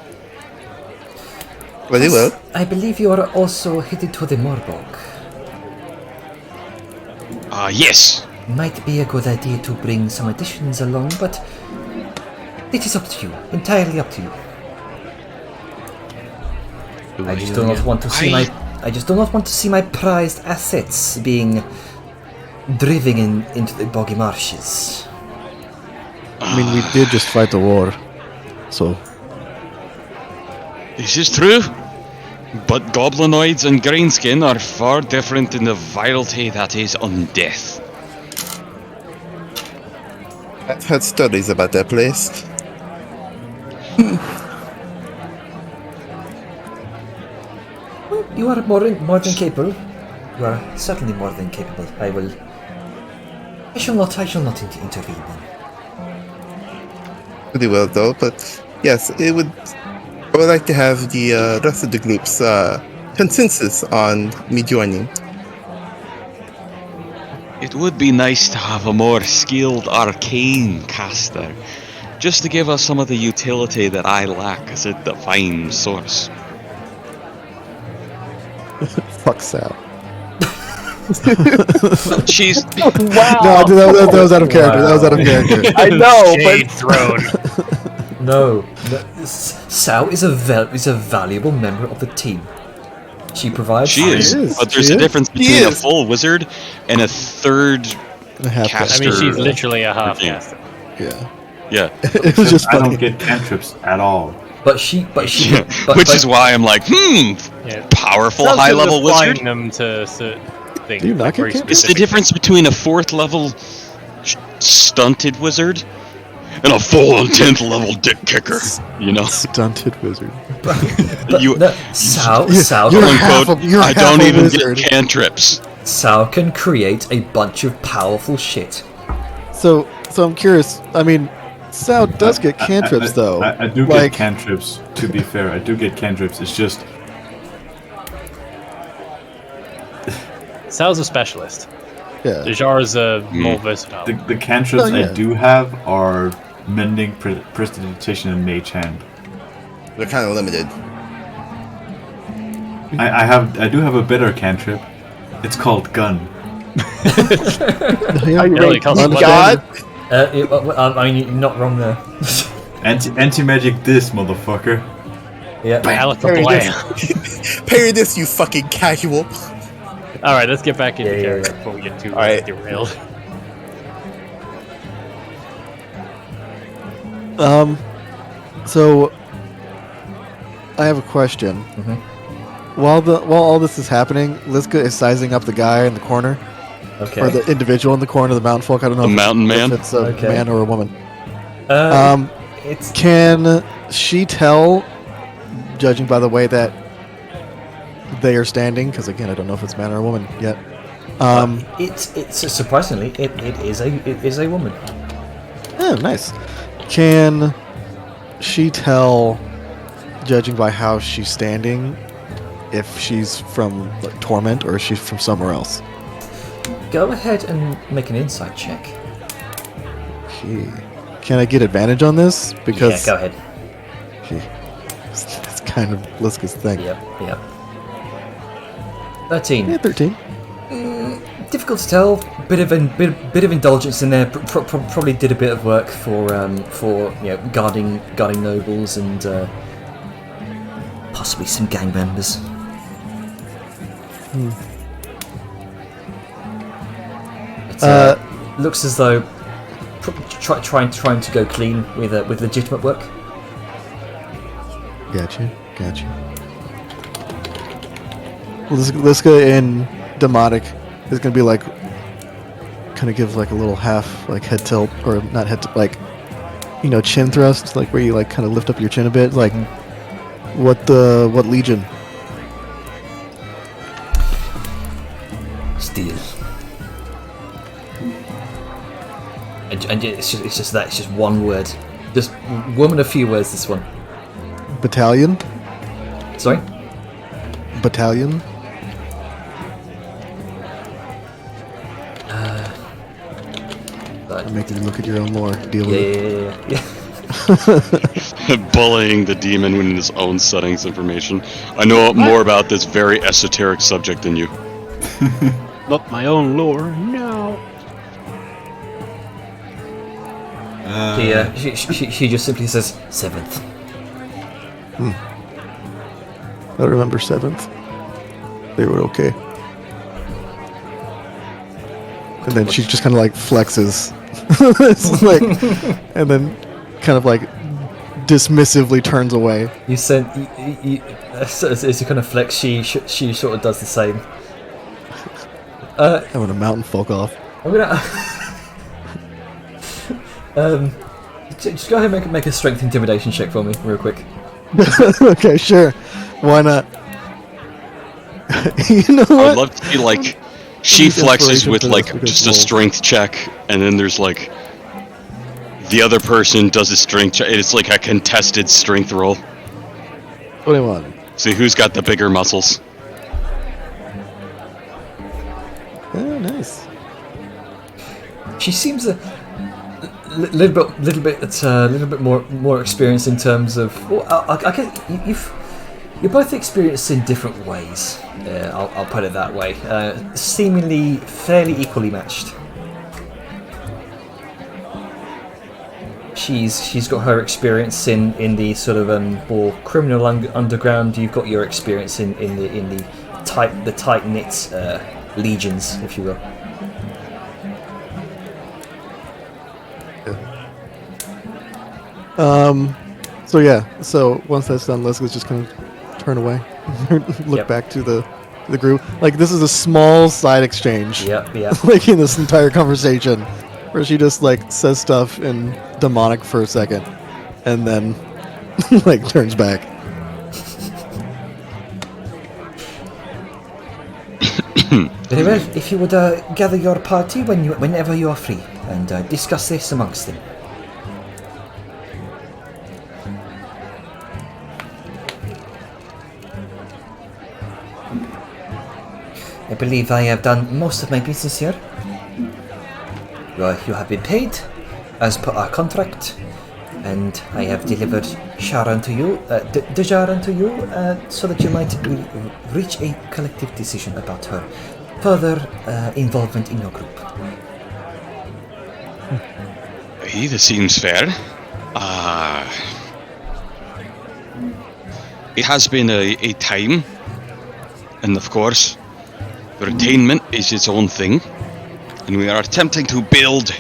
Very well. I believe you are also headed to the Morbog. Yes. Might be a good idea to bring some additions along, but it is up to you. Entirely up to you. I just do not want to see my prized assets being driven into the boggy marshes. I mean, we did just fight the war, so... This is true, but goblinoids and greenskin are far different in the virility that is undeath. I've heard stories about that place. You are more than capable. You are certainly more than capable. I shall not intervene then. Pretty well though, but yes, I would like to have the rest of the group's consensus on me joining. It would be nice to have a more skilled arcane caster, just to give us some of the utility that I lack as a divine source. Fuck Sal. She's No, that was out of character. That was out of character. I know, Shade thrown. No, Sao is a valuable member of the team. She provides. She is, but there's a difference between a full wizard and a third caster. I mean, she's literally a half caster. Yeah. It was just I funny. don't get cantrips at all. Which is why I'm like, powerful Sounds high like level we're applying wizard. them to certain things. Do you not like get very cantrips? It's the specific. difference between a 4th level stunted wizard and a full on 10th level dick kicker. You know, Stunted wizard. Sao You're I half don't a even wizard. get cantrips. Sao can create a bunch of powerful shit. So I'm curious. I mean, Sal does get cantrips, though. I do Like- get cantrips, to be fair. I do get cantrips. It's just... Sal's a specialist. Yeah. Jars are more versatile. The cantrips Oh, yeah. I do have are Mending, Prestidigitation, and Mage Hand. They're kind of limited. I do have a better cantrip. It's called Gun. Yeah, Really costs money. God, I mean, you're not wrong there. Anti-magic this, motherfucker. Yeah. Alec Parry Blam. parry this, you fucking casual. Alright, let's get back into Yeah. character before we get too Alright. derailed. So I have a question. While all this is happening, Liska is sizing up the guy in the corner, Okay. or the individual in the corner, the mountain folk. I don't know The mountain man? if it's a Okay. man or a woman. It's Can she tell, judging by the way that they are standing, because again, I don't know if it's man or a woman yet. It's surprisingly it is a woman. Oh, nice. Can she tell, judging by how she's standing, if she's from like, Torment or if she's from somewhere else? Go ahead and make an insight check. Okay. Can I get advantage on this? Because yeah, go ahead. It's kind of Liska's thing. Yep. 13. Yeah, 13. Difficult to tell. Bit of indulgence in there. Probably did a bit of work for guarding nobles and possibly some gang members. But, looks as though trying to go clean with legitimate work. Gotcha. Well, Liska in Demotic is gonna be like, kind of give like a little half like head tilt, or not head tilt, like, chin thrust, like where you like kind of lift up your chin a bit, like what legion? Steel. And it's just one word. Just woman, a few words. This one. Battalion. Sorry. Battalion. I'm making you look at your own lore. Deal with it. Yeah. Bullying the demon in his own settings information. I know more about this very esoteric subject than you. Not my own lore. No. She just simply says 7th. I remember 7th. They were okay. And then she just kind of like flexes. It's like, and then kind of like dismissively turns away. You said as you kind of flex, she sort of does the same. I'm gonna mountain folk off. I'm gonna just go ahead and make a strength intimidation check for me, real quick. Okay, sure. Why not? You know what? I'd love to see like she flexes with like just a strength check, and then there's like the other person does a strength check. It's like a contested strength roll. 21. See who's got the bigger muscles. Oh, nice. She seems a little bit more experienced in terms of. Well, I guess you're both experienced in different ways. I'll put it that way. Seemingly fairly equally matched. She's got her experience in the sort of more criminal underground. You've got your experience in the tight knit legions, if you will. So once that's done, Liska's just gonna turn away, look back to the group. Like, this is a small side exchange. Yep. Like in this entire conversation, where she just like says stuff in demonic for a second, and then like turns back. Very well. If you would gather your party whenever you are free and discuss this amongst them. I believe I have done most of my business here. You have been paid as per our contract, and I have delivered Sharon to you, Dejaran to you, so that you might reach a collective decision about her further involvement in your group. This seems fair. It has been a time, and of course, retainment is its own thing, and we are attempting to build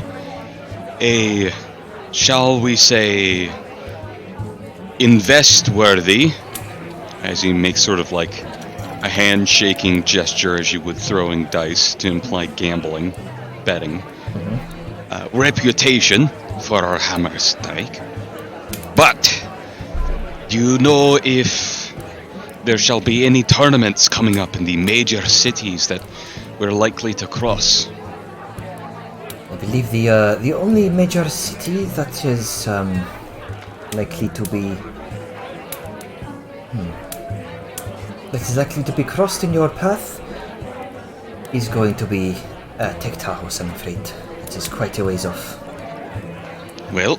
a, shall we say, invest-worthy, as he makes sort of like a hand-shaking gesture as you would throwing dice to imply gambling, betting, reputation for our Hammerhurst strike. But do you know if there shall be any tournaments coming up in the major cities that we're likely to cross. I believe the only major city that is likely to be crossed in your path is going to be Tektahos, I'm afraid. It is quite a ways off. Well,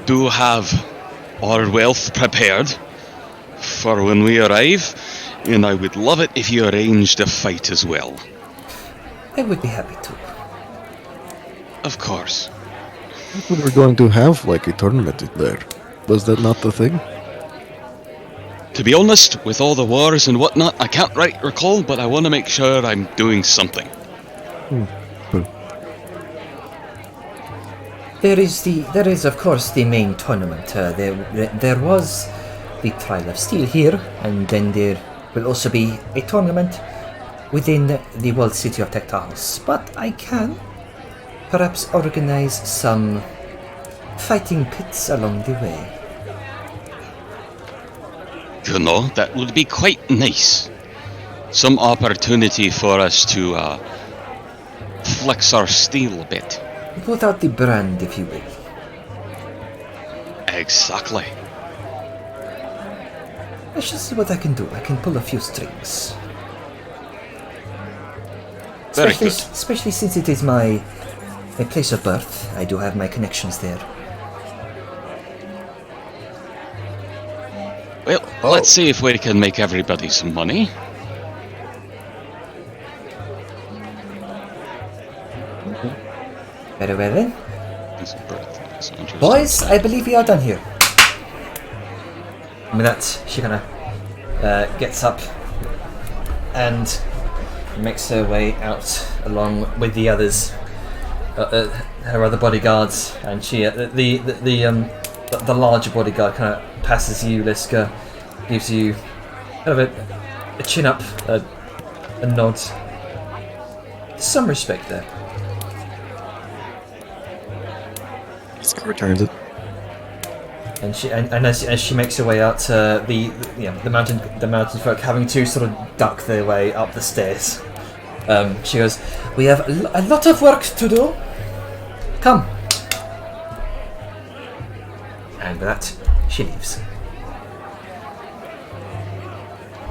do have our wealth prepared for when we arrive, and I would love it if you arranged a fight as well. I would be happy to. Of course. I thought we were going to have like a tournament there. Was that not the thing? To be honest, with all the wars and whatnot, I can't recall, but I want to make sure I'm doing something. There is of course the main tournament. There was the Trial of Steel here, and then there will also be a tournament within the world city of Tektahos. But I can perhaps organize some fighting pits along the way. You know, that would be quite nice. Some opportunity for us to flex our steel a bit. Put out the brand, if you will. Exactly. I shall see what I can do. I can pull a few strings. Very good. Especially since it is my place of birth. I do have my connections there. Well, let's see if we can make everybody some money. Very well then. His birthday is interesting. Boys, I believe we are done here. With that, she kind of gets up and makes her way out along with the others, her other bodyguards, and she the larger bodyguard kind of passes you, Liska, gives you kind of a chin up, a nod. Some respect there. Liska returns it. And she as she makes her way out, the mountain folk having to sort of duck their way up the stairs. She goes, "We have a lot of work to do. Come." And with that, she leaves.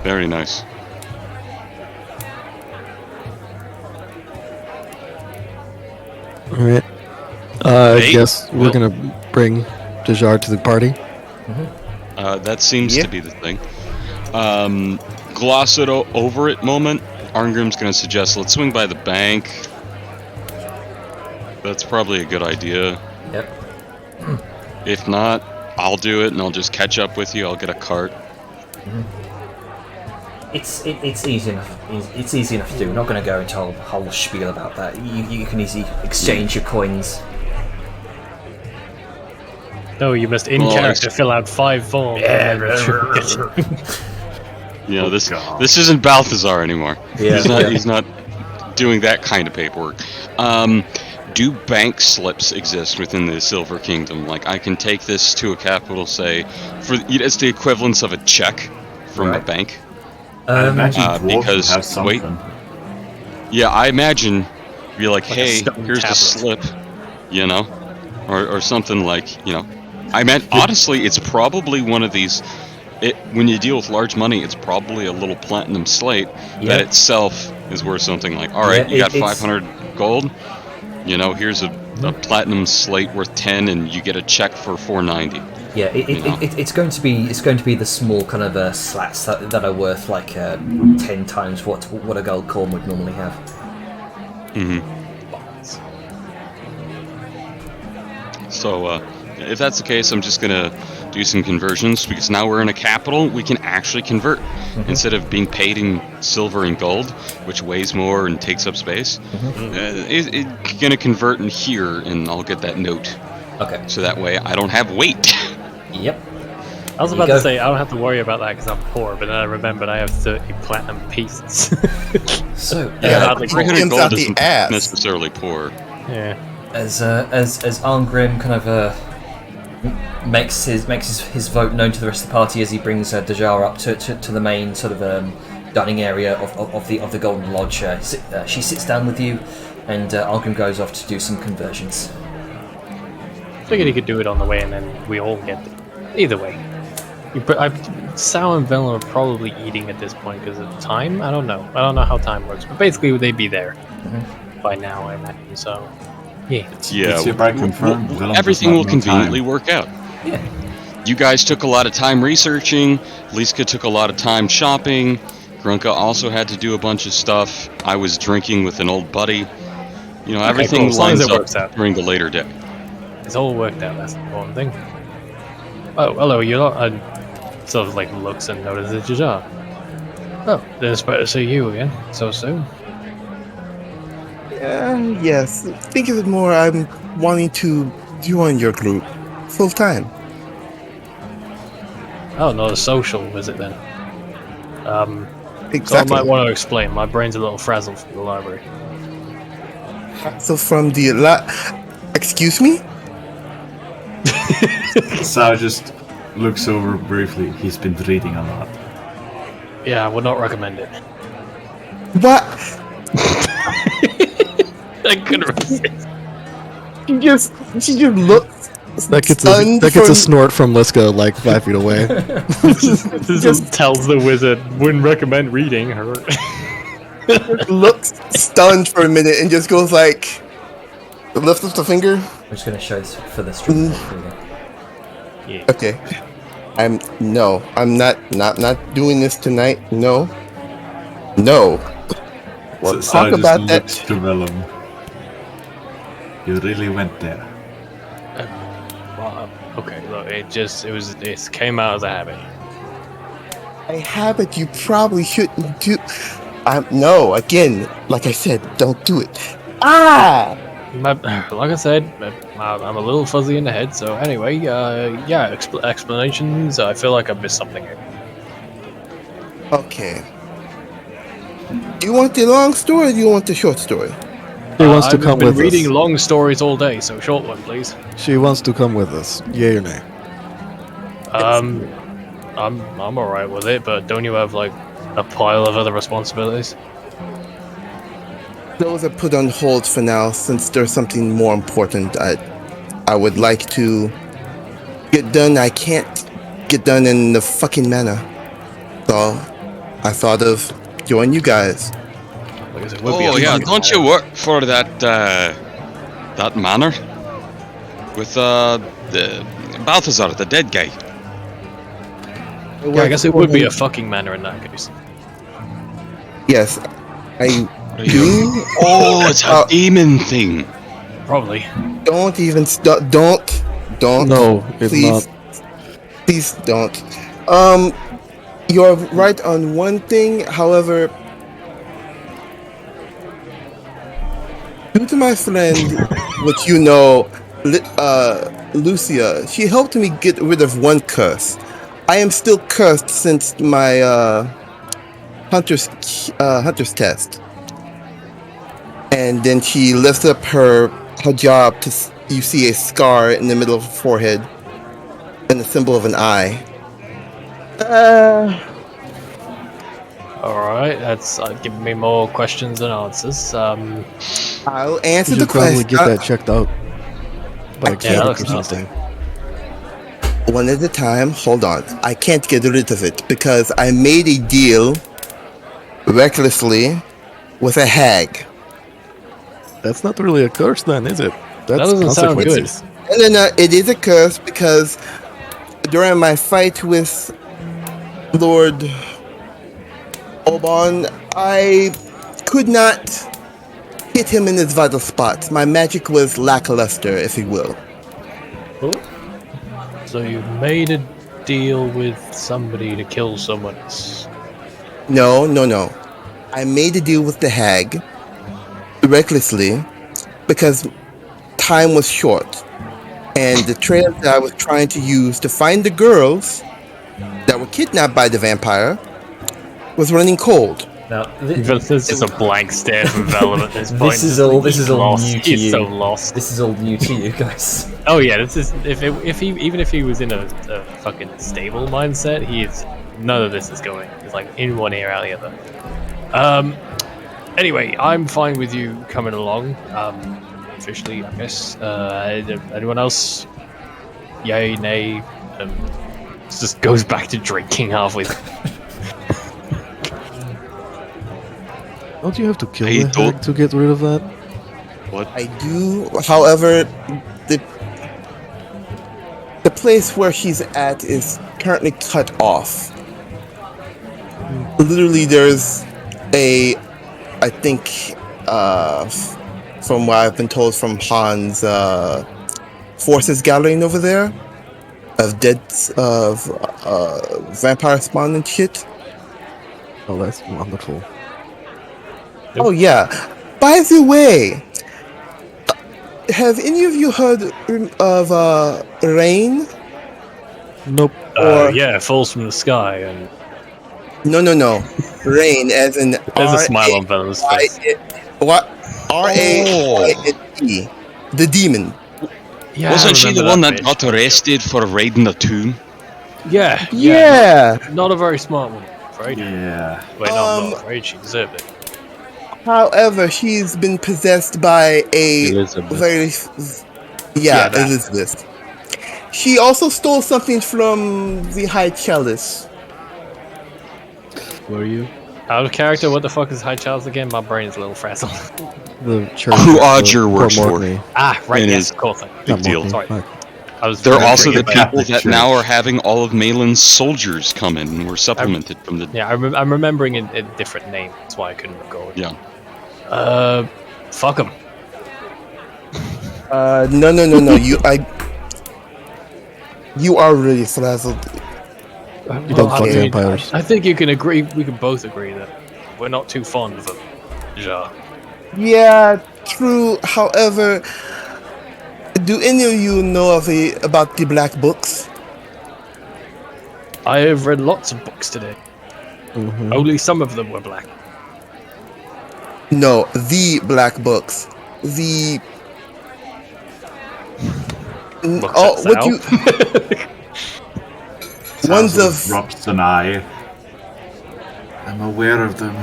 Very nice. Alright. I Hey, guess we're well- gonna bring Dejar to the party. That seems Yeah. to be the thing. Gloss it over it moment. Arngrim's gonna suggest let's swing by the bank. That's probably a good idea. Yep. If not, I'll do it and I'll just catch up with you. I'll get a cart. It's easy enough. It's easy enough to do. We're not going to go into a whole spiel about that. You can easily exchange your coins. No, you must in Well, character fill out 5 forms. You know, this isn't Balthazar anymore. Yeah, He's not doing that kind of paperwork. Do bank slips exist within the Silver Kingdom? Like, I can take this to a capital, say, it's the equivalence of a check from a Right. bank. I imagine dwarves would because- have something. wait. Yeah, I imagine be like, Like a hey, stone here's the tablet. slip, you know, or something like, you know. I meant honestly, it's probably one of these. When you deal with large money, it's probably a little platinum slate Yeah. that itself is worth something like, all right, Yeah, you got it's- 500 gold. You know, here's a platinum slate worth 10, and you get a check for 490. Yeah, You know? it's going to be the small kind of slats that are worth like 10 times what a gold coin would normally have. So, if that's the case, I'm just gonna do some conversions because now we're in a capital. We can actually convert instead of being paid in silver and gold, which weighs more and takes up space. It's gonna convert in here, and I'll get that note. Okay. So that way I don't have weight. Yep. I was There about you to go. say I don't have to worry about that because I'm poor, but then I remembered I have 30 platinum pieces. So Yeah, Yeah, like 300 Jim's gold out the isn't ass. necessarily poor. yeah. as Arngrim kind of makes his vote known to the rest of the party as he brings Dajar up to the main sort of dining area of the Golden Lodge. She sits down with you, and Argrim goes off to do some conversions. Figured he could do it on the way, and then we all get it. Either way. Sal and Velen are probably eating at this point because of time. I don't know how time works, but basically they'd be there by now, I imagine. So, yeah. It's hereby confirmed. Everything will conveniently work out. Yeah. You guys took a lot of time researching. Liska took a lot of time shopping. Grunka also had to do a bunch of stuff. I was drinking with an old buddy. You know, everything cool. As long as lines it works up out. during the later day. It's all worked out, that's the important thing. Oh, hello, you're not... sort of like looks and notices Dajar. Oh, then it's better to see you again so soon. Yes. Think of it more. I'm wanting to join your group full time. Oh, not a social visit then. So I Exactly. might want to explain. My brain's a little frazzled from the library. So from the excuse me? Sal just looks over briefly. He's been reading a lot. Yeah, I would not recommend it. What? I couldn't resist. She just looks. That gets a snort from Liska like 5 feet away. This just tells the wizard, wouldn't recommend reading her. Looks stunned for a minute and just goes like, lifts up the finger. I'm just going to show this for the stream. Yeah. Okay. I'm not doing this tonight. No. We'll Sal talk about just looks that. to Vellum. You really went there. Well, okay, look, it came out as a habit. A habit you probably shouldn't do. No, again, like I said, don't do it. Ah! Like I said, I'm a little fuzzy in the head, so anyway, yeah, explanations, I feel like I missed something here. Okay. Do you want the long story or do you want the short story? She wants to I've come been with reading us. long stories all day, so short one, please. She wants to come with us. Yay or nay? I'm alright with it, but don't you have, like, a pile of other responsibilities? Those are put on hold for now since there's something more important I would like to get done. I can't get done in the fucking manner. So I thought of joining you guys. Like I said, would be Oh a yeah, fucking don't you work for that manor? With the Balthazar, the dead guy. Yeah, I guess it would be a fucking manor in that case. Yes, I What are you- Oh, it's a demon thing. Probably. don't even don't No, it's please, not. please don't. You're right on one thing, however, due to my friend, which you know, Lucia, she helped me get rid of one curse. I am still cursed since my hunter's test. And then she lifts up her hijab to you see a scar in the middle of her forehead and the symbol of an eye. Alright, that's giving me more questions than answers. I'll answer You the should probably question get that checked out by a can't- Yeah, that clinic looks or nasty. something. one at a time. Hold on. I can't get rid of it because I made a deal recklessly with a hag. That's not really a curse, then, is it? That's doesn't sound good. consequences. And then it is a curse because during my fight with Lord Oban, I could not hit him in his vital spots. My magic was lackluster, if you will. So you made a deal with somebody to kill someone. No. I made a deal with the hag recklessly because time was short. And the trail that I was trying to use to find the girls that were kidnapped by the vampire was running cold. Now, This is a blank stare from Velum at this point. This is all new to He's you. so lost. This is all new to you guys. Oh yeah, this is even if he was in a fucking stable mindset, none of this is going. It's like in one ear out the other. Anyway, I'm fine with you coming along. Officially, I guess. Anyone else? Yay, nay. Just goes back to drinking halfway. Don't you have to kill Hey, the hag to get rid of that? What? I do. However, the place where he's at is currently cut off. Literally, there's I think, from what I've been told from Han's forces gathering over there of vampire spawn and shit. Oh, that's wonderful. Oh yeah. By the way, have any of you heard of rain? Nope. Yeah, it falls from the sky, and No. Rain, as in there's a smile on Velum's face. What? R-A-I-N-E. The demon. Yeah, Wasn't she the one that bitch. got arrested for raiding a tomb? Yeah. Yeah. Not a very smart one, I'm afraid. Yeah. Wait, no, I'm not afraid. She deserved it. However, she's been possessed by a Elizabeth. that. Elizabeth. She also stole something from the High Chalice. Were you? Out of character, what the fuck is High Chalice again? My brain is a little frazzled. The church. Who of Odger the works for. Mortney. Right, It yes, is. of course. Big deal. Sorry. Fuck. I was They're also remembering the about- people that now are having all of Malin's soldiers come in and were supplemented from the... Yeah, I'm remembering a different name. That's why I couldn't recall it. Yeah. Fuck them. No. You are really frazzled. You don't fuck vampires. I think you can agree. We can both agree that we're not too fond of them. Ja. Yeah, true. However, do any of you know about the black books? I have read lots of books today. Mhm. Only some of them were black. No, the black books. The Look, oh, checks what you ones Sounds of Rob's an eye. I'm aware of them.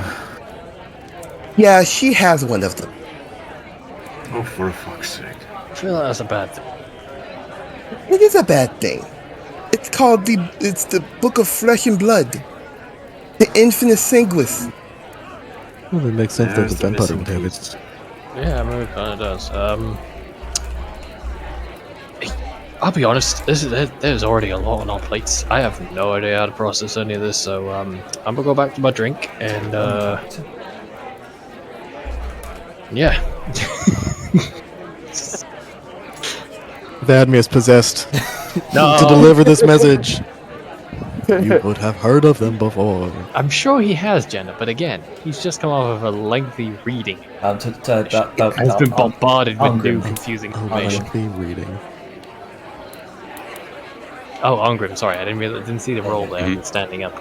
yeah, she has one of them. Oh, for fuck's sake. I feel like that's a bad thing. It is a bad thing. It's called it's the Book of Flesh and Blood. The Infinite Sanguis. Well, it makes sense that There's the the vampire missing would have it. piece. Yeah, I mean, it kind of does. I'll be honest. There's already a lot on our plates. I have no idea how to process any of this, so I'm gonna go back to my drink and yeah. Vadmir is possessed No. to deliver this message. You would have heard of them before. I'm sure he has, Jenna, but again, he's just come off of a lengthy reading. Has Has been bombarded with new Angrim. confusing A information. lengthy reading. Oh, Angrim, sorry, I didn't see the roll there. Mhm. Standing up.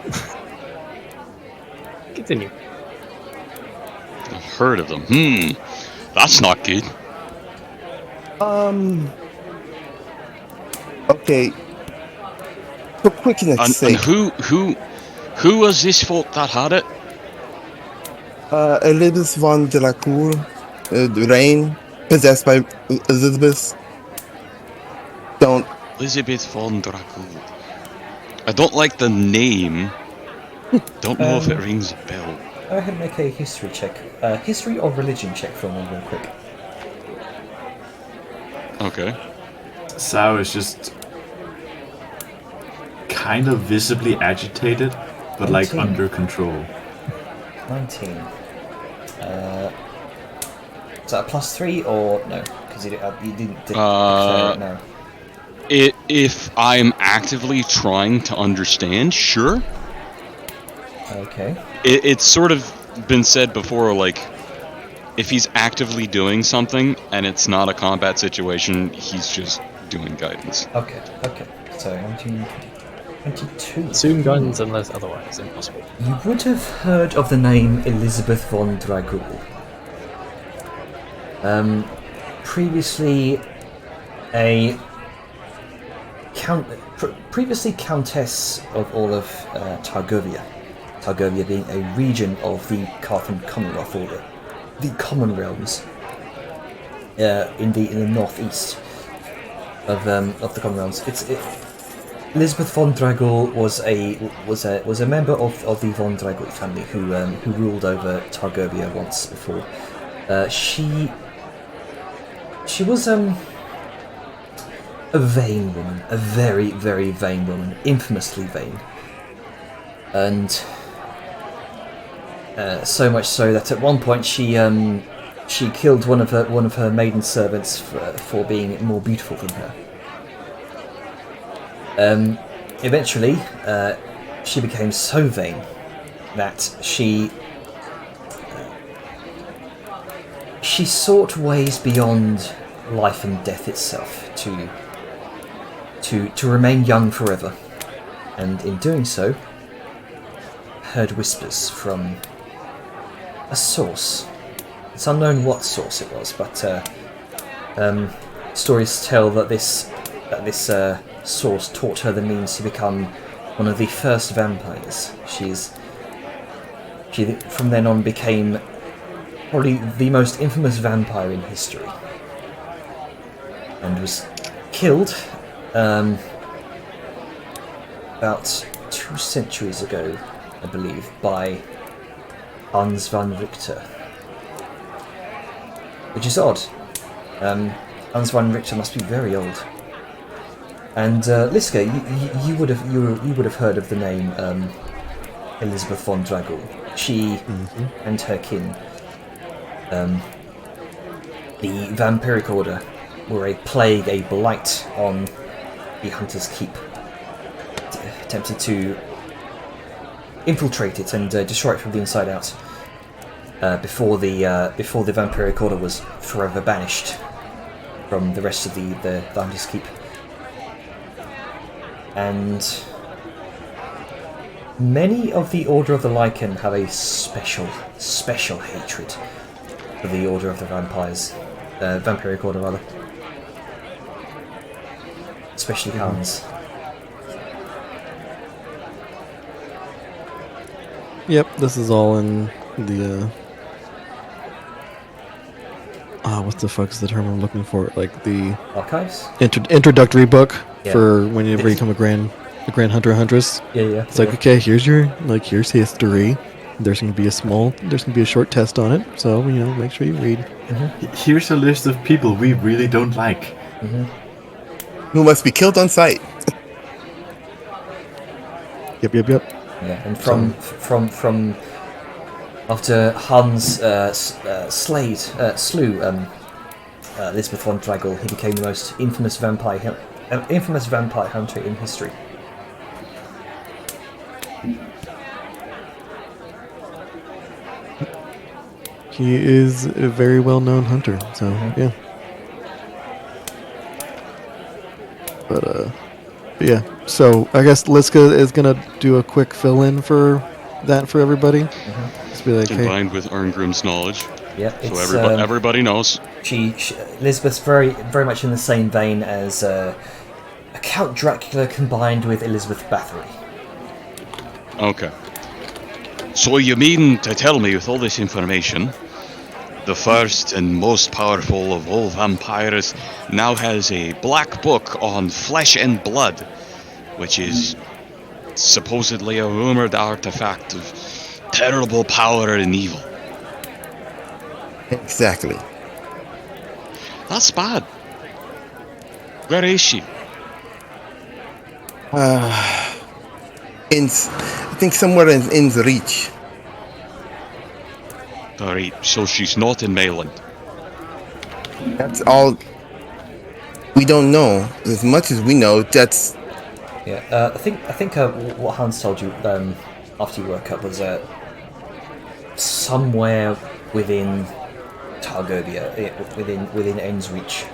Continue. I've heard of them. That's not good. Okay. For quickness And sake, who was this folk that had it? Elizabeth von Delacour, Rain, possessed by Elizabeth. Don't. Elizabeth von Dracul. I don't like the name. Don't know if it rings a bell. Go ahead and make a history check. History or religion check for me real quick. Okay. Sao is just kind of visibly agitated, but like 19. under control. 19. Is that a +3 or no? Because you didn't declare it, no. If I'm actively trying to understand, sure. Okay. It's sort of been said before, like, if he's actively doing something and it's not a combat situation, he's just doing guidance. Okay. So 19, 22. Soon guns unless otherwise impossible. You would have heard of the name Elizabeth von Dragul. Previously previously Countess of all of Targovia. Targovia being a region of the Carthan Commonwealth, or the Common Realms, in the northeast of the Common Realms. Elizabeth von Dragul was a member of the von Dragul family who ruled over Targovia once before. She was a vain woman, a very, very vain woman, infamously vain, and so much so that at one point she killed one of her maiden servants for being more beautiful than her. Eventually, she became so vain that she sought ways beyond life and death itself to remain young forever, and in doing so, heard whispers from a source. It's unknown what source it was, but stories tell that this source taught her the means to become one of the first vampires. She from then on became probably the most infamous vampire in history, and was killed about 2 centuries ago, I believe, by Hans van Richter. Which is odd. Hans van Richter must be very old. And Liska, you would have heard of the name Elizabeth von Dragul. She and her kin, the Vampiric Order, were a plague, a blight on the Hunter's Keep. Attempted to infiltrate it and destroy it from the inside out. Before the Vampiric Order was forever banished from the rest of the Hunter's Keep. And many of the Order of the Lycan have a special hatred for the Order of the Vampires. Vampiric Order, rather. Especially Hans. Yep, this is all in the what the fuck is the term I'm looking for? Like the Archives? Introductory book Yeah. for whenever you become a grand hunter or huntress. Yeah. It's like, okay, here's history. There's gonna be a short test on it, so make sure you read. Here's a list of people we really don't like. Who must be killed on sight. Yep. Yeah, and from after Hans slew Elizabeth von Dragul, he became the most infamous vampire hunter in history. He is a very well-known hunter, so yeah. But yeah. So I guess Liska is gonna do a quick fill-in for everybody. Just be like, hey, Combined with Arngrim's knowledge. Yeah, So everybody knows. She Elizabeth's very much in the same vein as a Count Dracula combined with Elizabeth Bathory. Okay. So you mean to tell me, with all this information, the first and most powerful of all vampires now has a black book on flesh and blood, which is supposedly a rumored artifact of terrible power and evil? Exactly. That's bad. Where is she? I think somewhere in the reach. Alright, so she's not in Mayland. That's all we don't know. As much as we know, that's Yeah, I think what Hans told you after you woke up was somewhere within Targovia, within End's reach,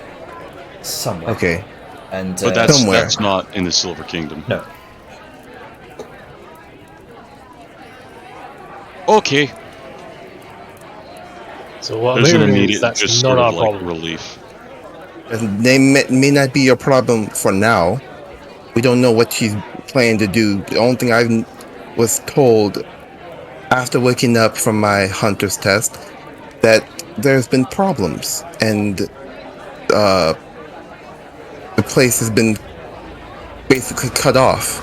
somewhere. okay. And But that's Somewhere. not in the Silver Kingdom. no. Okay. So what I'm There's an hearing is immediate, that's just not sort our of like problem. relief. And they may not be your problem for now. We don't know what she's planning to do. The only thing I was told after waking up from my hunter's test that there's been problems and the place has been basically cut off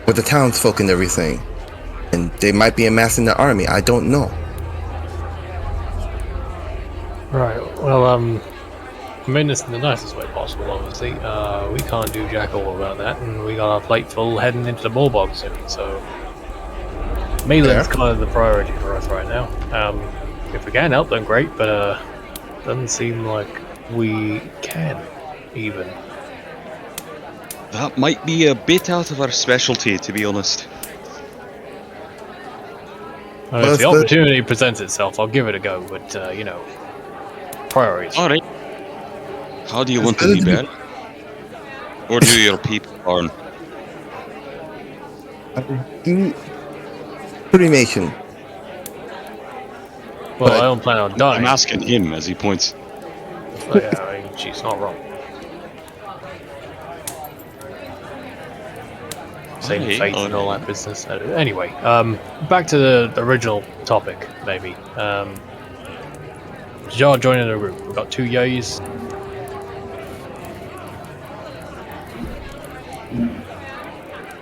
with the townsfolk and everything. And they might be amassing the army. I don't know. Right. Well, I mean this in the nicest way possible. Obviously, we can't do jack all about that, and we got our plate full heading into the ballbog soon. So, Melan's kind of the priority for us right now. If we can help, then great. But doesn't seem like we can even. That might be a bit out of our specialty, to be honest. If the opportunity presents itself, I'll give it a go. But priorities. All right. How do you want to be better? Or do your people burn? Do cremation. Well, I don't plan on dying. I'm asking him as he points. But, yeah, I mean, she's not wrong. Same fate and all that business. Anyway, back to the original topic, maybe. Jar joining the group. We've got 2 yays.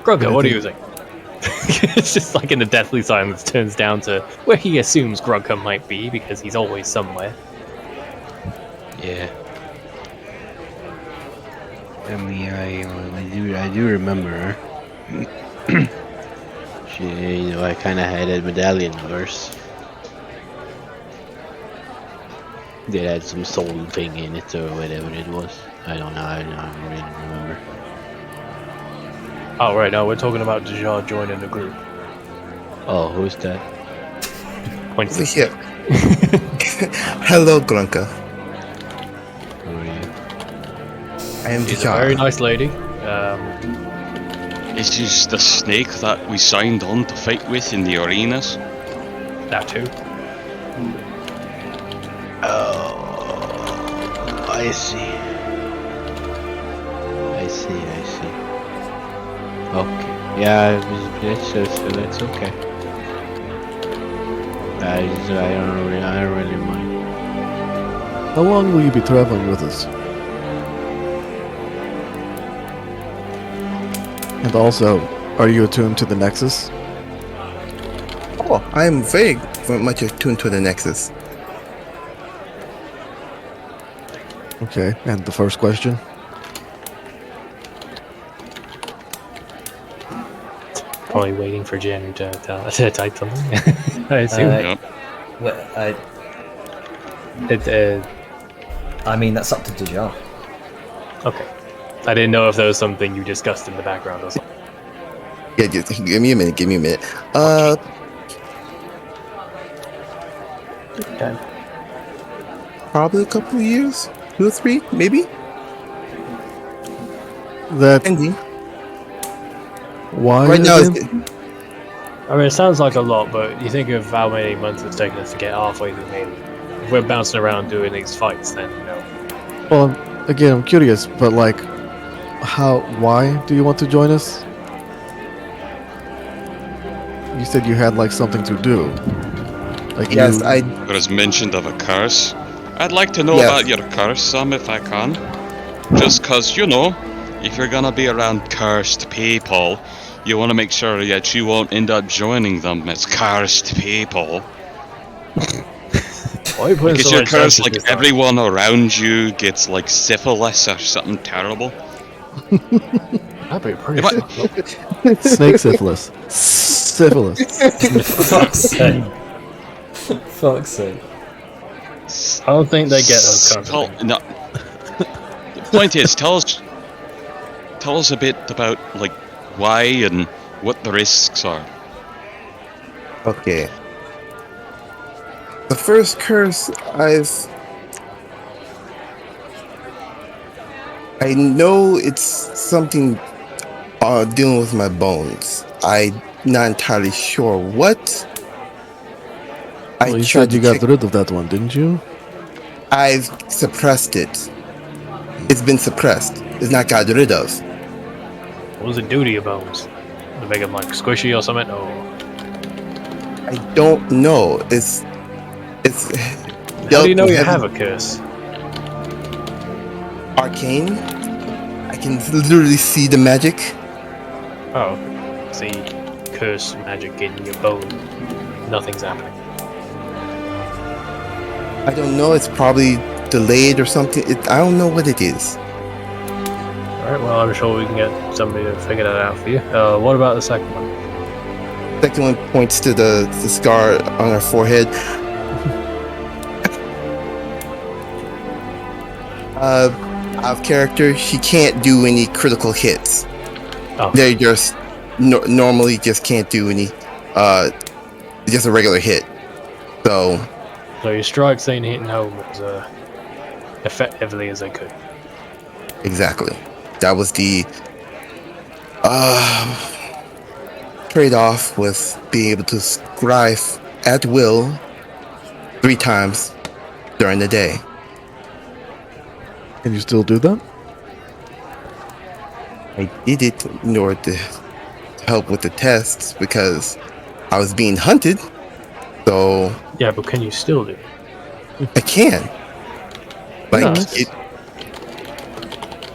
Grugger, what do you think? It's just like in the deathly silence turns down to where he assumes Grugger might be because he's always somewhere. Yeah. I mean, I do remember her. She, I kind of had a medallion of hers. They had some soul thing in it or whatever it was. I don't know. I don't really remember. Oh, right. No, we're talking about Dejar joining the group. Oh, who's that? Points Over here. Hello, Grunka. Who are you? I am She's a Dejar. very nice lady. Is this the snake that we signed on to fight with in the arenas? That too. Oh, I see. Okay. Yeah, that's okay. I don't really mind. How long will you be traveling with us? And also, are you attuned to the Nexus? Oh, I am very much attuned to the Nexus. Okay, and the first question? Probably waiting for Jen to type something. I assume. I mean, that's up to Dejar. Okay. I didn't know if there was something you discussed in the background or something. Yeah, just give me a minute. Okay. Probably a couple of years, 2 or 3, maybe. That Ending. why? Right now, again? I mean, it sounds like a lot, but you think of how many months it's taken us to get halfway through Maine. If we're bouncing around doing these fights, then, Well, again, I'm curious, but like, why do you want to join us? You said you had like something to do. Like yes, I There is mention of a curse. I'd like to know Yes. about your curse some if I can. Just cause, if you're gonna be around cursed people, you want to make sure that you won't end up joining them as cursed people. why are you putting Because so you're much cursed, emphasis like on it? everyone around you gets like syphilis or something terrible. That'd be pretty If I- fucked up. snake syphilis. Syphilis. Fuck's sake. Fuck's sake. I don't think they get those kinds of things. No. The point is, tell us a bit about like why and what the risks are. okay. The first curse I know it's something dealing with my bones. I'm not entirely sure what, Well, you said you got rid of that one, didn't you? I've suppressed it. It's been suppressed. It's not got rid of. What does it do to your bones? To make them like squishy or something? Or I don't know. It's. how do you know you have a curse? Arcane. I can literally see the magic. Oh, see, curse magic in your bone. Nothing's happening. I don't know. It's probably delayed or something. I don't know what it is. Alright, well, I'm sure we can get somebody to figure that out for you. What about the second one? Second one points to the scar on her forehead. Out of character, she can't do any critical hits. Oh. They just normally just can't do any. Just a regular hit. So your strikes ain't hitting home as effectively as they could. exactly. That was the trade-off with being able to scry at will 3 times during the day. Can you still do that? I did it in order to help with the tests because I was being hunted. So Yeah, but can you still do it? I can. Like Nice.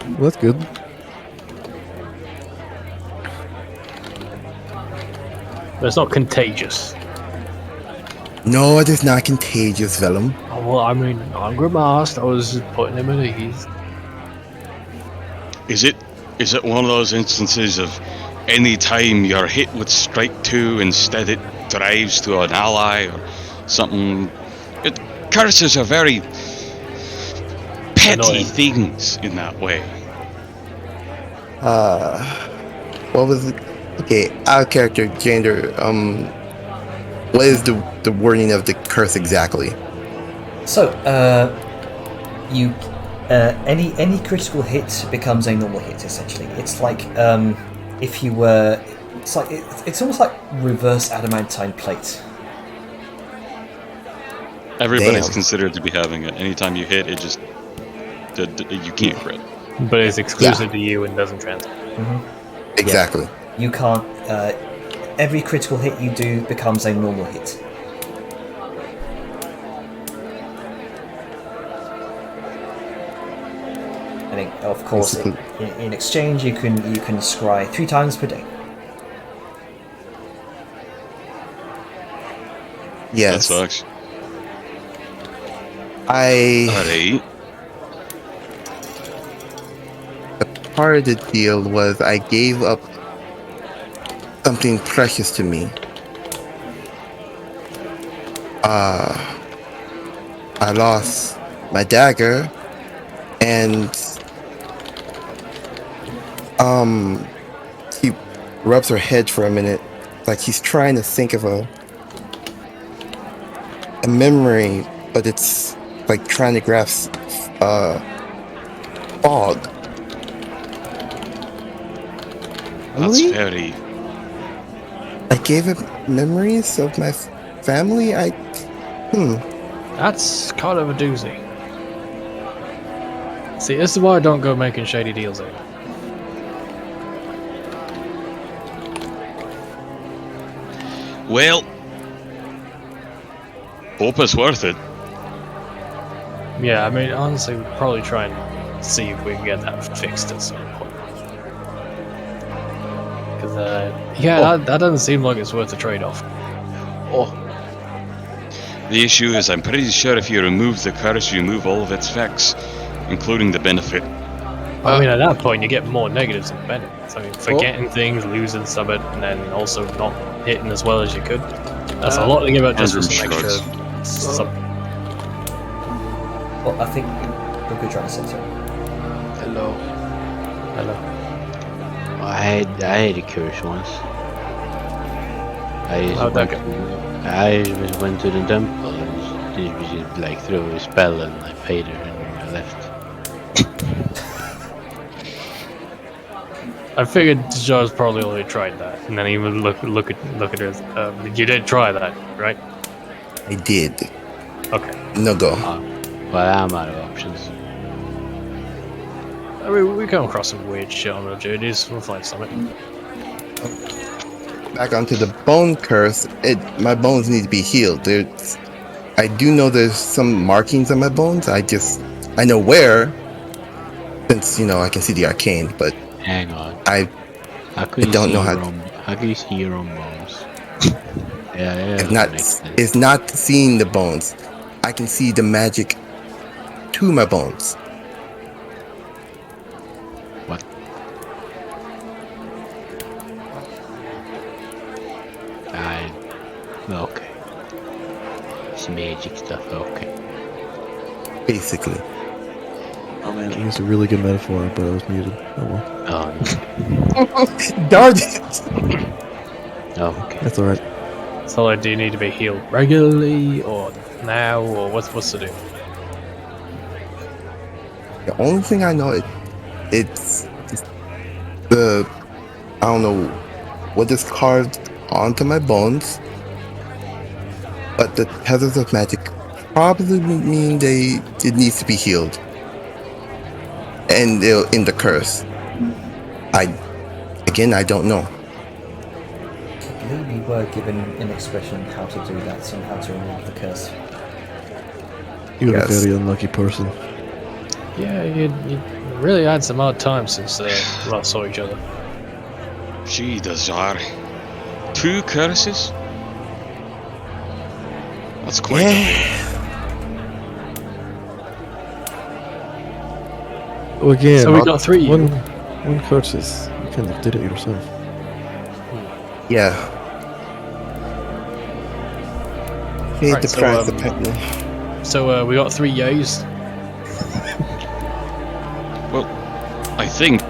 Well, that's good. But it's not contagious. No, it is not contagious, Vellum. Oh, well, I mean, Angry Masked, I was just putting him at ease. Is it one of those instances of any time you're hit with strike 2, instead it drives to an ally or something? Curses are very petty Annoying. things in that way. What was it? Okay, our character, gender, what is the wording of the curse exactly? So, any critical hit becomes a normal hit. Essentially, it's like if you were, it's almost like reverse adamantine plate. Everybody's Damn. considered to be having it. Anytime you hit, it just you can't crit. But it's exclusive to you and doesn't translate. Exactly. You can't. Every critical hit you do becomes a normal hit. And of course, in exchange, you can scry 3 times per day. Yes. That sucks. Alright. Part of the deal was I gave up something precious to me. I lost my dagger, and he rubs her head for a minute, like he's trying to think of a memory, but it's like trying to grasp fog. That's Really? very. I gave him memories of my family. That's kind of a doozy. See, this is why I don't go making shady deals anymore. Well, hope it's worth it. Yeah, I mean, honestly, we'd probably try and see if we can get that fixed at some point. Because, that doesn't seem like it's worth the trade-off. The issue is, I'm pretty sure if you remove the curse, you remove all of its effects, including the benefit. I mean, at that point, you get more negatives than benefits. I mean, forgetting things, losing some of it, and then also not hitting as well as you could. That's a lot to give out just for some extra something. Well, I think you're good trying to say so. Hello. Hello. I had a curse once. How'd that go? I just went to the temple and just like threw a spell and I paid her and I left. I figured Jar's probably only tried that, and then he would look at her. You did try that, right? I did. Okay. No go. Well, I'm out of options. I mean, we come across some weird shit on the journeys. We'll find something. Back onto the bone curse. My bones need to be healed. I do know there's some markings on my bones. I know where, since I can see the arcane, but Hang on. I How could you don't see know your how. own? How could you see your own bones? Yeah, It's that not. makes sense. It's not seeing the bones. I can see the magic to my bones. What? Okay. It's magic stuff. Okay. Basically. Oh man, I used a really good metaphor, but I was muted. Oh well. Darn it! Okay. That's alright. So, do you need to be healed regularly, or now, or what's the deal? The only thing I know it's the I don't know what is carved onto my bones, but the tethers of magic probably mean it needs to be healed, and they'll end the curse. I don't know. I believe you were given an expression how to do that and how to remove the curse. You're Yes. a very unlucky person. Yeah, you really had some hard times since we last saw each other. Gee, Dazar. 2 curses? That's quite a bit. Oh, again, So we got 3. one curse is you kind of did it yourself. Yeah. Need Right, to so, press the pen. So we got 3 yays. Well, I think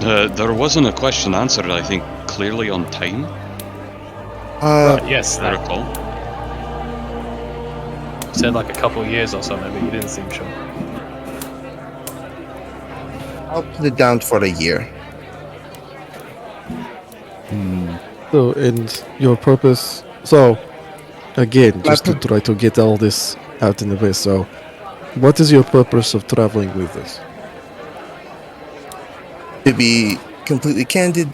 there wasn't a question answered, I think, clearly on time, Yes, I that recall. said like a couple of years or something, but you didn't seem sure. I'll put it down for a year. So, and your purpose. So, again, just to try to get all this out in the way. So, what is your purpose of traveling with us? To be completely candid,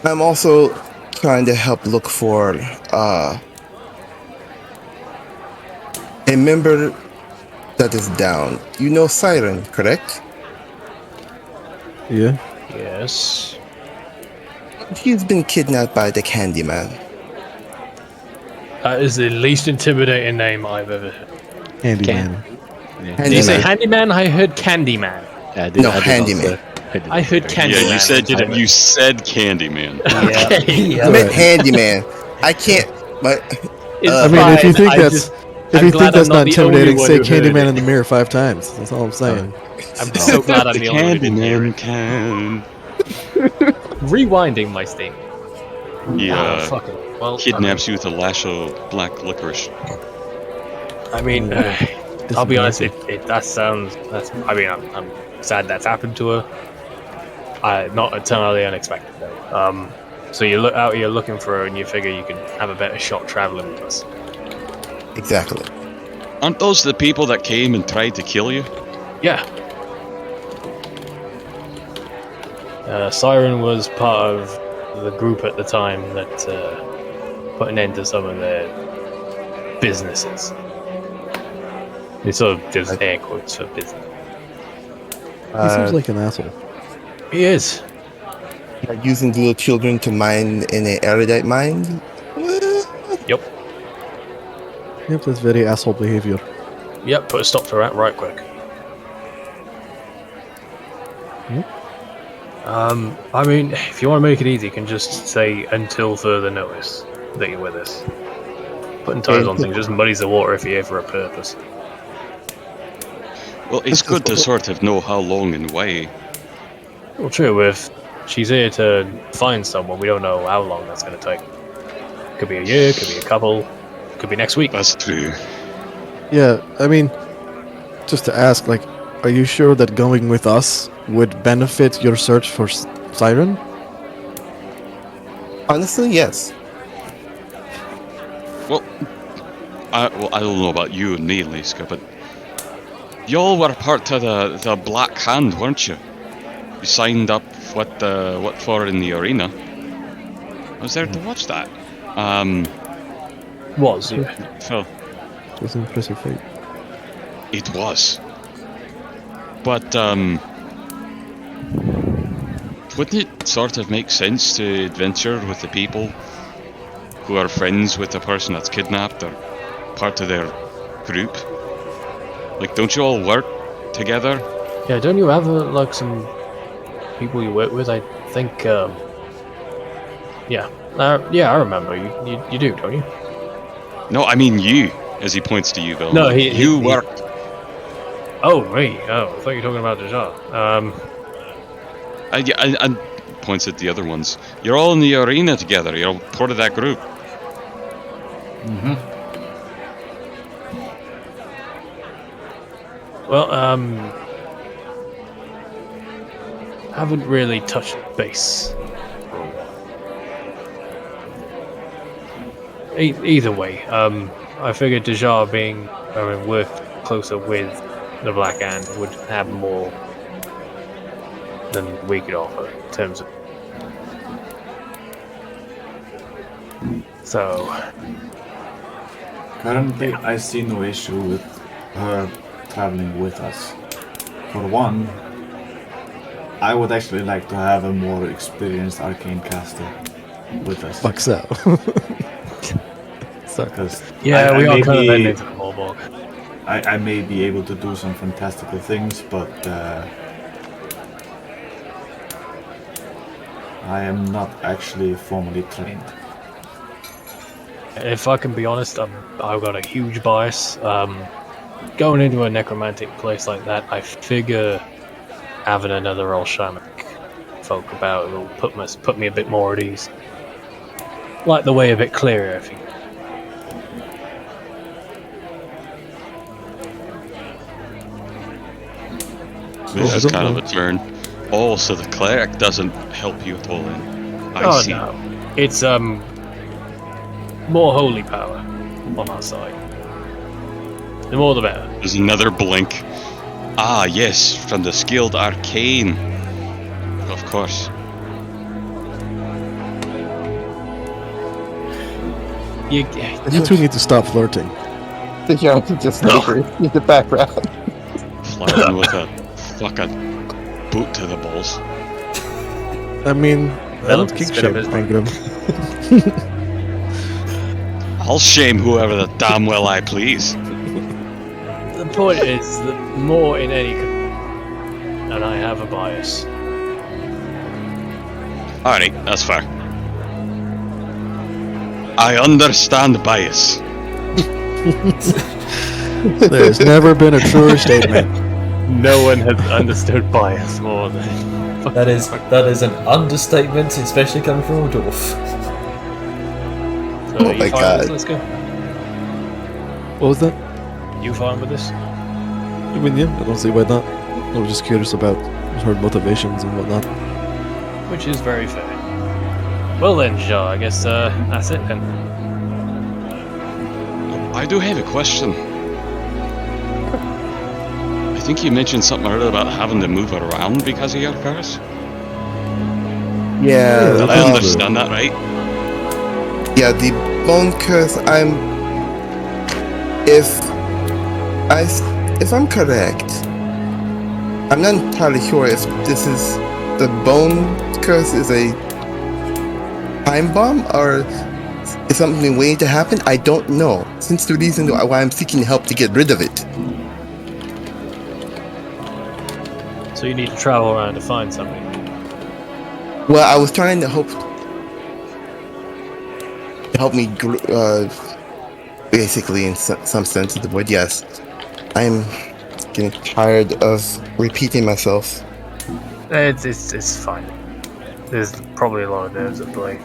I'm also trying to help look for a member that is down. You know Siren, correct? Yeah. Yes. He's been kidnapped by the Candyman. That is the least intimidating name I've ever heard. Handyman. Yeah. Did you say Handyman. handyman? I heard Candyman. No, handyman. I heard Candyman. Yeah, legitimate. you said Candyman. Okay. I meant handyman. I can't. But It's I mean, if you fine, think I that's just- if I'm you glad think that's I'm not not the only intimidating, one say who heard Candyman it. in the mirror 5 times. That's all I'm saying. I'm so glad I'm the only one who didn't hear Candyman it. can. Rewinding my statement. Yeah. Fuck it. Well, Kidnaps you with a lash of black licorice. I mean, I'll be honest. I mean, I'm sad that's happened to her. Not entirely unexpected though. So you look out here looking for her, and you figure you can have a better shot traveling with us. exactly. Aren't those the people that came and tried to kill you? Yeah. Siren was part of the group at the time that put an end to some of their businesses. He sort of does air quotes for business. He seems like an asshole. He is. Using little children to mine in an erudite mine. Yep. Yep, that's very asshole behavior. Yep. Put a stop to that right quick. I mean, if you want to make it easy, you can just say until further notice that you're with us. Putting tires on things just muddies the water if you're here for a purpose. Well, it's good to sort of know how long and why. Well, true. If she's here to find someone, we don't know how long that's going to take. Could be a year, could be a couple, could be next week. That's true. Yeah, I mean, just to ask, like, are you sure that going with us would benefit your search for Siren? Honestly, yes. Well, I don't know about you and me, Liska, but y'all were part of the Black Hand, weren't you? You signed up what for in the arena. I was there to watch that. Was, yeah. Phil, It was an impressive feat. it was. But wouldn't it sort of make sense to adventure with the people who are friends with the person that's kidnapped or part of their group? Like, don't you all work together? Yeah, don't you have like some people you work with? I think. Yeah, I remember. You do, don't you? No, I mean you, as he points to you, Bill. No, Like, he worked. Oh, me. Oh, I thought you were talking about Deja. And points at the other ones. You're all in the arena together. You're all part of that group. Well, haven't really touched base. Either way, I figured Deja work closer with the Black Hand would have more than we could offer in terms of. So. Currently, I see no issue with her traveling with us. For one, I would actually like to have a more experienced arcane caster with us. Fuck so. Sorry. Because Yeah, we I are may kind of be- ending to the Morbog. I may be able to do some fantastical things, but I am not actually formally trained. If I can be honest, I've got a huge bias. Going into a necromantic place like that, I figure having another old shamanic folk about will put me a bit more at ease. Like the way a bit clearer, if you. This is kind of a turn. Oh, so the cleric doesn't help you at all then. I see. No, it's more holy power on our side. The more the better. There's another blink. Ah, yes, from the skilled arcane. Of course. You You two need to stop flirting. The young just neighbor in the background. Flirting with a fucking boot to the balls. I mean, I Well, don't kink it's a bit of shame a- him. I'll shame whoever the damn well I please. The point is that more in any, and I have a bias. Alright, that's fair. I understand bias. There's never been a truer statement. No one has understood bias more than. That is an understatement, especially coming from a dwarf. So Oh you my fine God. with this? Let's go. What was that? You fine with this? I mean, yeah, I don't see why not. I was just curious about her motivations and whatnot. Which is very fair. Well then, Ja, I guess that's it then. I do have a question. I think you mentioned something earlier about having to move around because of your curse. Yeah, Did I understand that right? yeah, the bone curse. If I'm correct, I'm not entirely sure if this is the bone curse is a time bomb or is something waiting to happen. I don't know. Since the reason why I'm seeking help to get rid of it. So you need to travel around to find something. Well, I was trying to help me, basically, in some sense of the word. Yes, I'm getting tired of repeating myself. It's fine. There's probably a lot of nerves at play.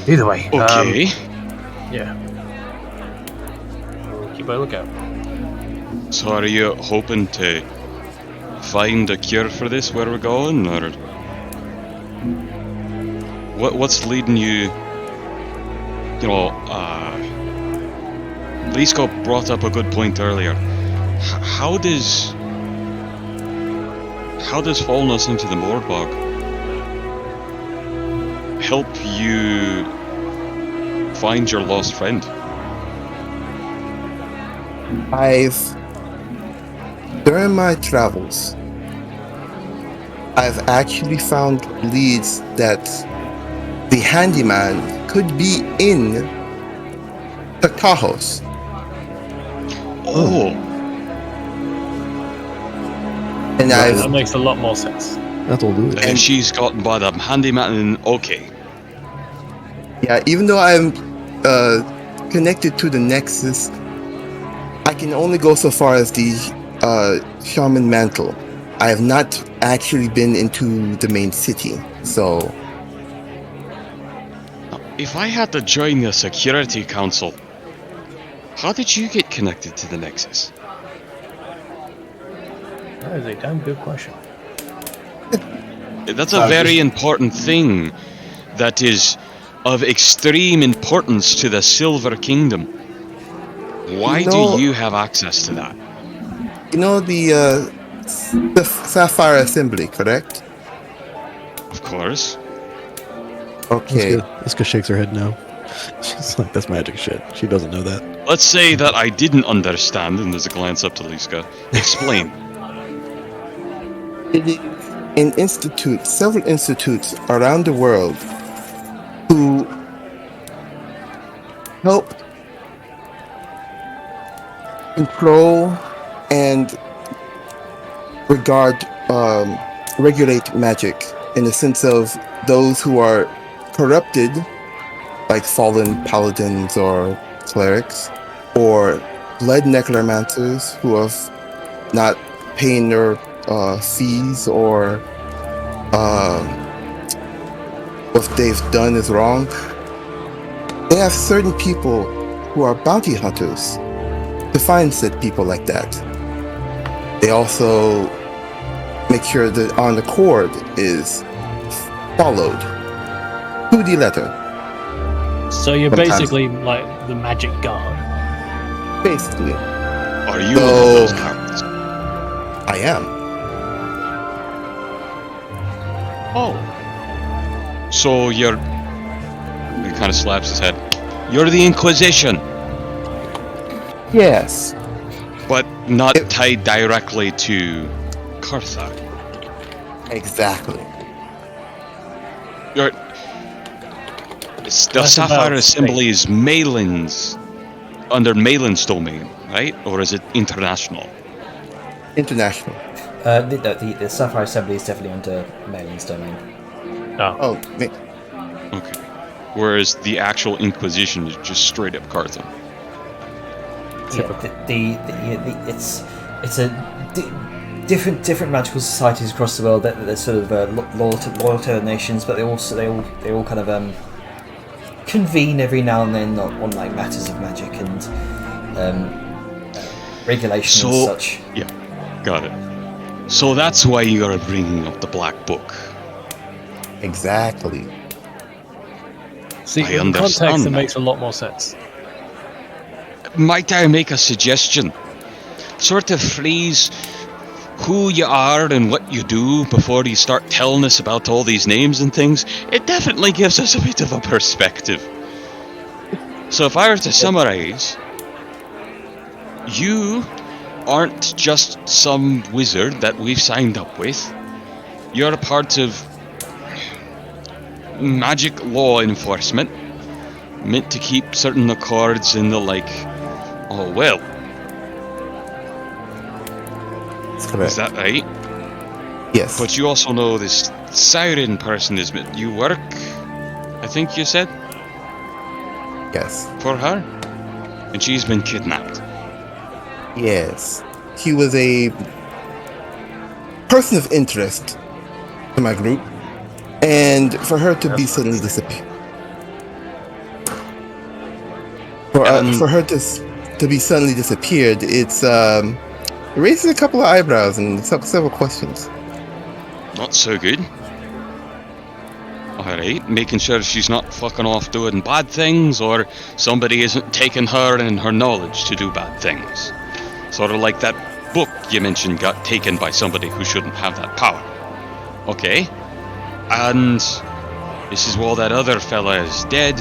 Either way. Okay. Yeah. We'll keep a lookout. So are you hoping to find a cure for this where we're going, or what's leading you Lisko brought up a good point earlier. How does falling us into the Morbog help you find your lost friend? During my travels, I've actually found leads that the handyman could be in Takahos. Oh, And That makes a lot more sense. That's all do it. and she's gotten by the handyman. Okay, yeah, even though I'm connected to the Nexus, I can only go so far as the Shaman Mantle. I have not actually been into the main city, so if I had to join the Security Council, how did you get connected to the Nexus? That is a damn good question. That's a very important thing that is of extreme importance to the Silver Kingdom. Why do you have access to that? you know the Sapphire Assembly, correct? Of course. Okay. Liska shakes her head no. She's like, that's magic shit. She doesn't know that. Let's say that I didn't understand, and there's a glance up to Liska. Explain. It is an institute, several institutes around the world who help control and regulate magic in the sense of those who are corrupted, like fallen paladins or clerics, or blood necromancers who have not paying their fees, or what they've done is wrong. They have certain people who are bounty hunters to find said people like that. They also make sure that on the cord is followed to the letter. So you're Sometimes. basically like the magic guard. Basically, Are you one of those characters? I am. Oh. So you're... He kind of slaps his head. You're the Inquisition, Yes. but not tied directly to Carthag. Exactly. You're... The That's Sapphire about Assembly is Malin's... under Malin's domain, right? Or is it international? International. The Sapphire Assembly is definitely under Malin's domain. Oh, Okay. Whereas the actual Inquisition is just straight up Carthag. Yeah, it's a different magical societies across the world that they're sort of loyal to the nations, but they all kind of convene every now and then on like matters of magic and regulation and such. Yeah, got it. So that's why you are bringing up the Black Book. exactly. See, I in context, understand it that. makes a lot more sense. Might I make a suggestion? Sort of phrase who you are and what you do before you start telling us about all these names and things. It definitely gives us a bit of a perspective. So if I were to summarize, you aren't just some wizard that we've signed up with. You're a part of magic law enforcement, meant to keep certain accords in the like. Oh well, That's correct. is that right? Yes. But you also know this Siren person is. You work, I think you said, yes. for her, and she's been kidnapped. Yes. He was a person of interest to my group, and for her to be suddenly disappear. For her to be suddenly disappeared, it raises a couple of eyebrows and several questions. Not so good. Alright, making sure she's not fucking off doing bad things, or somebody isn't taking her and her knowledge to do bad things. Sort of like that book you mentioned got taken by somebody who shouldn't have that power. Okay. And this is while that other fella is dead.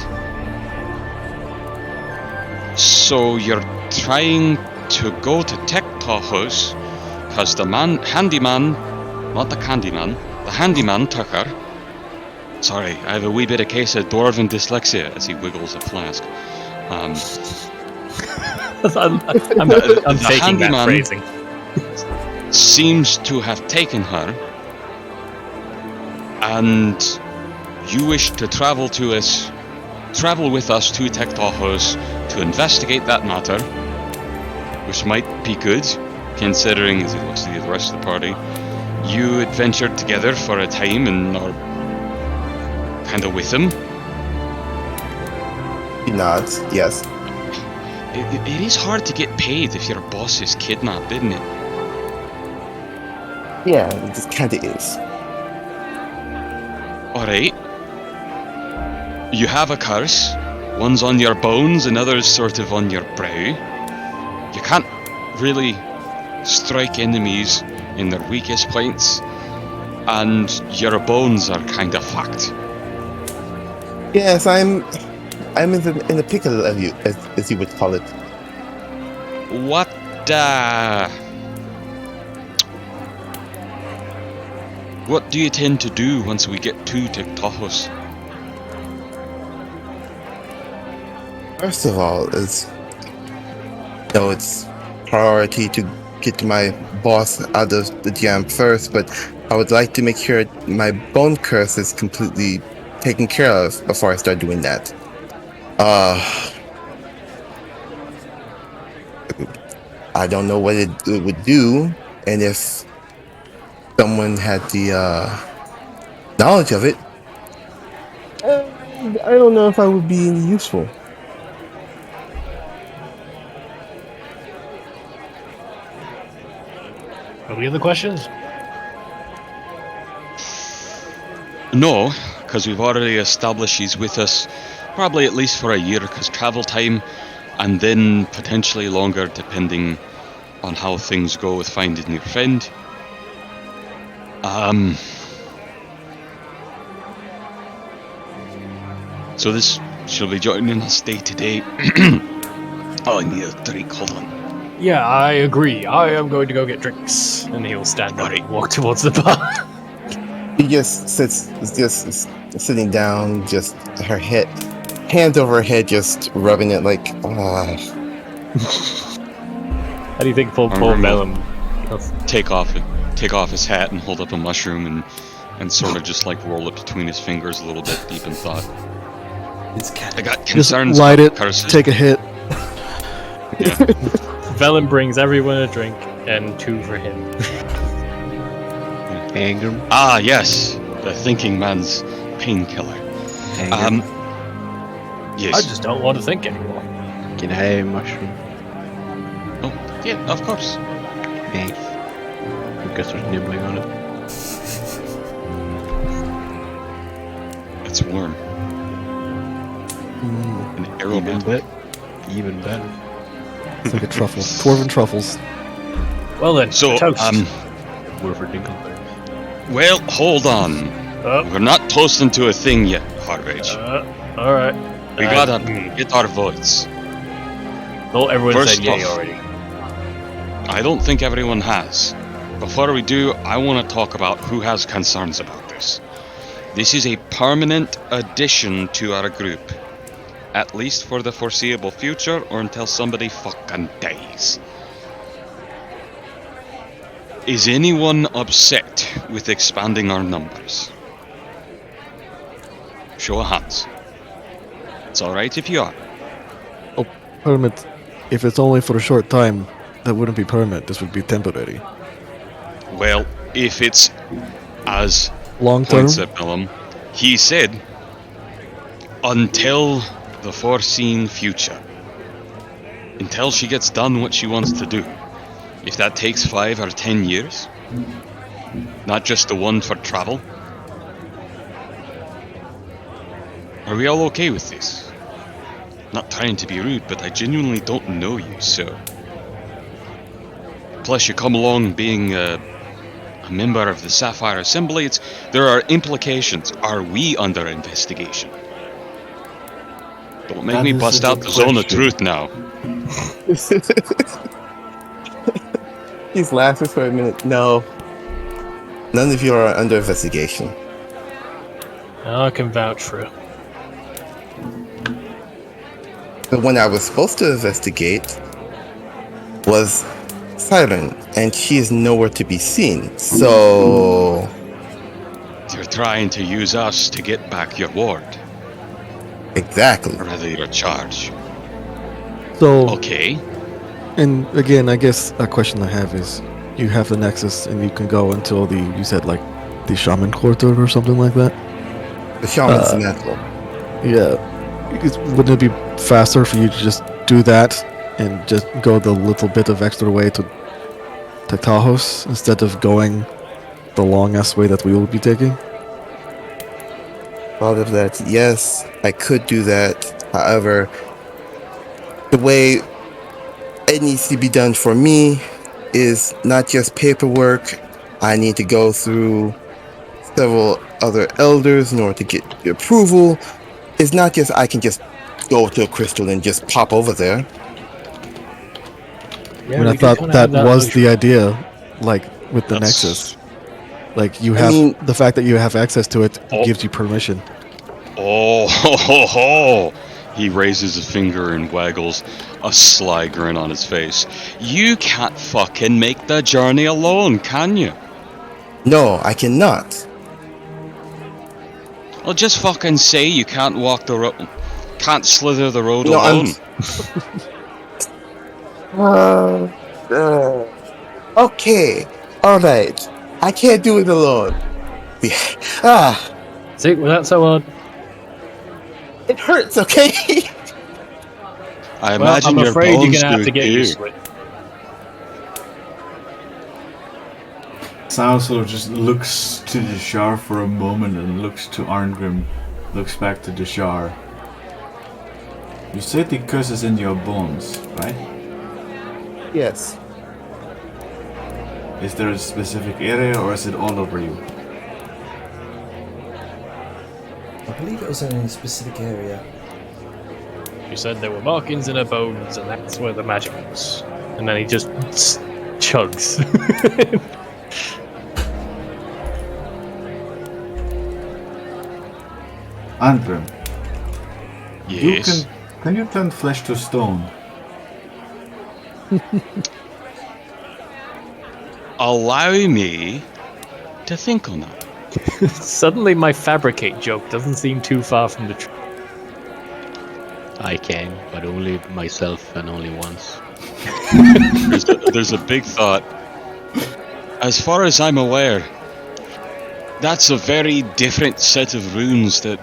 So you're trying to go to Tekta House, because the handyman, not the candyman, the handyman took her. Sorry, I have a wee bit of case of dwarven dyslexia as he wiggles a flask. I'm The taking that handyman phrasing. seems to have taken her, and you wish to travel with us to Tekta House to investigate that matter, which might be good, considering, as he looks at the rest of the party, you adventured together for a time and are kind of with him. He nods. Yes. It is hard to get paid if your boss is kidnapped, isn't it? Yeah, it just kind of is. Alright. You have a curse. One's on your bones, another's sort of on your brow. You can't really strike enemies in their weakest points, and your bones are kind of fucked. Yes, I'm in the pickle of you, as you would call it. What do you tend to do once we get to Tiktahos? First of all, it's priority to get my boss out of the jam first, but I would like to make sure my bone curse is completely taken care of before I start doing that. I don't know what it would do, and if someone had the knowledge of it, I don't know if I would be useful. Any other questions? No, because we've already established she's with us probably at least for a year, because travel time, and then potentially longer depending on how things go with finding your friend. So this, she'll be joining us day to day. Oh, I need a drink, hold on. Yeah, I agree. I am going to go get drinks. And he'll stand up and walk towards the bar. He just sits, just sitting down, just her head, hands over her head, just rubbing it like, How do you think Paul Mellon... Take off his hat and hold up a mushroom and sort of just like roll it between his fingers a little bit, deep in thought. I got concerns. Just light it, about curses. take a hit. Yeah. Velen brings everyone a drink, and 2 for him. Anger. Ah, yes, the thinking man's painkiller. Anger. Yes. I just don't want to think anymore. Can I have a mushroom? Oh, yeah, of course. Thanks. Because there's nibbling on it. It's warm. An arrow Even bit. Even better. It's like a truffle. Dwarven truffles. Well then, So, toast. We're for Dinkleberry. well, hold on. We're not toasting to a thing yet, Harvage. Alright. We gotta get our votes. Well, everyone First said yay off, already. I don't think everyone has. Before we do, I want to talk about who has concerns about this. This is a permanent addition to our group. At least for the foreseeable future, or until somebody fucking dies. Is anyone upset with expanding our numbers? Show of hands. It's alright if you are. Oh, permit. If it's only for a short time, that wouldn't be permanent. This would be temporary. Well, if it's as Long term? points at Bellum, he said, until the foreseen future. Until she gets done what she wants to do. If that takes 5 or 10 years, not just the one for travel. Are we all okay with this? Not trying to be rude, but I genuinely don't know you, so... Plus, you come along being a member of the Sapphire Assembly, there are implications. Are we under investigation? Don't make That me is a bust out good the zone of question. truth now. He's laughing for a minute. No. None of you are under investigation. I can vouch for it. The one I was supposed to investigate was Siren, and she is nowhere to be seen. So... You're trying to use us to get back your ward. Exactly. Or rather, your charge. So, Okay. and again, I guess a question I have is, you have the Nexus, and you can go until you said like the Shaman Quarter or something like that. The shaman's natural. Yeah. Wouldn't it be faster for you to just do that and just go the little bit of extra way to Tahos instead of going the long-ass way that we will be taking? Thought of that. Yes, I could do that. However, the way it needs to be done for me is not just paperwork. I need to go through several other elders in order to get the approval. It's not just I can just go to a crystal and just pop over there. Yeah, I mean, I we do thought kinda that have was luxury. the idea, like with the That's- Nexus. Like you I have mean- the fact that you have access to it Oh. gives you permission. Oh, ho, ho, ho. He raises a finger and waggles, a sly grin on his face. You can't fucking make the journey alone, can you? No, I cannot. Well, just fucking say you can't walk the road, can't slither the road No, alone. Okay, all right. I can't do it alone. See, well, that's so odd. It hurts. Okay. I Well, imagine I'm your afraid you're bones gonna have do to get too. used to it. Sal sort of just looks to the Shar for a moment and looks to Arngrim, looks back to the Shar. You said the curse is in your bones, right? Yes. Is there a specific area or is it all over you? I believe it was in a specific area. You said there were markings in her bones, and that's where the magic was. And then he just chugs. Arngrim, Yes. can you turn flesh to stone? Allow me to think on that. Suddenly, my fabricate joke doesn't seem too far from the truth. I can, but only myself and only once. There's a big thought. As far as I'm aware, that's a very different set of runes that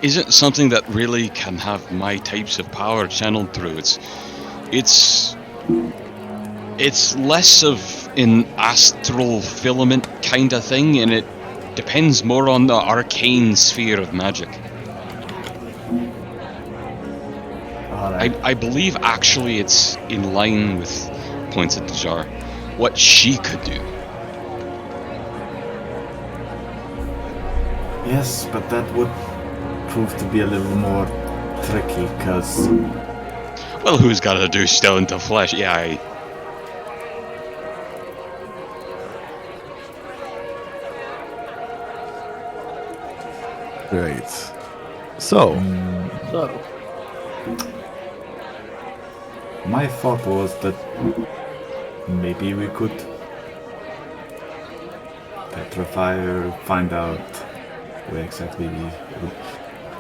isn't something that really can have my types of power channeled through. It's less of an astral filament kind of thing, and it depends more on the arcane sphere of magic. Alright. I believe actually it's in line with points at the jar. What she could do. Yes, but that would prove to be a little more tricky, because Well, who's got to do stone to flesh? Yeah, Right. So, So, my thought was that maybe we could petrify her, find out where exactly the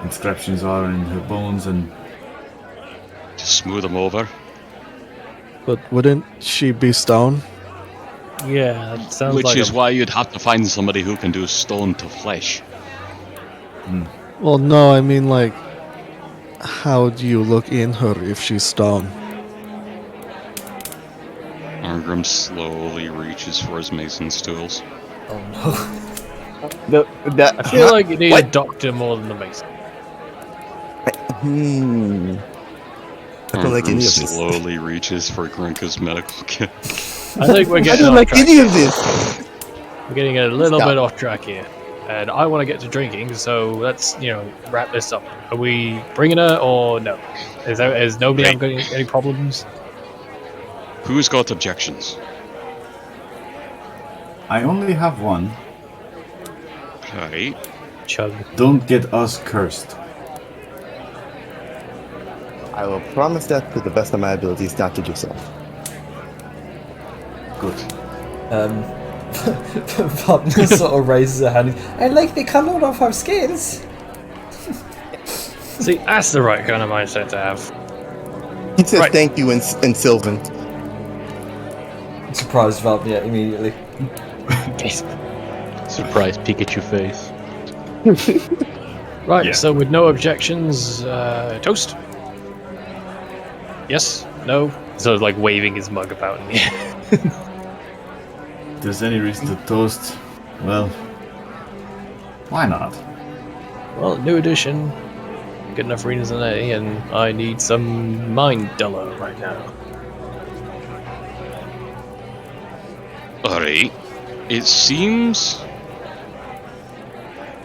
inscriptions are in her bones, and just smooth them over. but wouldn't she be stone? yeah, that sounds Which like is why you'd have to find somebody who can do stone to flesh. Well, no, I mean like, how do you look in her if she's stone? Arngrim slowly reaches for his mason's tools. Oh no. I feel like you need a doctor more than the mason. I don't like any of this. Slowly reaches for Grunka's medical kit. I think we're I getting don't off like track. any of this. We're getting a little Stop. bit off track here. And I want to get to drinking, so let's, wrap this up. Are we bringing her or no? Is nobody Right. having any problems? Who's got objections? I only have one. Right. Chug. Don't get us cursed. I will promise that to the best of my abilities not to do so. Good. Vapna sort of raises her hand. I like the colour of her skins. See, that's the right kind of mindset to have. He says Right. thank you in Sylvan. Surprised Vapna immediately. Surprise Pikachu face. Right, Yeah. so with no objections, toast? Yes? No? So like waving his mug about in the air. If there's any reason to toast, well, why not? Well, new edition. Good enough readers than A, and I need some mind duller right now. Alright. It seems...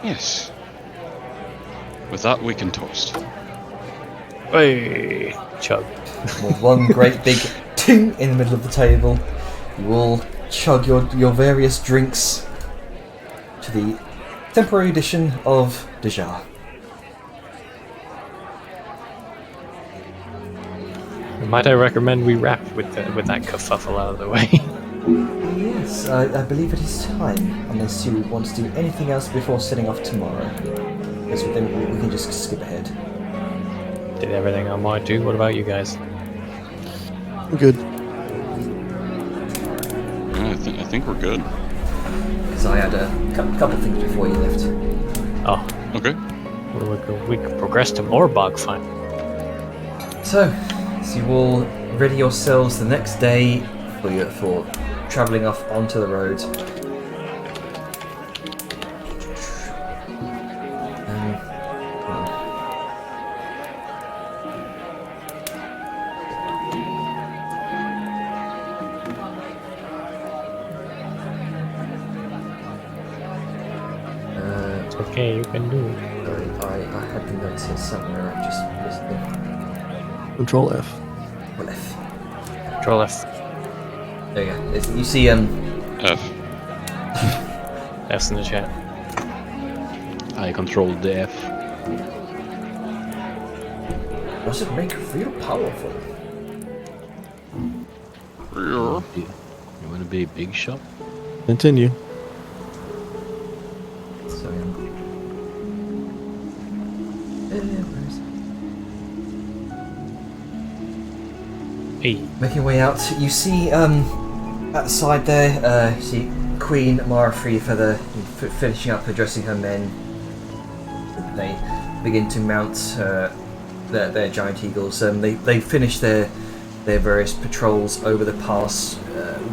Yes. With that, we can toast. Hey, chug. With one great big ting in the middle of the table, you all chug your various drinks to the temporary edition of Deja. Might I recommend we wrap with that kerfuffle out of the way? Yes, I believe it is time, unless you want to do anything else before setting off tomorrow. Because then we can just skip ahead. Did everything I might do. What about you guys? I'm good. Yeah, I think we're good. Because I had a couple of things before you left. Oh, Okay. well, we could progress to more bug fight. So you all ready yourselves the next day for travelling off onto the road. It's okay, you can do it. Sorry, I had the notes here somewhere. I just missed them. Control F. Well, F. Control F. There you go. You see, F. F's in the chat. I controlled the F. does it make you feel powerful? Yeah. You want to be a big shot? Continue. So, where is it? Hey. Making your way out, you see at the side there, you see Queen Marafree finishing up addressing her men. They begin to mount their giant eagles. They finish their various patrols over the past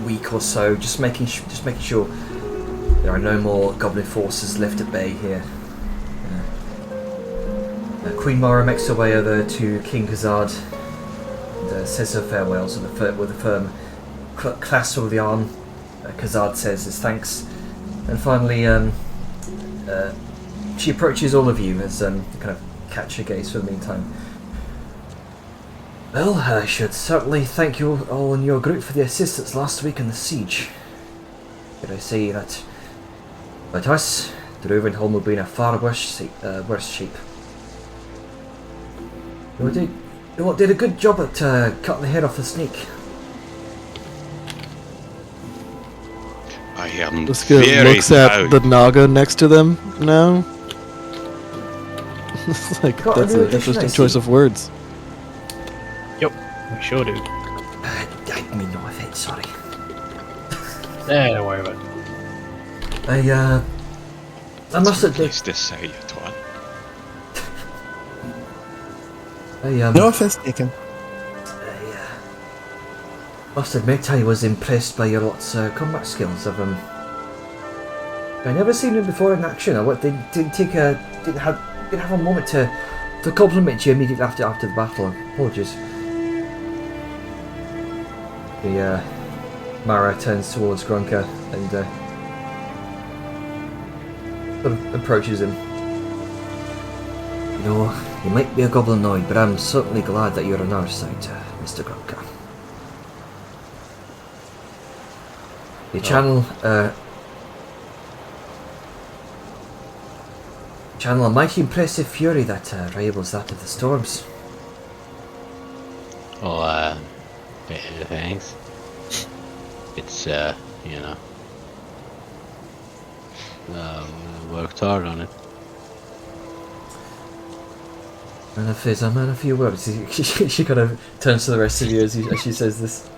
week or so, just making sure there are no more goblin forces left at bay here. Queen Mara makes her way over to King Khazad and says her farewells with a firm clasp of the arm. Khazad says his thanks, and finally she approaches all of you as kind of catch your gaze for the meantime. Well, I should certainly thank you all in your group for the assistance last week in the siege. Could I say that without us, Druvenholme would be in a far worse shape. You did a good job at cutting the head off the snake. I am Liska very looks at proud. the Naga next to them now. It's like, Got a that's new an addition, interesting I choice see. of words. Yep, we sure do. I mean no offense, sorry. Don't worry about it. I must admit, Place to say, you twat. No offense taken. Must admit I was impressed by your lot's combat skills. I've never seen him before in action. I didn't have a moment to to compliment you immediately after the battle. Apologies. Mara turns towards Grunka and sort of approaches him. You know, you might be a goblinoid, but I'm certainly glad that you're on our side, Mr. Grunka. You channel a mighty impressive fury that rivals that of the storms. Oh, thanks. It's, you know, worked hard on it. Man of his, a man of few words. She kind of turns to the rest of you as she says this.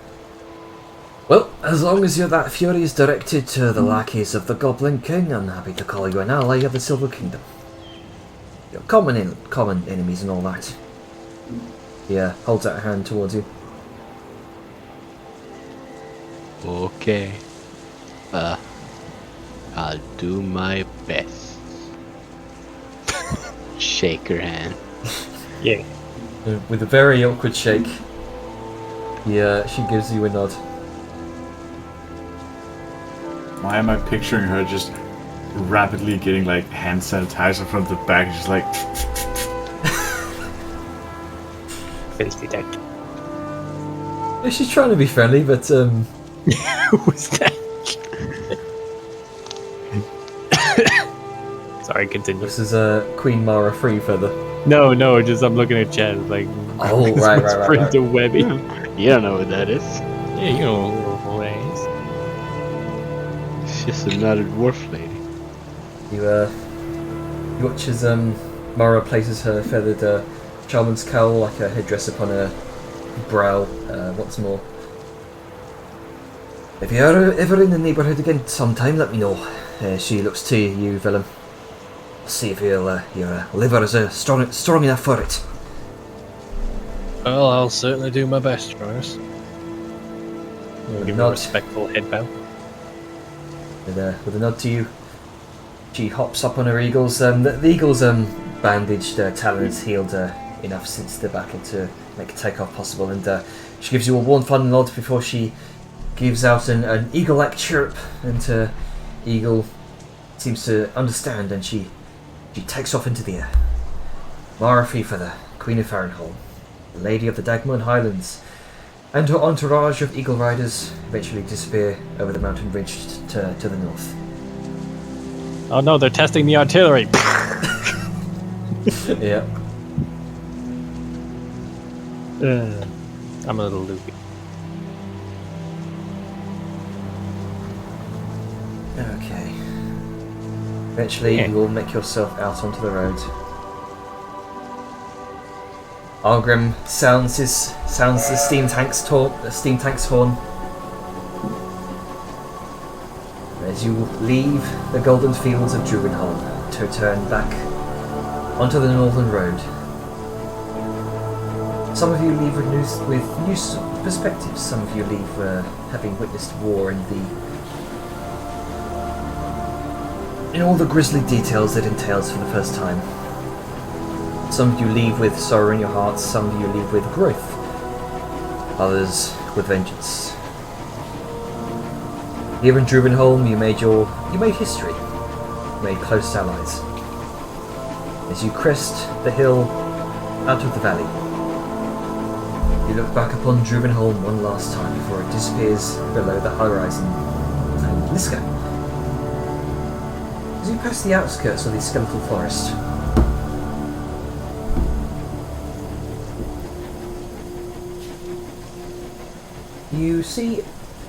Well, as long as that fury is directed to the lackeys of the Goblin King, I'm happy to call you an ally of the Silver Kingdom. You're common enemies and all that. Yeah, holds out a hand towards you. Okay. I'll do my best. Shake her hand. Yeah. With a very awkward shake, she gives you a nod. Why am I picturing her just rapidly getting like hand sanitizer from the back, just like Filthy deck. Yeah, she's trying to be friendly, but Who's that? Sorry, continue. this is Queen Mara Freefeather. No, just I'm looking at chat like. Oh, right. Printer Webby. You don't know what that is. Yeah, you know what it is. It's just another dwarf lady. You watch as Mara places her feathered shaman's cowl like a headdress upon her brow once more. If you're ever in the neighbourhood again sometime, let me know. She looks to you, Willem. See if your liver is strong enough for it. Well, I'll certainly do my best, Jonas. Give me a Nod. respectful head bow. With a nod to you, she hops up on her eagles. The eagle's bandaged talons healed enough since the battle to make a takeoff possible, and she gives you a warm, fun nod before she gives out an eagle-like chirp, and eagle seems to understand, and she takes off into the air. Mara Freefeather, Queen of Farrenholm, the Lady of the Dagmar Highlands, and her entourage of eagle riders eventually disappear over the mountain ridge to the north. Oh no, they're testing the artillery. Yeah. I'm a little loopy. Okay. Eventually, you will make yourself out onto the road. Argrim sounds the steam tank's horn. As you leave the golden fields of Druvenholme to return back onto the northern road. Some of you leave with new perspectives. Some of you leave having witnessed war in all the grisly details it entails for the first time. Some of you leave with sorrow in your hearts, some of you leave with growth, others with vengeance. Here in Druvenholme, you made history, you made close allies. As you crest the hill out of the valley, you look back upon Druvenholme one last time before it disappears below the horizon. And Liska, as you pass the outskirts of the skeletal forest, you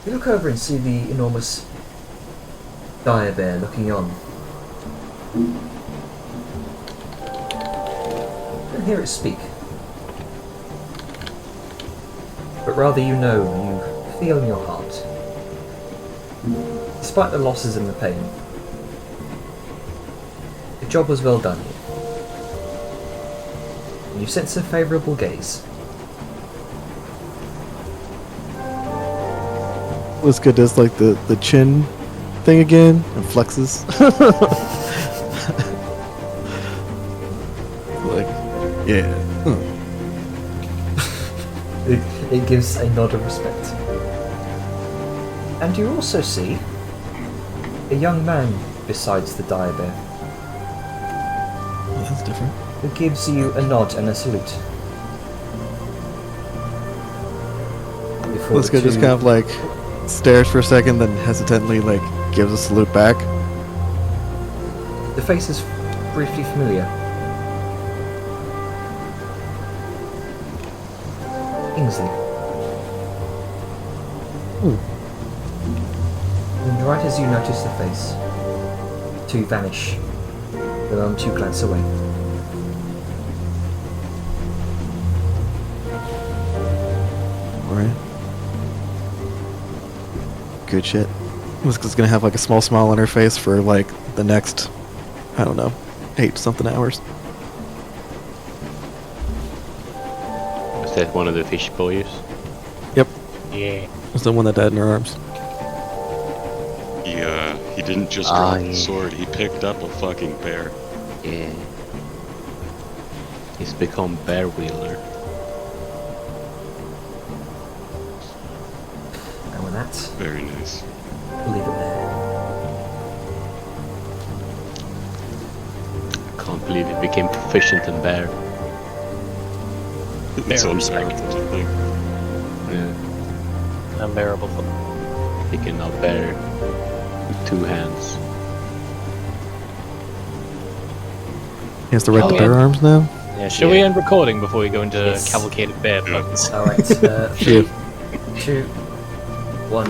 look over and see the enormous dire bear looking on. And hear it speak. But rather you feel in your heart, despite the losses and the pain, the job was well done here. And you sense a favourable gaze. Liska does like the chin thing again and flexes. Like, Yeah. It gives a nod of respect. And you also see a young man besides the dire bear, Well, that's different. who gives you a nod and a salute. Before Let's the go just two- kind of like stares for a second, then hesitantly like gives a salute back. The face is briefly familiar. Kingsley. And right as you notice the face, the two vanish. The moment you glance away. Alright. Good shit. Liska's gonna have like a small smile on her face for like the next, I don't know, 8 something hours. Is that one of the fish boys? Yep. Yeah. It's the one that died in her arms. He didn't just Ah, drop yeah. the sword, he picked up a fucking bear. Yeah. He's become bear wielder. And with that, Very nice. we'll leave it there. Can't believe he became proficient in bear. It's Bear unbearable respect. to think. Yeah. Unbearable. He can now bear with 2 hands. He has to write Oh, the yeah. bear arms now? Yeah, shall we end recording before we go into Yes. cavalcade of bear Yeah. puns? Alright, Shoot. 3, 2, 1.